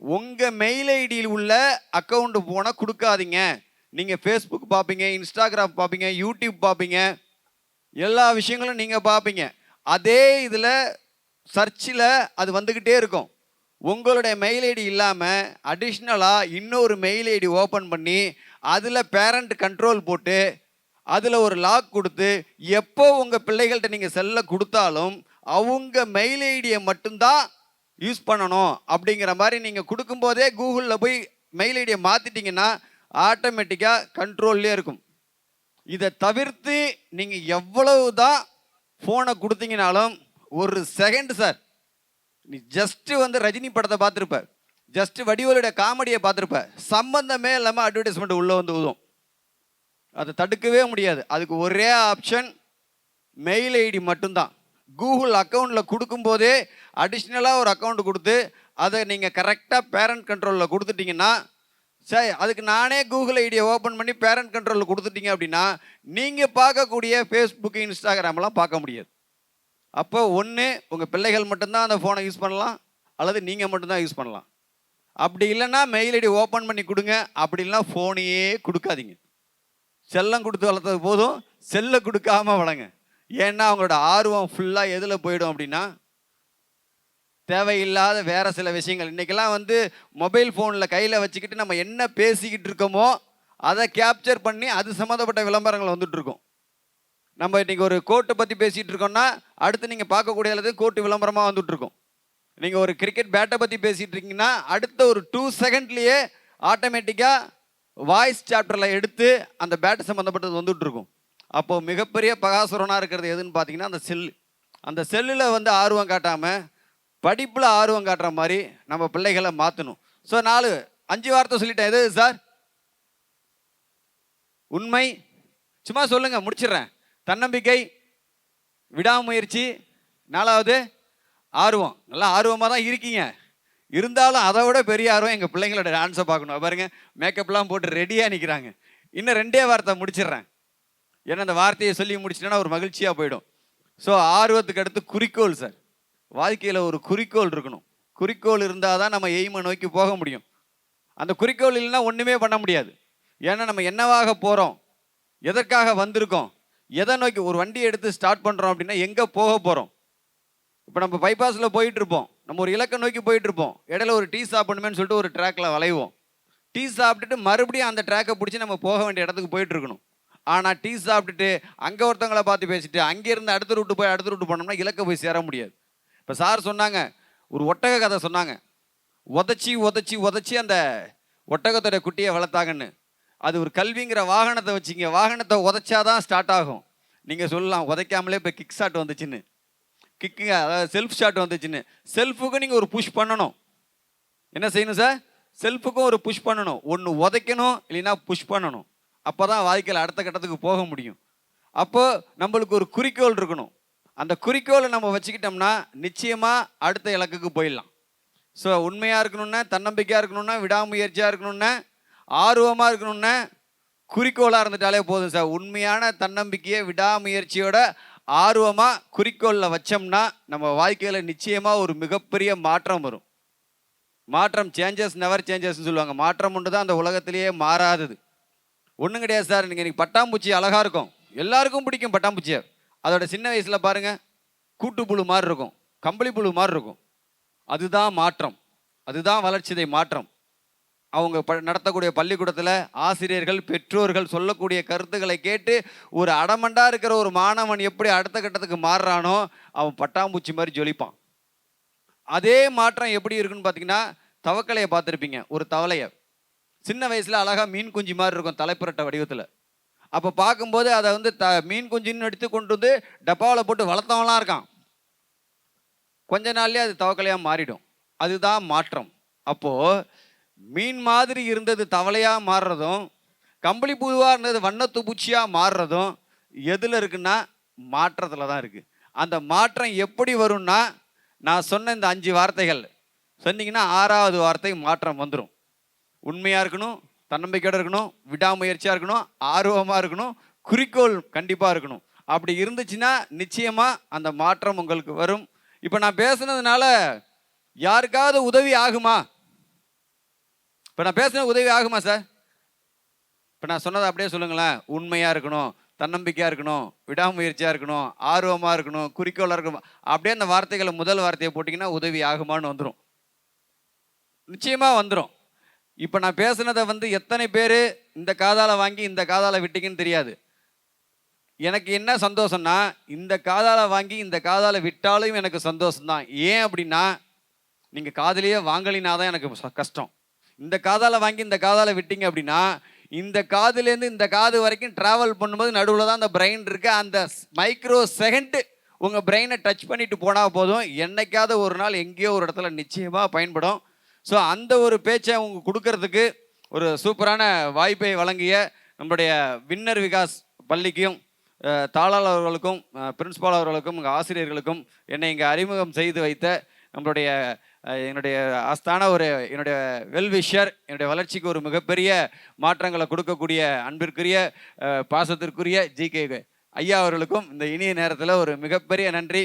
உங்கள் மெயில் ஐடியில் உள்ள அக்கௌண்ட்டு போனால் கொடுக்காதீங்க. நீங்கள் ஃபேஸ்புக் பார்ப்பீங்க, இன்ஸ்டாகிராம் பார்ப்பீங்க, யூடியூப் பார்ப்பீங்க, எல்லா விஷயங்களும் நீங்கள் பார்ப்பீங்க. அதே இதில் சர்ச்சில் அது வந்துக்கிட்டே இருக்கும். உங்களுடைய மெயில் ஐடி இல்லாமல் அடிஷ்னலாக இன்னொரு மெயில் ஐடி ஓப்பன் பண்ணி அதில் பேரண்ட் கண்ட்ரோல் போட்டு அதில் ஒரு லாக் கொடுத்து எப்போ உங்கள் பிள்ளைகள்கிட்ட நீங்கள் செல்ல கொடுத்தாலும் அவங்க மெயில் ஐடியை மட்டும்தான் யூஸ் பண்ணணும் அப்படிங்கிற மாதிரி நீங்கள் கொடுக்கும்போதே கூகுளில் போய் மெயில் ஐடியை மாற்றிட்டிங்கன்னா ஆட்டோமேட்டிக்காக கண்ட்ரோல்லே இருக்கும். இதை தவிர்த்து நீங்கள் எவ்வளவு தான் ஃபோனை கொடுத்தீங்கனாலும் ஒரு செகண்ட் சார், நீ ஜஸ்ட்டு வந்து ரஜினி படத்தை பார்த்துருப்ப, ஜஸ்ட்டு வடிவேலுடைய காமெடியை பார்த்துருப்ப, சம்பந்தமே இல்லாமல் அட்வர்டைஸ்மெண்ட் உள்ளே வந்து ஊதும். அதை தடுக்கவே முடியாது. அதுக்கு ஒரே ஆப்ஷன் மெயில் ஐடி மட்டும்தான். கூகுள் அக்கௌண்ட்டில் கொடுக்கும்போதே அடிஷ்னலாக ஒரு அக்கௌண்ட் கொடுத்து அதை நீங்கள் கரெக்டாக பேரண்ட் கண்ட்ரோலில் கொடுத்துட்டிங்கன்னா, சரி அதுக்கு நானே கூகுள் ஐடியை ஓப்பன் பண்ணி பேரண்ட் கண்ட்ரோலில் கொடுத்துட்டீங்க அப்படின்னா நீங்கள் பார்க்கக்கூடிய ஃபேஸ்புக்கு, இன்ஸ்டாகிராம்லாம் பார்க்க முடியாது. அப்போ ஒன்று உங்கள் பிள்ளைகள் மட்டும்தான் அந்த ஃபோனை யூஸ் பண்ணலாம், அல்லது நீங்கள் மட்டும்தான் யூஸ் பண்ணலாம். அப்படி இல்லைன்னா மெயில் ஐடி ஓப்பன் பண்ணி கொடுங்க, அப்படி இல்லைன்னா ஃபோனையே கொடுக்காதீங்க. செல்லம் கொடுத்து வளர்த்தது போதும், செல்லை கொடுக்காம வளங்க. ஏன்னா அவங்களோட ஆர்வம் ஃபுல்லாக எதில் போயிடும் அப்படின்னா தேவையில்லாத வேறு சில விஷயங்கள். இன்றைக்கெல்லாம் வந்து மொபைல் ஃபோனில் கையில் வச்சுக்கிட்டு நம்ம என்ன பேசிக்கிட்டு இருக்கோமோ அதை கேப்சர் பண்ணி அது சம்மந்தப்பட்ட விளம்பரங்கள் வந்துட்டுருக்கோம். நம்ம இன்றைக்கி ஒரு கோர்ட்டை பற்றி பேசிகிட்டு இருக்கோம்னா அடுத்து நீங்கள் பார்க்கக்கூடிய அளவு கோர்ட்டு விளம்பரமாக வந்துட்டுருக்கோம். நீங்கள் ஒரு கிரிக்கெட் பேட்டை பற்றி பேசிகிட்டு இருக்கீங்கன்னா அடுத்த ஒரு 2 செகண்ட்லேயே ஆட்டோமேட்டிக்காக வாய்ஸ் சாப்டரில் எடுத்து அந்த பேட்டு சம்மந்தப்பட்டது வந்துட்டுருக்கும். அப்போது மிகப்பெரிய பகாசுரனாக இருக்கிறது எதுன்னு பார்த்தீங்கன்னா அந்த செல்லு. அந்த செல்லில் வந்து ஆர்வம் காட்டாமல் படிப்பில் ஆர்வம் காட்டுற மாதிரி நம்ம பிள்ளைகளை மாற்றணும். ஸோ 5 வார்த்தை சொல்லிட்டேன். எது சார்? உண்மை, சும்மா சொல்லுங்கள் முடிச்சிடுறேன். தன்னம்பிக்கை, விடாமுயற்சி, 4வது ஆர்வம். நல்லா ஆர்வமாக தான் இருக்கீங்க, இருந்தாலும் அதை விட பெரிய ஆர்வம் எங்கள் பிள்ளைங்களோட டான்ஸை பார்க்கணும். பாருங்க, மேக்கப்லாம் போட்டு ரெடியாக நிற்கிறாங்க. இன்னும் 2 வார்த்தை முடிச்சிடுறேன். ஏன்னா அந்த வார்த்தையை சொல்லி முடிச்சிட்டேன்னா ஒரு மகிழ்ச்சியாக போயிடும். ஸோ ஆர்வத்துக்கு அடுத்து குறிக்கோள் சார். வாழ்க்கையில் ஒரு குறிக்கோள் இருக்கணும். குறிக்கோள் இருந்தால் தான் நம்ம எய்மை நோக்கி போக முடியும். அந்த குறிக்கோள் இல்லைன்னா ஒன்றுமே பண்ண முடியாது. ஏன்னா நம்ம என்னவாக போகிறோம், எதற்காக வந்திருக்கோம், எதை நோக்கி ஒரு வண்டியை எடுத்து ஸ்டார்ட் பண்ணுறோம் அப்படின்னா எங்கே போக போகிறோம். இப்போ நம்ம பைபாஸில் போயிட்டுருப்போம், நம்ம ஒரு இலக்கை நோக்கி போயிட்டுருப்போம், இடையில ஒரு டீ சாப்பிடணுமேனு சொல்லிட்டு ஒரு ட்ராக்கில் வளைவோம். டீ சாப்பிட்டுட்டு மறுபடியும் அந்த ட்ராக்கை பிடிச்சி நம்ம போக வேண்டிய இடத்துக்கு போயிட்டுருக்கணும். ஆனால் டீ சாப்பிட்டுட்டு அங்கே ஒருத்தவங்களை பார்த்து பேசிட்டு அங்கேருந்து அடுத்த ரூட்டு போனோம்னா இலக்க போய் சேர முடியாது. இப்போ சார் சொன்னாங்க, ஒரு ஒட்டக கதை சொன்னாங்க. உதச்சி அந்த ஒட்டகத்தோட குட்டியை வளர்த்தாங்கன்னு. அது ஒரு கல்விங்கிற வாகனத்தை வச்சிங்க, வாகனத்தை உதச்சாதான் ஸ்டார்ட் ஆகும். நீங்கள் சொல்லலாம் உதைக்காமலே இப்போ கிக் ஷாட் வந்துச்சுன்னு, கிக்குங்க அதாவது செல்ஃப் ஷாட் வந்துச்சுன்னு. செல்ஃபுக்கு நீங்கள் ஒரு புஷ் பண்ணணும். என்ன செய்யணும் சார்? செல்ஃபுக்கும் ஒரு புஷ் பண்ணணும். ஒன்று உதைக்கணும், இல்லைன்னா புஷ் பண்ணணும். அப்போ தான் வாழ்க்கையில் அடுத்த கட்டத்துக்கு போக முடியும். அப்போ நம்மளுக்கு ஒரு குறிக்கோள் இருக்கணும். அந்த குறிக்கோளை நம்ம வச்சுக்கிட்டோம்னா நிச்சயமாக அடுத்த இலக்குக்கு போயிடலாம். ஸோ உண்மையாக இருக்கணும்னா, தன்னம்பிக்கையாக இருக்கணும்னா, விடாமுயற்சியாக இருக்கணும்னா, ஆர்வமாக இருக்கணும்னா, குறிக்கோளாக இருந்துட்டாலே போதும் சார். உண்மையான தன்னம்பிக்கையை விடாமுயற்சியோட ஆர்வமாக குறிக்கோளில் வச்சோம்னா நம்ம வாழ்க்கையில் நிச்சயமாக ஒரு மிகப்பெரிய மாற்றம் வரும். மாற்றம் சேஞ்சஸ் நெவர் சேஞ்சஸ்ன்னு சொல்லுவாங்க. மாற்றம் ஒன்று தான் அந்த உலகத்திலேயே மாறாதது. ஒன்றும் கிடையாது சார். நீங்கள் இன்றைக்கி பட்டாம்பூச்சி அழகாக இருக்கும், எல்லாருக்கும் பிடிக்கும் பட்டாம்பூச்சியை. அதோட சின்ன வயசில் பாருங்கள், கூட்டுப்புழு மாதிரி இருக்கும், கம்பளி புழு மாதிரி இருக்கும். அதுதான் மாற்றம், அதுதான் வளர்ச்சிதை மாற்றம். அவங்க நடத்தக்கூடிய பள்ளிக்கூடத்தில் ஆசிரியர்கள் பெற்றோர்கள் சொல்லக்கூடிய கருத்துக்களை கேட்டு ஒரு அடமண்டா இருக்கிற ஒரு மாணவன் எப்படி அடுத்த கட்டத்துக்கு மாறுறானோ அவன் பட்டாம்பூச்சி மாதிரி ஜொலிப்பான். அதே மாற்றம் எப்படி இருக்குன்னு பார்த்தீங்கன்னா, தவக்கலையை பார்த்துருப்பீங்க. ஒரு தவளையை சின்ன வயசில் அழகாக மீன் குஞ்சு மாதிரி இருக்கும், தலைப்புரட்ட வடிவத்தில். அப்போ பார்க்கும்போது அதை வந்து மீன் குஞ்சுன்னு எடுத்து கொண்டு வந்து டப்பாவில் போட்டு வளர்த்தவங்களாம் இருக்கான். கொஞ்ச நாள்லேயே அது தவக்கலையாக மாறிடும். அதுதான் மாற்றம். அப்போது மீன் மாதிரி இருந்தது தவளையாக மாறுறதும், கம்பளி புழுவாக இருந்தது வண்ணத்து பூச்சியாக மாறுறதும் எதில் இருக்குன்னா மாற்றத்தில் தான் இருக்குது. அந்த மாற்றம் எப்படி வரும்னா, நான் சொன்ன இந்த 5 வார்த்தைகள் சொன்னீங்கன்னா 6வது வார்த்தை மாற்றம் வந்துடும். உண்மையாக இருக்கணும், தன்னம்பிக்கையோடு இருக்கணும், விடாமுயற்சியாக இருக்கணும், ஆர்வமாக இருக்கணும், குறிக்கோள் கண்டிப்பாக இருக்கணும். அப்படி இருந்துச்சுன்னா நிச்சயமாக அந்த மாற்றம் உங்களுக்கு வரும். இப்போ நான் பேசுனதுனால யாருக்காவது உதவி ஆகுமா? இப்போ நான் பேசுன உதவி ஆகுமா சார்? இப்போ நான் சொன்னதை அப்படியே சொல்லுங்களேன். உண்மையாக இருக்கணும், தன்னம்பிக்கையாக இருக்கணும், விடாமுயற்சியாக இருக்கணும், ஆர்வமாக இருக்கணும், குறிக்கோளாக இருக்கணும். அப்படியே அந்த வார்த்தைகளை முதல் வார்த்தையை போட்டிங்கன்னா உதவி ஆகுமான்னு வந்துடும். நிச்சயமாக வந்துடும். இப்போ நான் பேசுனதை வந்து எத்தனை பேர் இந்த காதால் வாங்கி இந்த காதால் விட்டீங்கன்னு தெரியாது. எனக்கு என்ன சந்தோஷம்னா, இந்த காதால் வாங்கி இந்த காதால் விட்டாலும் எனக்கு சந்தோஷம்தான். ஏன் அப்படின்னா, நீங்கள் காதலையே வாங்கலினா தான் எனக்கு கஷ்டம். இந்த காதால் வாங்கி இந்த காதால் விட்டீங்க அப்படின்னா, இந்த காதுலேருந்து இந்த காது வரைக்கும் ட்ராவல் பண்ணும்போது நடுவில் தான் அந்த பிரெயின் இருக்குது. அந்த மைக்ரோ செகண்டு உங்கள் பிரெயினை டச் பண்ணிட்டு போனால் போதும், என்னைக்காவது ஒரு நாள் எங்கேயோ ஒரு இடத்துல நிச்சயமாக பயன்படும். ஸோ அந்த ஒரு பேச்சை அவங்க கொடுக்கறதுக்கு ஒரு சூப்பரான வாய்ப்பை வழங்கிய நம்முடைய வின்னர் விகாஸ் பள்ளிக்கும் தாளாளர் அவர்களுக்கும் பிரின்ஸ்பால் அவர்களுக்கும் உங்கள் ஆசிரியர்களுக்கும் என்னை இங்கே அறிமுகம் செய்து வைத்த என்னுடைய ஆஸ்தான என்னுடைய வெல்விஷர், என்னுடைய வளர்ச்சிக்கு ஒரு மிகப்பெரிய மாற்றங்களை கொடுக்கக்கூடிய அன்பிற்குரிய பாசத்திற்குரிய ஜி.கே. ஐயா அவர்களுக்கும் இந்த இனிய நேரத்தில் ஒரு மிகப்பெரிய நன்றி.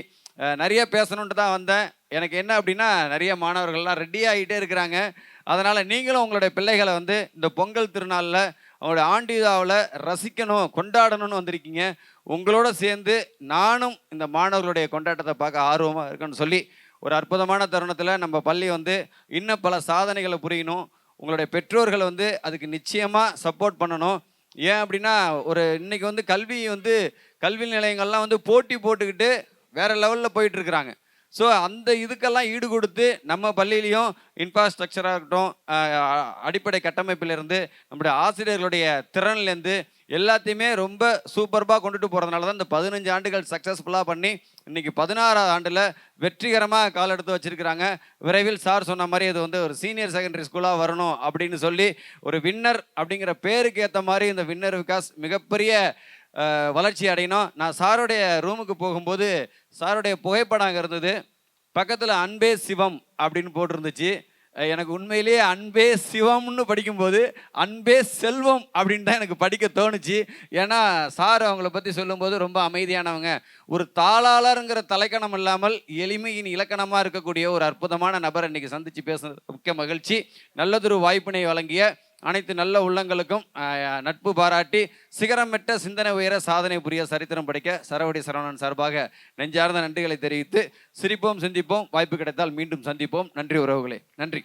நிறைய பேசணுன்ட்டு தான் வந்தேன். எனக்கு என்ன அப்படின்னா, நிறைய மாணவர்கள்லாம் ரெடி ஆகிட்டே இருக்கிறாங்க. அதனால் நீங்களும் உங்களுடைய பிள்ளைகளை வந்து இந்த பொங்கல் திருநாளில் அவங்களுடைய ஆண்டு விழாவில் ரசிக்கணும், கொண்டாடணும்னு வந்திருக்கீங்க. உங்களோட சேர்ந்து நானும் இந்த மாணவர்களுடைய கொண்டாட்டத்தை பார்க்க ஆர்வமாக இருக்குன்னு சொல்லி ஒரு அற்புதமான தருணத்தில் நம்ம பள்ளி வந்து இன்னும் பல சாதனைகளை புரியணும். உங்களுடைய பெற்றோர்கள் வந்து அதுக்கு நிச்சயமாக சப்போர்ட் பண்ணணும். ஏன் அப்படின்னா, இன்னைக்கு வந்து கல்வி நிலையங்கள்லாம் வந்து போட்டி போட்டுக்கிட்டு வேறு லெவலில் போயிட்டுருக்குறாங்க. ஸோ அந்த இதுக்கெல்லாம் ஈடு கொடுத்து நம்ம பள்ளியிலையும் இன்ஃப்ராஸ்ட்ரக்சராக இருக்கட்டும், அடிப்படை கட்டமைப்பிலேருந்து நம்முடைய ஆசிரியர்களுடைய திறன்லேருந்து எல்லாத்தையுமே ரொம்ப சூப்பர்பாக கொண்டுட்டு போகிறதுனால தான் இந்த 15 ஆண்டுகள் சக்ஸஸ்ஃபுல்லாக பண்ணி இன்றைக்கி 16வது ஆண்டில் வெற்றிகரமாக கால் எடுத்து வச்சுருக்கிறாங்க. விரைவில் சார் சொன்ன மாதிரி இது வந்து ஒரு சீனியர் செகண்டரி ஸ்கூலாக வரணும் அப்படின்னு சொல்லி ஒரு வின்னர் அப்படிங்கிற பேருக்கு ஏற்ற மாதிரி இந்த வின்னர் விகாஸ் மிகப்பெரிய வளர்ச்சி அடையணும். நான் சாருடைய ரூமுக்கு போகும்போது சாருடைய புகைப்படம் அங்கே இருந்தது. பக்கத்தில் அன்பே சிவம் அப்படின்னு போட்டிருந்துச்சு. எனக்கு உண்மையிலேயே அன்பே சிவம்னு படிக்கும்போது அன்பே செல்வம் அப்படின்னு தான் எனக்கு படிக்க தோணுச்சு. ஏன்னா சார் அவங்கள பற்றி சொல்லும்போது ரொம்ப அமைதியானவங்க, ஒரு தாளாளருங்கிற தலைக்கணம் இல்லாமல் எளிமையின் இலக்கணமாக இருக்கக்கூடிய ஒரு அற்புதமான நபரை இன்றைக்கி சந்தித்து பேசுறது முக்கிய மகிழ்ச்சி. நல்லதொரு வாய்ப்பினை வழங்கிய அனைத்து நல்ல உள்ளங்களுக்கும் நட்பு பாராட்டி சிகரமெட்ட சிந்தனை உயர சாதனை புரிய சரித்திரம் படைக்க சரவடி சரவணன் சார்பாக நெஞ்சார்ந்த நன்றிகளை தெரிவித்து சிரிப்போம் சிந்திப்போம், வாய்ப்பு கிடைத்தால் மீண்டும் சந்திப்போம். நன்றி உறவுகளே, நன்றி.